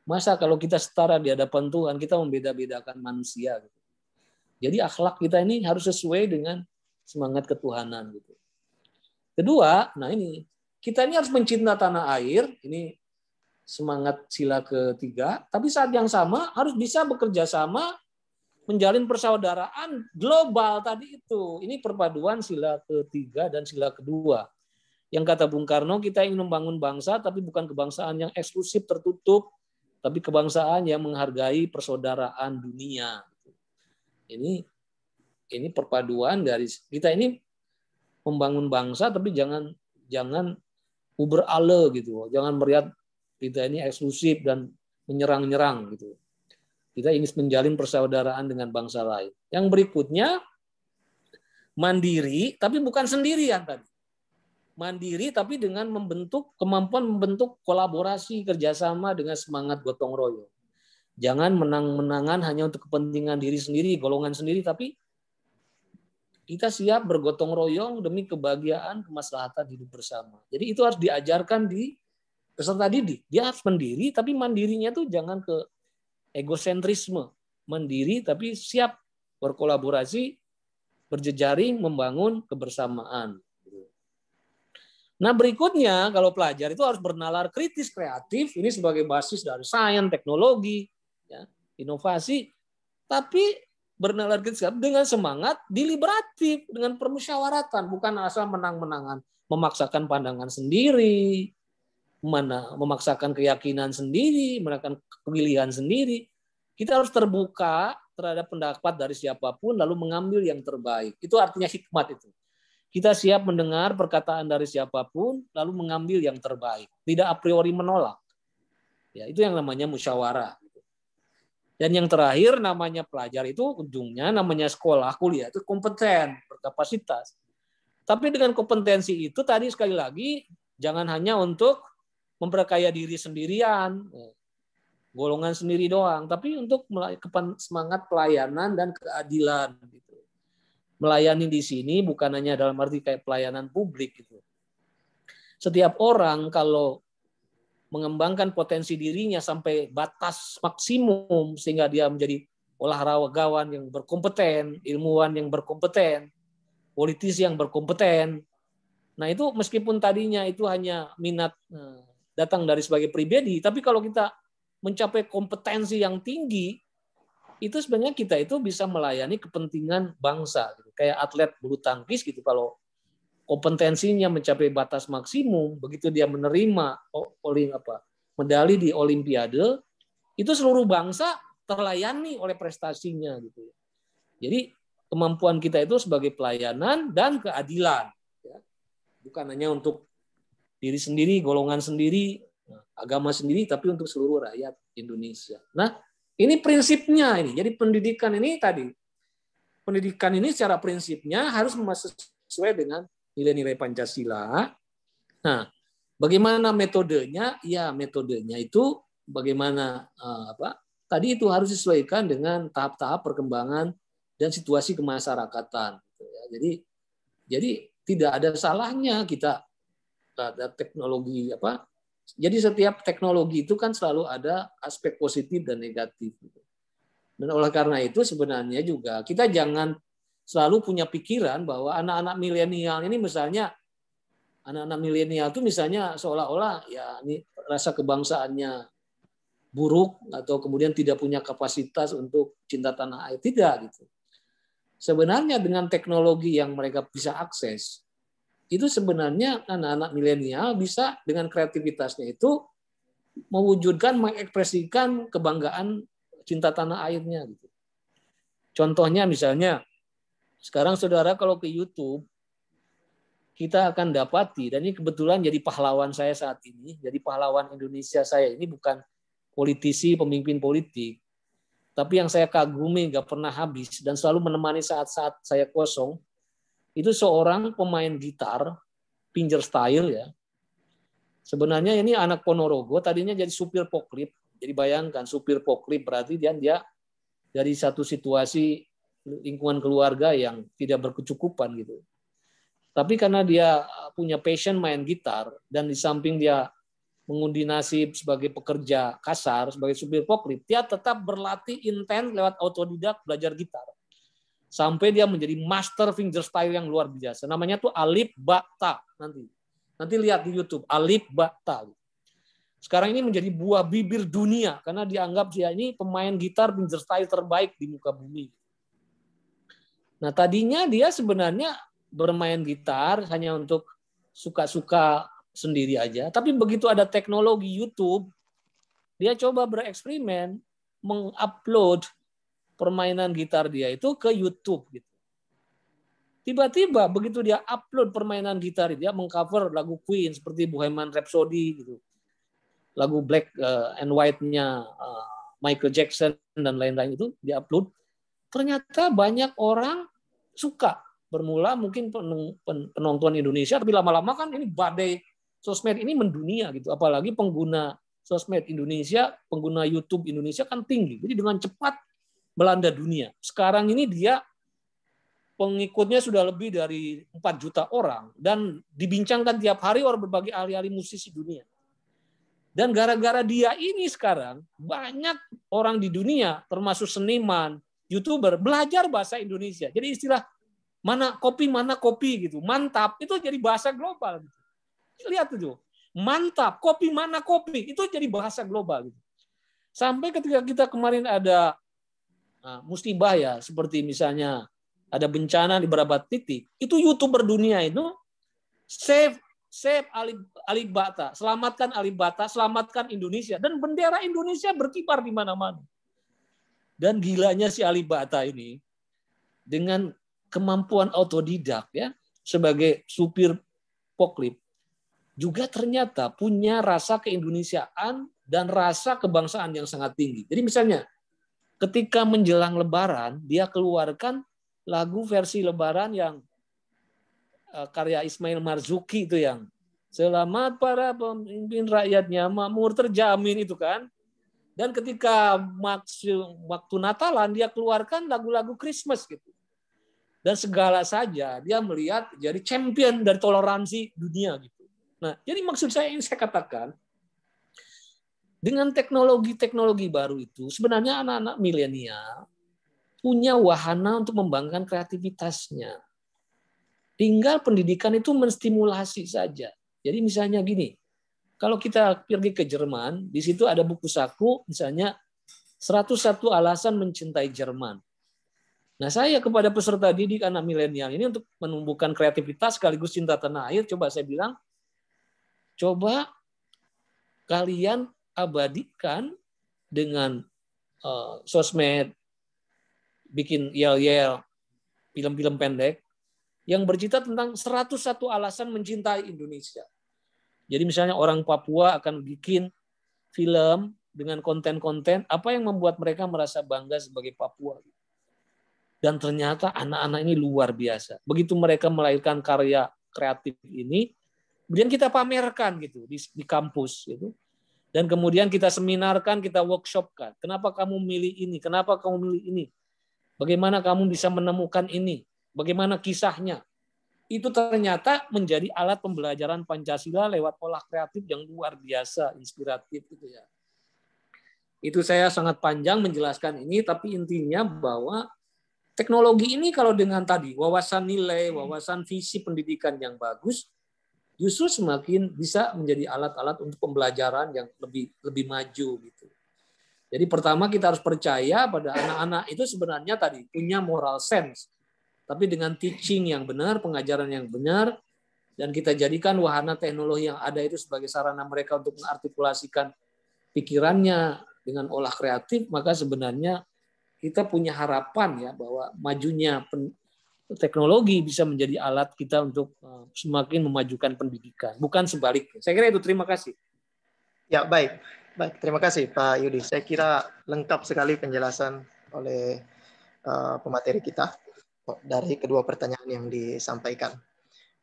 Masa kalau kita setara di hadapan Tuhan, kita membeda-bedakan manusia. Jadi akhlak kita ini harus sesuai dengan semangat ketuhanan. Kedua, nah ini kita ini harus mencinta tanah air, ini semangat sila ketiga, tapi saat yang sama harus bisa bekerja sama menjalin persaudaraan global tadi itu. Ini perpaduan sila ketiga dan sila kedua. Yang kata Bung Karno, kita ingin membangun bangsa, tapi bukan kebangsaan yang eksklusif tertutup, tapi kebangsaan yang menghargai persaudaraan dunia. Ini perpaduan dari kita ini membangun bangsa, tapi jangan uber ale gitu, jangan melihat kita ini eksklusif dan menyerang-nyerang gitu. Kita ingin menjalin persaudaraan dengan bangsa lain. Yang berikutnya mandiri, tapi bukan sendirian tadi. Mandiri, tapi dengan kemampuan membentuk kolaborasi kerjasama dengan semangat gotong royong. Jangan menang-menangan hanya untuk kepentingan diri sendiri, golongan sendiri, tapi kita siap bergotong royong demi kebahagiaan, kemaslahatan hidup bersama. Jadi itu harus diajarkan di peserta didik. Dia harus mandiri, tapi mandirinya tuh jangan ke egosentrisme. Mandiri, tapi siap berkolaborasi, berjejaring, membangun kebersamaan. Nah berikutnya, kalau pelajar itu harus bernalar kritis kreatif, ini sebagai basis dari sains, teknologi, ya, inovasi, tapi bernalar kritis dengan semangat deliberatif, dengan permusyawaratan, bukan asal menang-menangan, memaksakan pandangan sendiri, memaksakan keyakinan sendiri, memaksakan pilihan sendiri. Kita harus terbuka terhadap pendapat dari siapapun, lalu mengambil yang terbaik. Itu artinya hikmat itu. Kita siap mendengar perkataan dari siapapun, lalu mengambil yang terbaik. Tidak a priori menolak. Ya, itu yang namanya musyawarah. Dan yang terakhir namanya pelajar itu ujungnya namanya sekolah, kuliah itu kompeten, berkapasitas. Tapi dengan kompetensi itu tadi sekali lagi jangan hanya untuk memperkaya diri sendirian, golongan sendiri doang, tapi untuk semangat pelayanan dan keadilan. Melayani di sini bukan hanya dalam arti kayak pelayanan publik gitu. Setiap orang kalau mengembangkan potensi dirinya sampai batas maksimum sehingga dia menjadi olahragawan yang berkompeten, ilmuwan yang berkompeten, politisi yang berkompeten. Nah itu meskipun tadinya itu hanya minat datang dari sebagai pribadi, tapi kalau kita mencapai kompetensi yang tinggi, itu sebenarnya kita itu bisa melayani kepentingan bangsa. Kayak atlet bulu tangkis gitu, kalau kompetensinya mencapai batas maksimum, begitu dia menerima medali di Olimpiade, itu seluruh bangsa terlayani oleh prestasinya gitu. Jadi kemampuan kita itu sebagai pelayanan dan keadilan, ya. Bukan hanya untuk diri sendiri, golongan sendiri, agama sendiri, tapi untuk seluruh rakyat Indonesia. Nah, ini prinsipnya ini. Jadi pendidikan ini tadi, pendidikan ini secara prinsipnya harus sesuai dengan nilai-nilai Pancasila. Nah, bagaimana metodenya? Ya, metodenya itu bagaimana tadi itu harus disesuaikan dengan tahap-tahap perkembangan dan situasi kemasyarakatan. Jadi tidak ada salahnya kita ada teknologi Jadi setiap teknologi itu kan selalu ada aspek positif dan negatif. Dan oleh karena itu sebenarnya juga kita jangan selalu punya pikiran bahwa anak-anak milenial ini misalnya anak-anak milenial itu misalnya seolah-olah ya ini rasa kebangsaannya buruk atau kemudian tidak punya kapasitas untuk cinta tanah air, tidak gitu. Sebenarnya dengan teknologi yang mereka bisa akses itu sebenarnya anak-anak milenial bisa dengan kreativitasnya itu mewujudkan, mengekspresikan kebanggaan cinta tanah airnya gitu. Contohnya misalnya sekarang saudara kalau ke YouTube kita akan dapati, dan ini kebetulan jadi pahlawan saya saat ini, jadi pahlawan Indonesia saya ini bukan politisi, pemimpin politik, tapi yang saya kagumi nggak pernah habis dan selalu menemani saat-saat saya kosong, itu seorang pemain gitar, fingerstyle ya. Sebenarnya ini anak Ponorogo, tadinya jadi supir poklip. Jadi bayangkan supir poklip berarti dia dari satu situasi lingkungan keluarga yang tidak berkecukupan gitu. Tapi karena dia punya passion main gitar dan di samping dia mengundi nasib sebagai pekerja kasar, sebagai supir poklip, dia tetap berlatih intens lewat autodidak belajar gitar. Sampai dia menjadi master fingerstyle yang luar biasa. Namanya tuh Alip Ba Ta nanti. Nanti lihat di YouTube, Alibata. Sekarang ini menjadi buah bibir dunia karena dianggap dia ini pemain gitar fingerstyle terbaik di muka bumi. Nah, tadinya dia sebenarnya bermain gitar hanya untuk suka-suka sendiri aja, tapi begitu ada teknologi YouTube, dia coba bereksperimen mengupload permainan gitar dia itu ke YouTube gitu. Tiba-tiba begitu dia upload permainan gitar, dia mengcover lagu Queen seperti Bohemian Rhapsody gitu. Lagu Black and White-nya Michael Jackson dan lain-lain itu diupload. Ternyata banyak orang suka. Bermula mungkin penonton Indonesia, tapi lama-lama kan ini badai sosmed ini mendunia gitu. Apalagi pengguna sosmed Indonesia, pengguna YouTube Indonesia kan tinggi. Jadi dengan cepat melanda dunia. Sekarang ini dia pengikutnya sudah lebih dari 4 juta orang dan dibincangkan tiap hari oleh berbagai ahli-ahli musisi dunia. Dan gara-gara dia ini sekarang banyak orang di dunia termasuk seniman, YouTuber belajar bahasa Indonesia. Jadi istilah mana kopi gitu. Mantap itu jadi bahasa global gitu. Lihat itu. Mantap, kopi mana kopi itu jadi bahasa global gitu. Sampai ketika kita kemarin ada musibah ya, seperti misalnya ada bencana di beberapa titik, itu YouTuber dunia itu save Alibata, selamatkan Alibata, selamatkan Indonesia, dan bendera Indonesia berkibar di mana-mana. Dan gilanya si Alibata ini dengan kemampuan autodidak ya sebagai supir forklift juga ternyata punya rasa keindonesiaan dan rasa kebangsaan yang sangat tinggi. Jadi misalnya ketika menjelang Lebaran dia keluarkan lagu versi Lebaran yang karya Ismail Marzuki itu yang selamat para pemimpin rakyatnya makmur terjamin itu kan. Dan ketika waktu Natalan dia keluarkan lagu-lagu Christmas gitu. Dan segala saja dia melihat jadi champion dari toleransi dunia gitu. Nah, jadi maksud saya ini saya katakan dengan teknologi-teknologi baru itu sebenarnya anak-anak milenial punya wahana untuk membanggakan kreativitasnya. Tinggal pendidikan itu menstimulasi saja. Jadi misalnya gini, kalau kita pergi ke Jerman, di situ ada buku saku, misalnya 101 alasan mencintai Jerman. Nah, saya kepada peserta didik anak milenial ini untuk menumbuhkan kreativitas sekaligus cinta tanah air, coba saya bilang, coba kalian abadikan dengan sosmed, bikin yel-yel, film-film pendek, yang bercerita tentang 101 alasan mencintai Indonesia. Jadi misalnya orang Papua akan bikin film dengan konten-konten apa yang membuat mereka merasa bangga sebagai Papua. Dan ternyata anak-anak ini luar biasa. Begitu mereka melahirkan karya kreatif ini, kemudian kita pamerkan gitu di kampus gitu. Dan kemudian kita seminarkan, kita workshopkan. Kenapa kamu milih ini? Kenapa kamu milih ini? Bagaimana kamu bisa menemukan ini? Bagaimana kisahnya? Itu ternyata menjadi alat pembelajaran Pancasila lewat olah kreatif yang luar biasa, inspiratif gitu ya. Itu saya sangat panjang menjelaskan ini, tapi intinya bahwa teknologi ini kalau dengan tadi wawasan nilai, wawasan visi pendidikan yang bagus, justru semakin bisa menjadi alat-alat untuk pembelajaran yang lebih maju gitu. Jadi pertama kita harus percaya pada anak-anak itu sebenarnya tadi punya moral sense. Tapi dengan teaching yang benar, pengajaran yang benar, dan kita jadikan wahana teknologi yang ada itu sebagai sarana mereka untuk mengartikulasikan pikirannya dengan olah kreatif, maka sebenarnya kita punya harapan ya bahwa majunya teknologi bisa menjadi alat kita untuk semakin memajukan pendidikan, bukan sebaliknya. Saya kira itu, terima kasih. Ya, baik. Baik, terima kasih Pak Yudi. Saya kira lengkap sekali penjelasan oleh pemateri kita dari kedua pertanyaan yang disampaikan.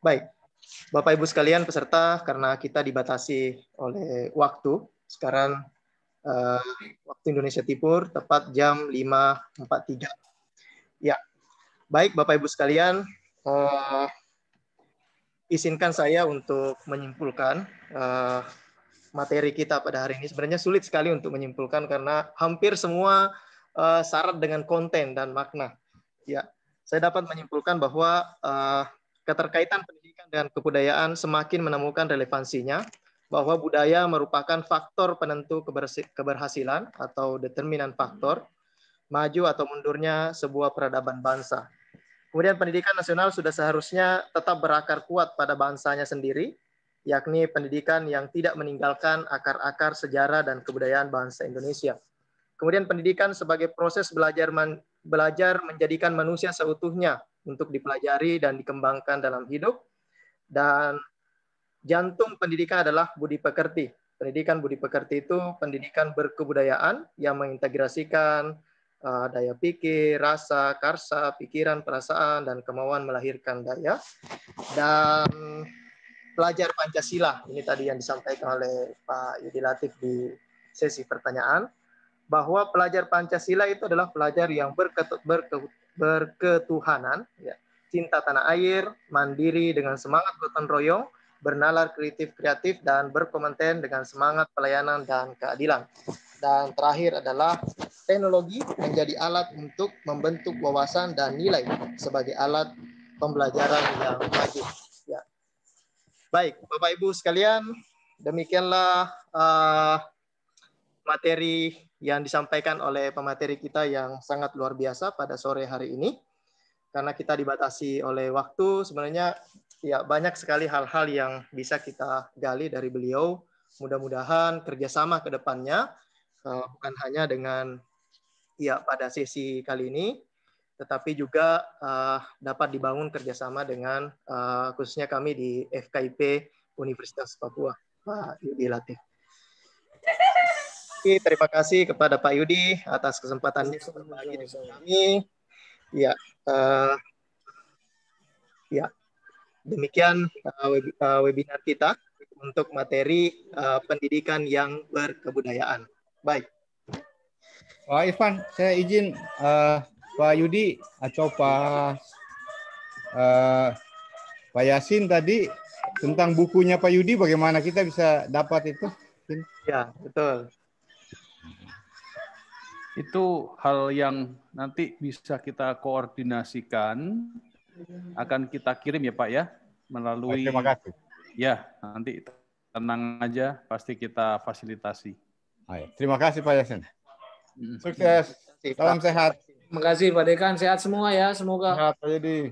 Baik, Bapak Ibu sekalian peserta, karena kita dibatasi oleh waktu, sekarang waktu Indonesia Timur tepat jam 5.43. Ya, baik Bapak Ibu sekalian, izinkan saya untuk menyimpulkan materi kita pada hari ini. Sebenarnya sulit sekali untuk menyimpulkan karena hampir semua syarat dengan konten dan makna. Ya, saya dapat menyimpulkan bahwa keterkaitan pendidikan dan kebudayaan semakin menemukan relevansinya, bahwa budaya merupakan faktor penentu keberhasilan atau determinan faktor maju atau mundurnya sebuah peradaban bangsa. Kemudian pendidikan nasional sudah seharusnya tetap berakar kuat pada bangsanya sendiri, yakni pendidikan yang tidak meninggalkan akar-akar sejarah dan kebudayaan bangsa Indonesia. Kemudian pendidikan sebagai proses belajar menjadikan manusia seutuhnya untuk dipelajari dan dikembangkan dalam hidup. Dan jantung pendidikan adalah budi pekerti. Pendidikan budi pekerti itu pendidikan berkebudayaan yang mengintegrasikan daya pikir, rasa, karsa, pikiran, perasaan, dan kemauan melahirkan daya. Dan pelajar Pancasila, ini tadi yang disampaikan oleh Pak Yudi Latif di sesi pertanyaan, bahwa pelajar Pancasila itu adalah pelajar yang berketuhanan, ya, cinta tanah air, mandiri dengan semangat gotong royong, bernalar kreatif, dan berkompeten dengan semangat pelayanan dan keadilan. Dan terakhir adalah teknologi menjadi alat untuk membentuk wawasan dan nilai sebagai alat pembelajaran yang maju. Ya. Baik, Bapak Ibu sekalian, demikianlah materi yang disampaikan oleh pemateri kita yang sangat luar biasa pada sore hari ini. Karena kita dibatasi oleh waktu, sebenarnya ya banyak sekali hal-hal yang bisa kita gali dari beliau. Mudah-mudahan kerjasama ke depannya, bukan hanya dengan ya pada sesi kali ini, tetapi juga dapat dibangun kerjasama dengan khususnya kami di FKIP Universitas Papua, Pak Yudi Latif. Terima kasih kepada Pak Yudi atas kesempatannya berbagi dengan kami. Ya, ya, demikian webinar kita untuk materi pendidikan yang berkebudayaan. Baik. Pak Irfan, saya izin Pak Yudi atau Pak Yasin tadi tentang bukunya Pak Yudi, bagaimana kita bisa dapat itu? Ya, betul. Itu hal yang nanti bisa kita koordinasikan, akan kita kirim ya Pak ya, melalui. Terima kasih. Ya, nanti tenang aja, pasti kita fasilitasi. Terima kasih Pak Yasin. Sukses, salam sehat. Terima kasih Pak Dekan, sehat semua ya, semoga. Sehat Pak Yudi.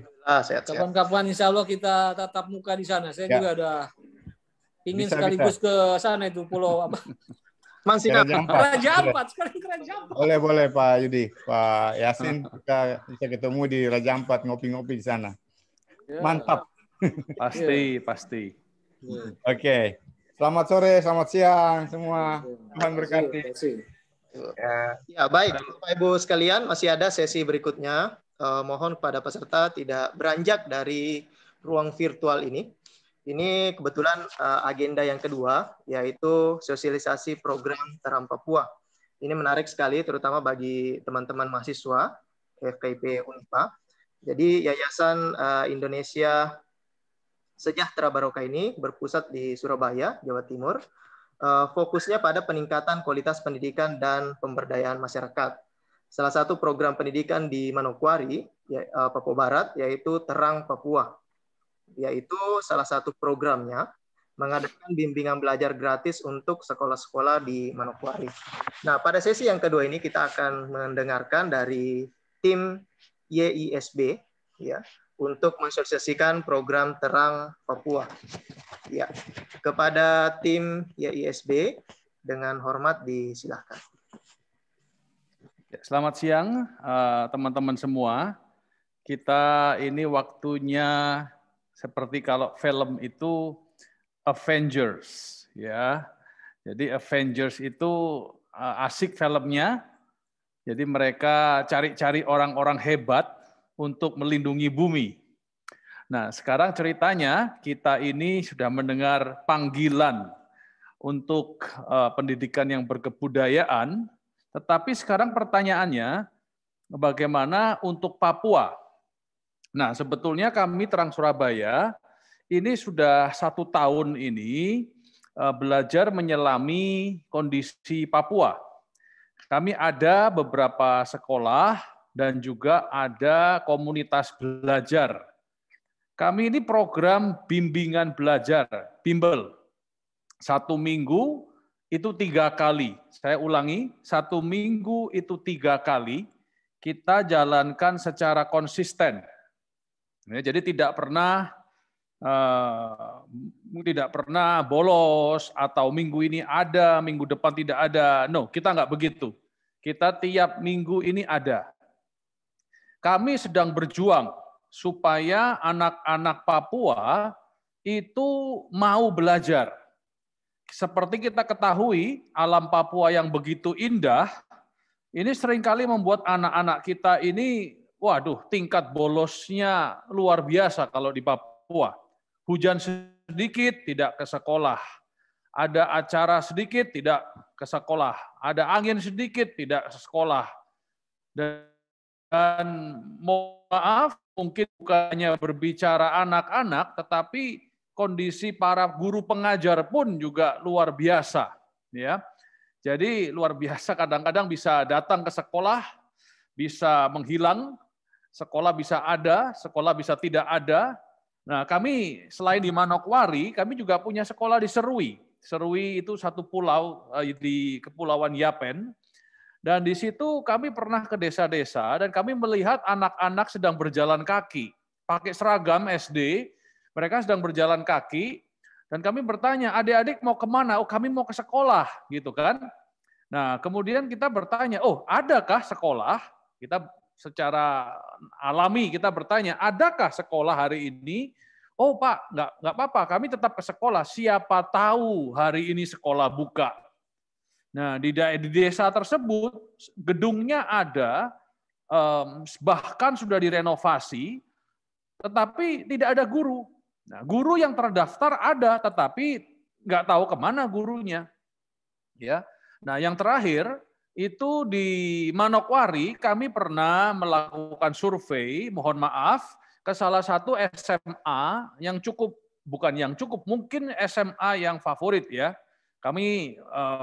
Kapan-kapan Insya Allah kita tatap muka di sana. Saya juga udah ingin sekaligus ke sana itu pulau apa? Raja Ampat. Boleh Pak Yudi, Pak Yasin, kita bisa ketemu di Raja Ampat, ngopi-ngopi di sana. Mantap. Pasti. Oke. Selamat sore, selamat siang semua. Tuhan berkati. Ya, baik Bapak Ibu sekalian, masih ada sesi berikutnya. Mohon kepada peserta tidak beranjak dari ruang virtual ini. Ini kebetulan agenda yang kedua, yaitu sosialisasi program Terang Papua. Ini menarik sekali, terutama bagi teman-teman mahasiswa FKIP Unpa. Jadi Yayasan Indonesia Sejahtera Barokah ini berpusat di Surabaya, Jawa Timur. Fokusnya pada peningkatan kualitas pendidikan dan pemberdayaan masyarakat. Salah satu program pendidikan di Manokwari, Papua Barat, yaitu Terang Papua. Yaitu salah satu programnya mengadakan bimbingan belajar gratis untuk sekolah-sekolah di Manokwari. Nah, pada sesi yang kedua ini kita akan mendengarkan dari tim YISB ya untuk mensosialisasikan program Terang Papua. Ya, kepada tim YISB dengan hormat disilahkan. Selamat siang teman-teman semua. Kita ini waktunya seperti kalau film itu Avengers, ya. Jadi Avengers itu asik filmnya. Jadi mereka cari-cari orang-orang hebat untuk melindungi bumi. Nah, sekarang ceritanya kita ini sudah mendengar panggilan untuk pendidikan yang berkebudayaan, tetapi sekarang pertanyaannya bagaimana untuk Papua? Nah, sebetulnya kami Terang Surabaya ini sudah 1 tahun ini belajar menyelami kondisi Papua. Kami ada beberapa sekolah dan juga ada komunitas belajar Kami ini program bimbingan belajar, bimbel. 1 minggu itu 3 kali. Saya ulangi, 1 minggu itu 3 kali kita jalankan secara konsisten. Jadi tidak pernah bolos atau minggu ini ada, minggu depan tidak ada. No, kita nggak begitu. Kita tiap minggu ini ada. Kami sedang berjuang supaya anak-anak Papua itu mau belajar. Seperti kita ketahui, alam Papua yang begitu indah, ini seringkali membuat anak-anak kita ini, waduh, tingkat bolosnya luar biasa kalau di Papua. Hujan sedikit, tidak ke sekolah. Ada acara sedikit, tidak ke sekolah. Ada angin sedikit, tidak ke sekolah. Dan mohon maaf, mungkin bukannya berbicara anak-anak, tetapi kondisi para guru pengajar pun juga luar biasa. Ya, jadi luar biasa, kadang-kadang bisa datang ke sekolah, bisa menghilang, sekolah bisa ada, sekolah bisa tidak ada. Nah, kami selain di Manokwari, kami juga punya sekolah di Serui. Serui itu satu pulau di Kepulauan Yapen. Dan di situ kami pernah ke desa-desa dan kami melihat anak-anak sedang berjalan kaki, pakai seragam SD, mereka sedang berjalan kaki, dan kami bertanya, adik-adik mau kemana? Oh, kami mau ke sekolah, gitu kan. Nah, kemudian kita bertanya, oh, adakah sekolah? Kita secara alami kita bertanya, adakah sekolah hari ini? Oh, Pak, nggak apa-apa, kami tetap ke sekolah. Siapa tahu hari ini sekolah buka. Nah, di desa tersebut, gedungnya ada, bahkan sudah direnovasi, tetapi tidak ada guru. Nah, guru yang terdaftar ada, tetapi nggak tahu kemana gurunya. Ya, nah yang terakhir itu di Manokwari kami pernah melakukan survei, mohon maaf, ke salah satu SMA yang mungkin SMA yang favorit ya. Kami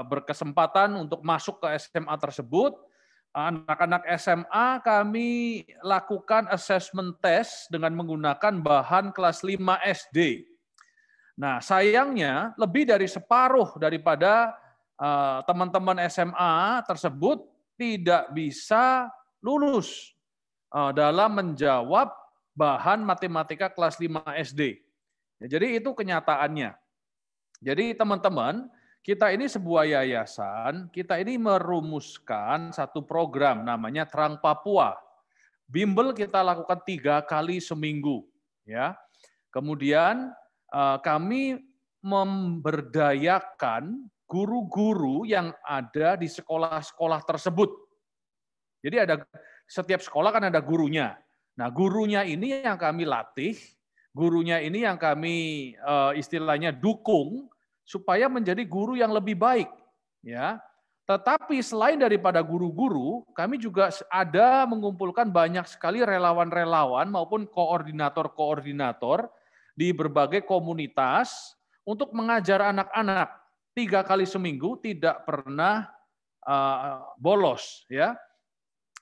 berkesempatan untuk masuk ke SMA tersebut. Anak-anak SMA kami lakukan assessment test dengan menggunakan bahan kelas 5 SD. Nah, sayangnya lebih dari separuh daripada teman-teman SMA tersebut tidak bisa lulus dalam menjawab bahan matematika kelas 5 SD. Ya, jadi itu kenyataannya. Jadi teman-teman, kita ini sebuah yayasan, kita ini merumuskan satu program namanya Terang Papua. Bimbel kita lakukan 3 kali seminggu. Ya. Kemudian kami memberdayakan guru-guru yang ada di sekolah-sekolah tersebut. Jadi setiap sekolah kan ada gurunya. Nah, gurunya ini yang kami latih, gurunya ini yang kami istilahnya dukung supaya menjadi guru yang lebih baik, ya. Tetapi selain daripada guru-guru, kami juga ada mengumpulkan banyak sekali relawan-relawan maupun koordinator-koordinator di berbagai komunitas untuk mengajar anak-anak 3 kali seminggu, tidak pernah bolos, ya.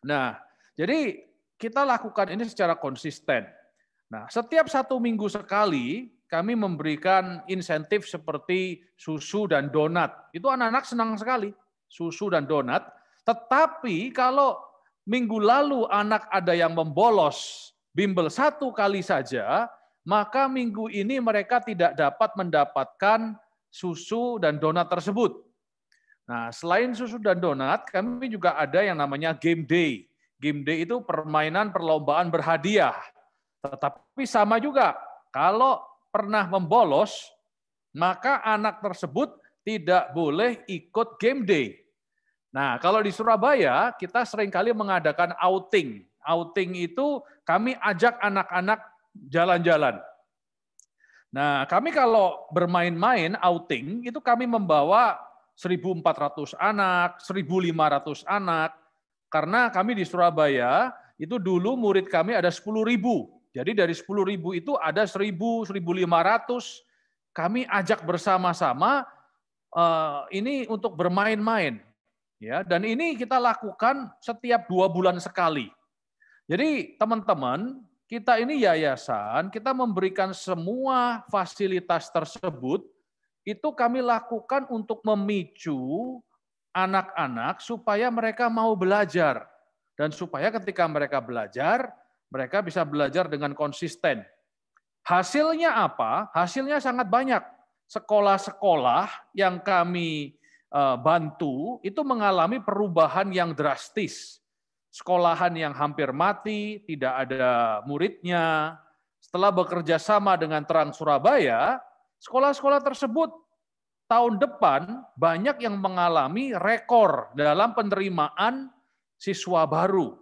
Nah, jadi kita lakukan ini secara konsisten. Nah, setiap 1 minggu sekali kami memberikan insentif seperti susu dan donat. Itu anak-anak senang sekali, susu dan donat. Tetapi kalau minggu lalu anak ada yang membolos bimbel 1 kali saja, maka minggu ini mereka tidak dapat mendapatkan susu dan donat tersebut. Nah, selain susu dan donat, kami juga ada yang namanya game day. Game day itu permainan perlombaan berhadiah. Tetapi sama juga, kalau pernah membolos, maka anak tersebut tidak boleh ikut game day. Nah, kalau di Surabaya, kita seringkali mengadakan outing. Outing itu kami ajak anak-anak jalan-jalan. Nah, kami kalau bermain-main outing, itu kami membawa 1.400 anak, 1.500 anak, karena kami di Surabaya, itu dulu murid kami ada 10.000. Jadi dari 10.000 itu ada 1.000, 1.500 kami ajak bersama-sama ini untuk bermain-main. Ya, dan ini kita lakukan setiap 2 bulan sekali. Jadi teman-teman, kita ini yayasan, kita memberikan semua fasilitas tersebut, itu kami lakukan untuk memicu anak-anak supaya mereka mau belajar. Dan supaya ketika mereka belajar, mereka bisa belajar dengan konsisten. Hasilnya apa? Hasilnya sangat banyak. Sekolah-sekolah yang kami bantu itu mengalami perubahan yang drastis. Sekolahan yang hampir mati, tidak ada muridnya. Setelah bekerja sama dengan Terang Surabaya, sekolah-sekolah tersebut tahun depan banyak yang mengalami rekor dalam penerimaan siswa baru.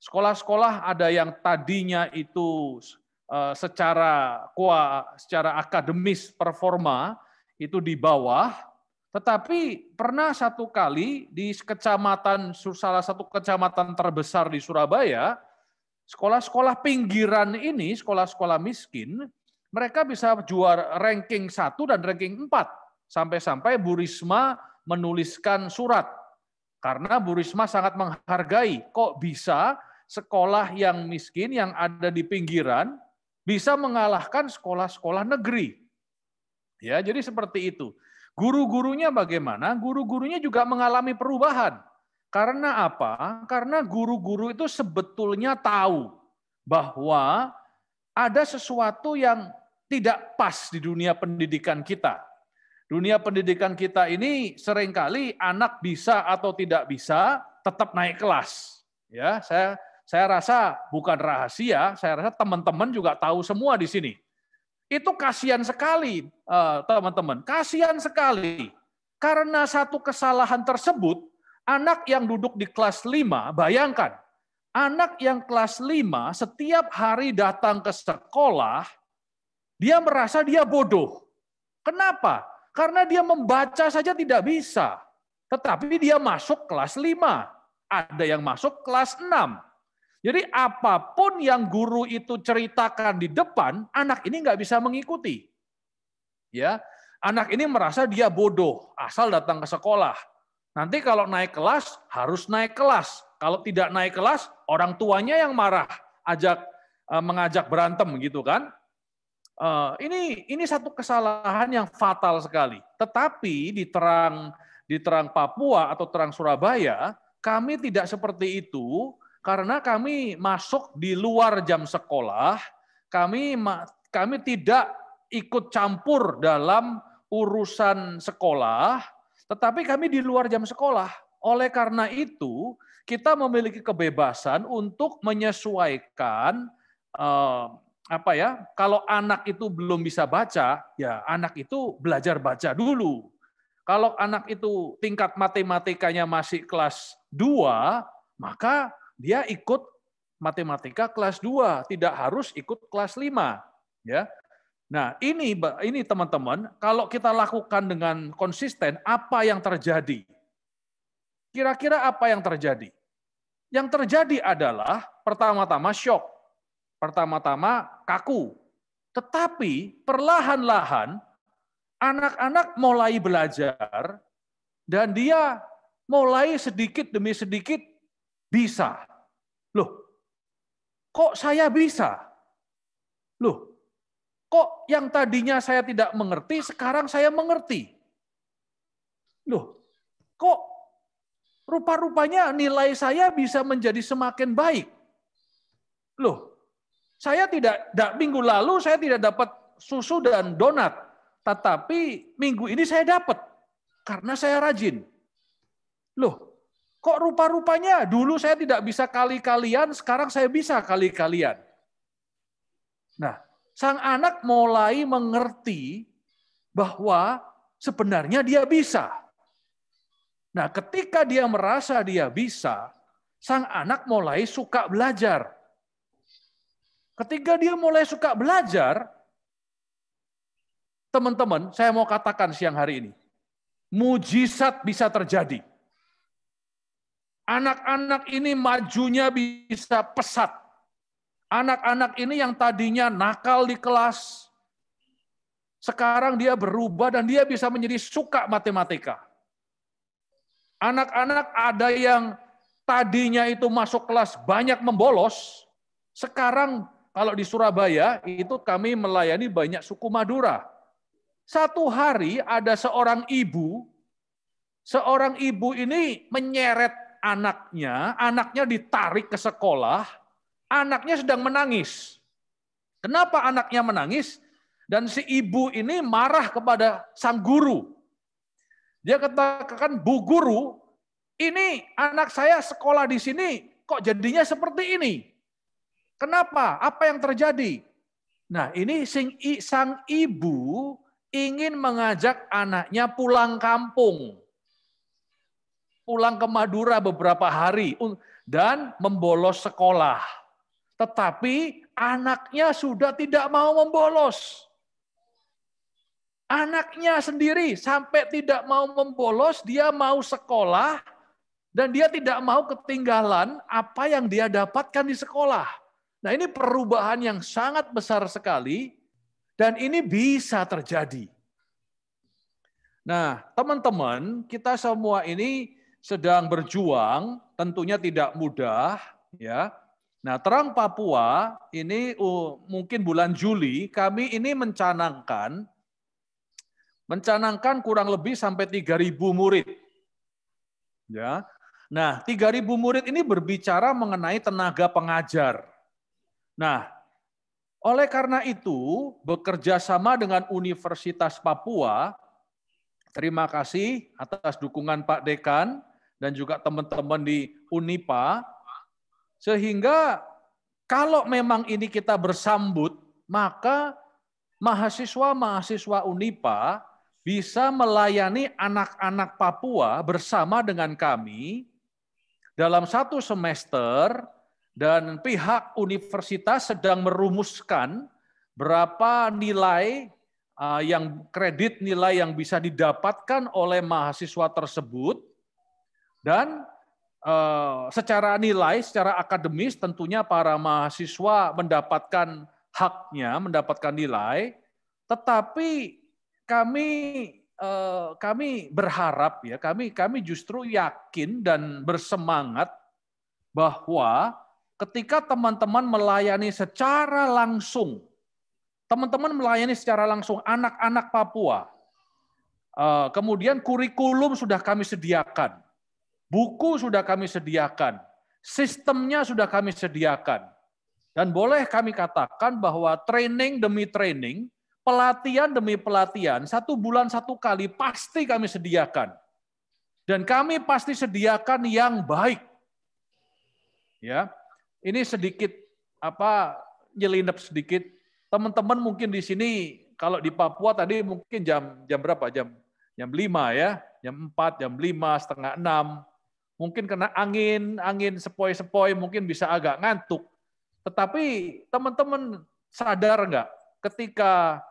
Sekolah-sekolah ada yang tadinya itu secara akademis performa itu di bawah, tetapi pernah satu kali di salah satu kecamatan terbesar di Surabaya, sekolah-sekolah pinggiran ini, sekolah-sekolah miskin, mereka bisa juara ranking 1 dan ranking 4. Sampai-sampai Bu Risma menuliskan surat. Karena Bu Risma sangat menghargai, kok bisa sekolah yang miskin, yang ada di pinggiran, bisa mengalahkan sekolah-sekolah negeri. Ya, jadi seperti itu. Guru-gurunya bagaimana? Guru-gurunya juga mengalami perubahan. Karena apa? Karena guru-guru itu sebetulnya tahu bahwa ada sesuatu yang tidak pas di dunia pendidikan kita. Dunia pendidikan kita ini seringkali anak bisa atau tidak bisa tetap naik kelas. Ya, saya rasa bukan rahasia, saya rasa teman-teman juga tahu semua di sini. Itu kasihan sekali, teman-teman. Kasihan sekali. Karena satu kesalahan tersebut, anak yang duduk di kelas 5, bayangkan, anak yang kelas 5 setiap hari datang ke sekolah, dia merasa dia bodoh. Kenapa? Karena dia membaca saja tidak bisa. Tetapi dia masuk kelas 5. Ada yang masuk kelas 6. Jadi apapun yang guru itu ceritakan di depan, anak ini nggak bisa mengikuti. Ya, anak ini merasa dia bodoh, asal datang ke sekolah. Nanti kalau naik kelas, harus naik kelas. Kalau tidak naik kelas, orang tuanya yang marah, mengajak berantem gitu kan. Ini satu kesalahan yang fatal sekali. Tetapi di Terang Papua atau Terang Surabaya, kami tidak seperti itu karena kami masuk di luar jam sekolah. Kami tidak ikut campur dalam urusan sekolah, tetapi kami di luar jam sekolah. Oleh karena itu, kita memiliki kebebasan untuk menyesuaikan kalau anak itu belum bisa baca, ya anak itu belajar baca dulu. Kalau anak itu tingkat matematikanya masih kelas 2, maka dia ikut matematika kelas 2, tidak harus ikut kelas 5. Ya. Nah, ini teman-teman, kalau kita lakukan dengan konsisten, apa yang terjadi? Kira-kira apa yang terjadi? Yang terjadi adalah pertama-tama syok. Pertama-tama kaku. Tetapi perlahan-lahan anak-anak mulai belajar dan dia mulai sedikit demi sedikit bisa. Loh, kok saya bisa? Loh, kok yang tadinya saya tidak mengerti, sekarang saya mengerti? Loh, kok rupa-rupanya nilai saya bisa menjadi semakin baik? Loh, saya minggu lalu saya tidak dapat susu dan donat, tetapi minggu ini saya dapat karena saya rajin. Loh, kok rupa-rupanya dulu saya tidak bisa kali-kalian, sekarang saya bisa kali-kalian. Nah, sang anak mulai mengerti bahwa sebenarnya dia bisa. Nah, ketika dia merasa dia bisa, sang anak mulai suka belajar. Ketika dia mulai suka belajar, teman-teman, saya mau katakan siang hari ini, mujizat bisa terjadi. Anak-anak ini majunya bisa pesat. Anak-anak ini yang tadinya nakal di kelas, sekarang dia berubah dan dia bisa menjadi suka matematika. Anak-anak ada yang tadinya itu masuk kelas banyak membolos, Sekarang kalau di Surabaya itu kami melayani banyak suku Madura. Satu hari ada seorang ibu ini menyeret anaknya ditarik ke sekolah, anaknya sedang menangis. Kenapa anaknya menangis? Dan si ibu ini marah kepada sang guru. Dia katakan, "Bu guru, ini anak saya sekolah di sini, kok jadinya seperti ini? Kenapa? Apa yang terjadi?" Nah, ini sang ibu ingin mengajak anaknya pulang kampung. Pulang ke Madura beberapa hari dan membolos sekolah. Tetapi anaknya sudah tidak mau membolos. Anaknya sendiri sampai tidak mau membolos, dia mau sekolah, dan dia tidak mau ketinggalan apa yang dia dapatkan di sekolah. Nah, ini perubahan yang sangat besar sekali, dan ini bisa terjadi. Nah, teman-teman, kita semua ini sedang berjuang, tentunya tidak mudah, ya. Nah, Terang Papua ini mungkin bulan Juli kami ini mencanangkan kurang lebih sampai 3.000 murid. Ya. Nah, 3.000 murid ini berbicara mengenai tenaga pengajar. Nah, oleh karena itu, bekerja sama dengan Universitas Papua, terima kasih atas dukungan Pak Dekan dan juga teman-teman di Unipa, sehingga kalau memang ini kita bersambut, maka mahasiswa-mahasiswa Unipa bisa melayani anak-anak Papua bersama dengan kami dalam 1 semester, dan pihak universitas sedang merumuskan berapa nilai kredit nilai yang bisa didapatkan oleh mahasiswa tersebut, dan secara nilai, secara akademis tentunya para mahasiswa mendapatkan haknya, mendapatkan nilai, tetapi kami berharap, ya, kami justru yakin dan bersemangat bahwa ketika teman-teman melayani secara langsung, anak-anak Papua, kemudian kurikulum sudah kami sediakan, buku sudah kami sediakan, sistemnya sudah kami sediakan, dan boleh kami katakan bahwa training demi training, pelatihan demi pelatihan, 1 bulan 1 kali pasti kami sediakan, dan kami pasti sediakan yang baik. Ya, ini sedikit nyelinap sedikit. Teman-teman mungkin di sini kalau di Papua tadi mungkin jam berapa? Jam 5 ya, jam 4, jam 5, setengah 6. Mungkin kena angin sepoi-sepoi, mungkin bisa agak ngantuk. Tetapi teman-teman sadar nggak ketika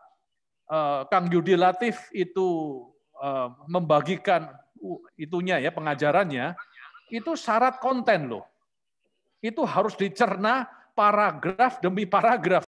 Kang Yudi Latif itu membagikan itunya ya, pengajarannya, itu syarat konten loh. Itu harus dicerna paragraf demi paragraf.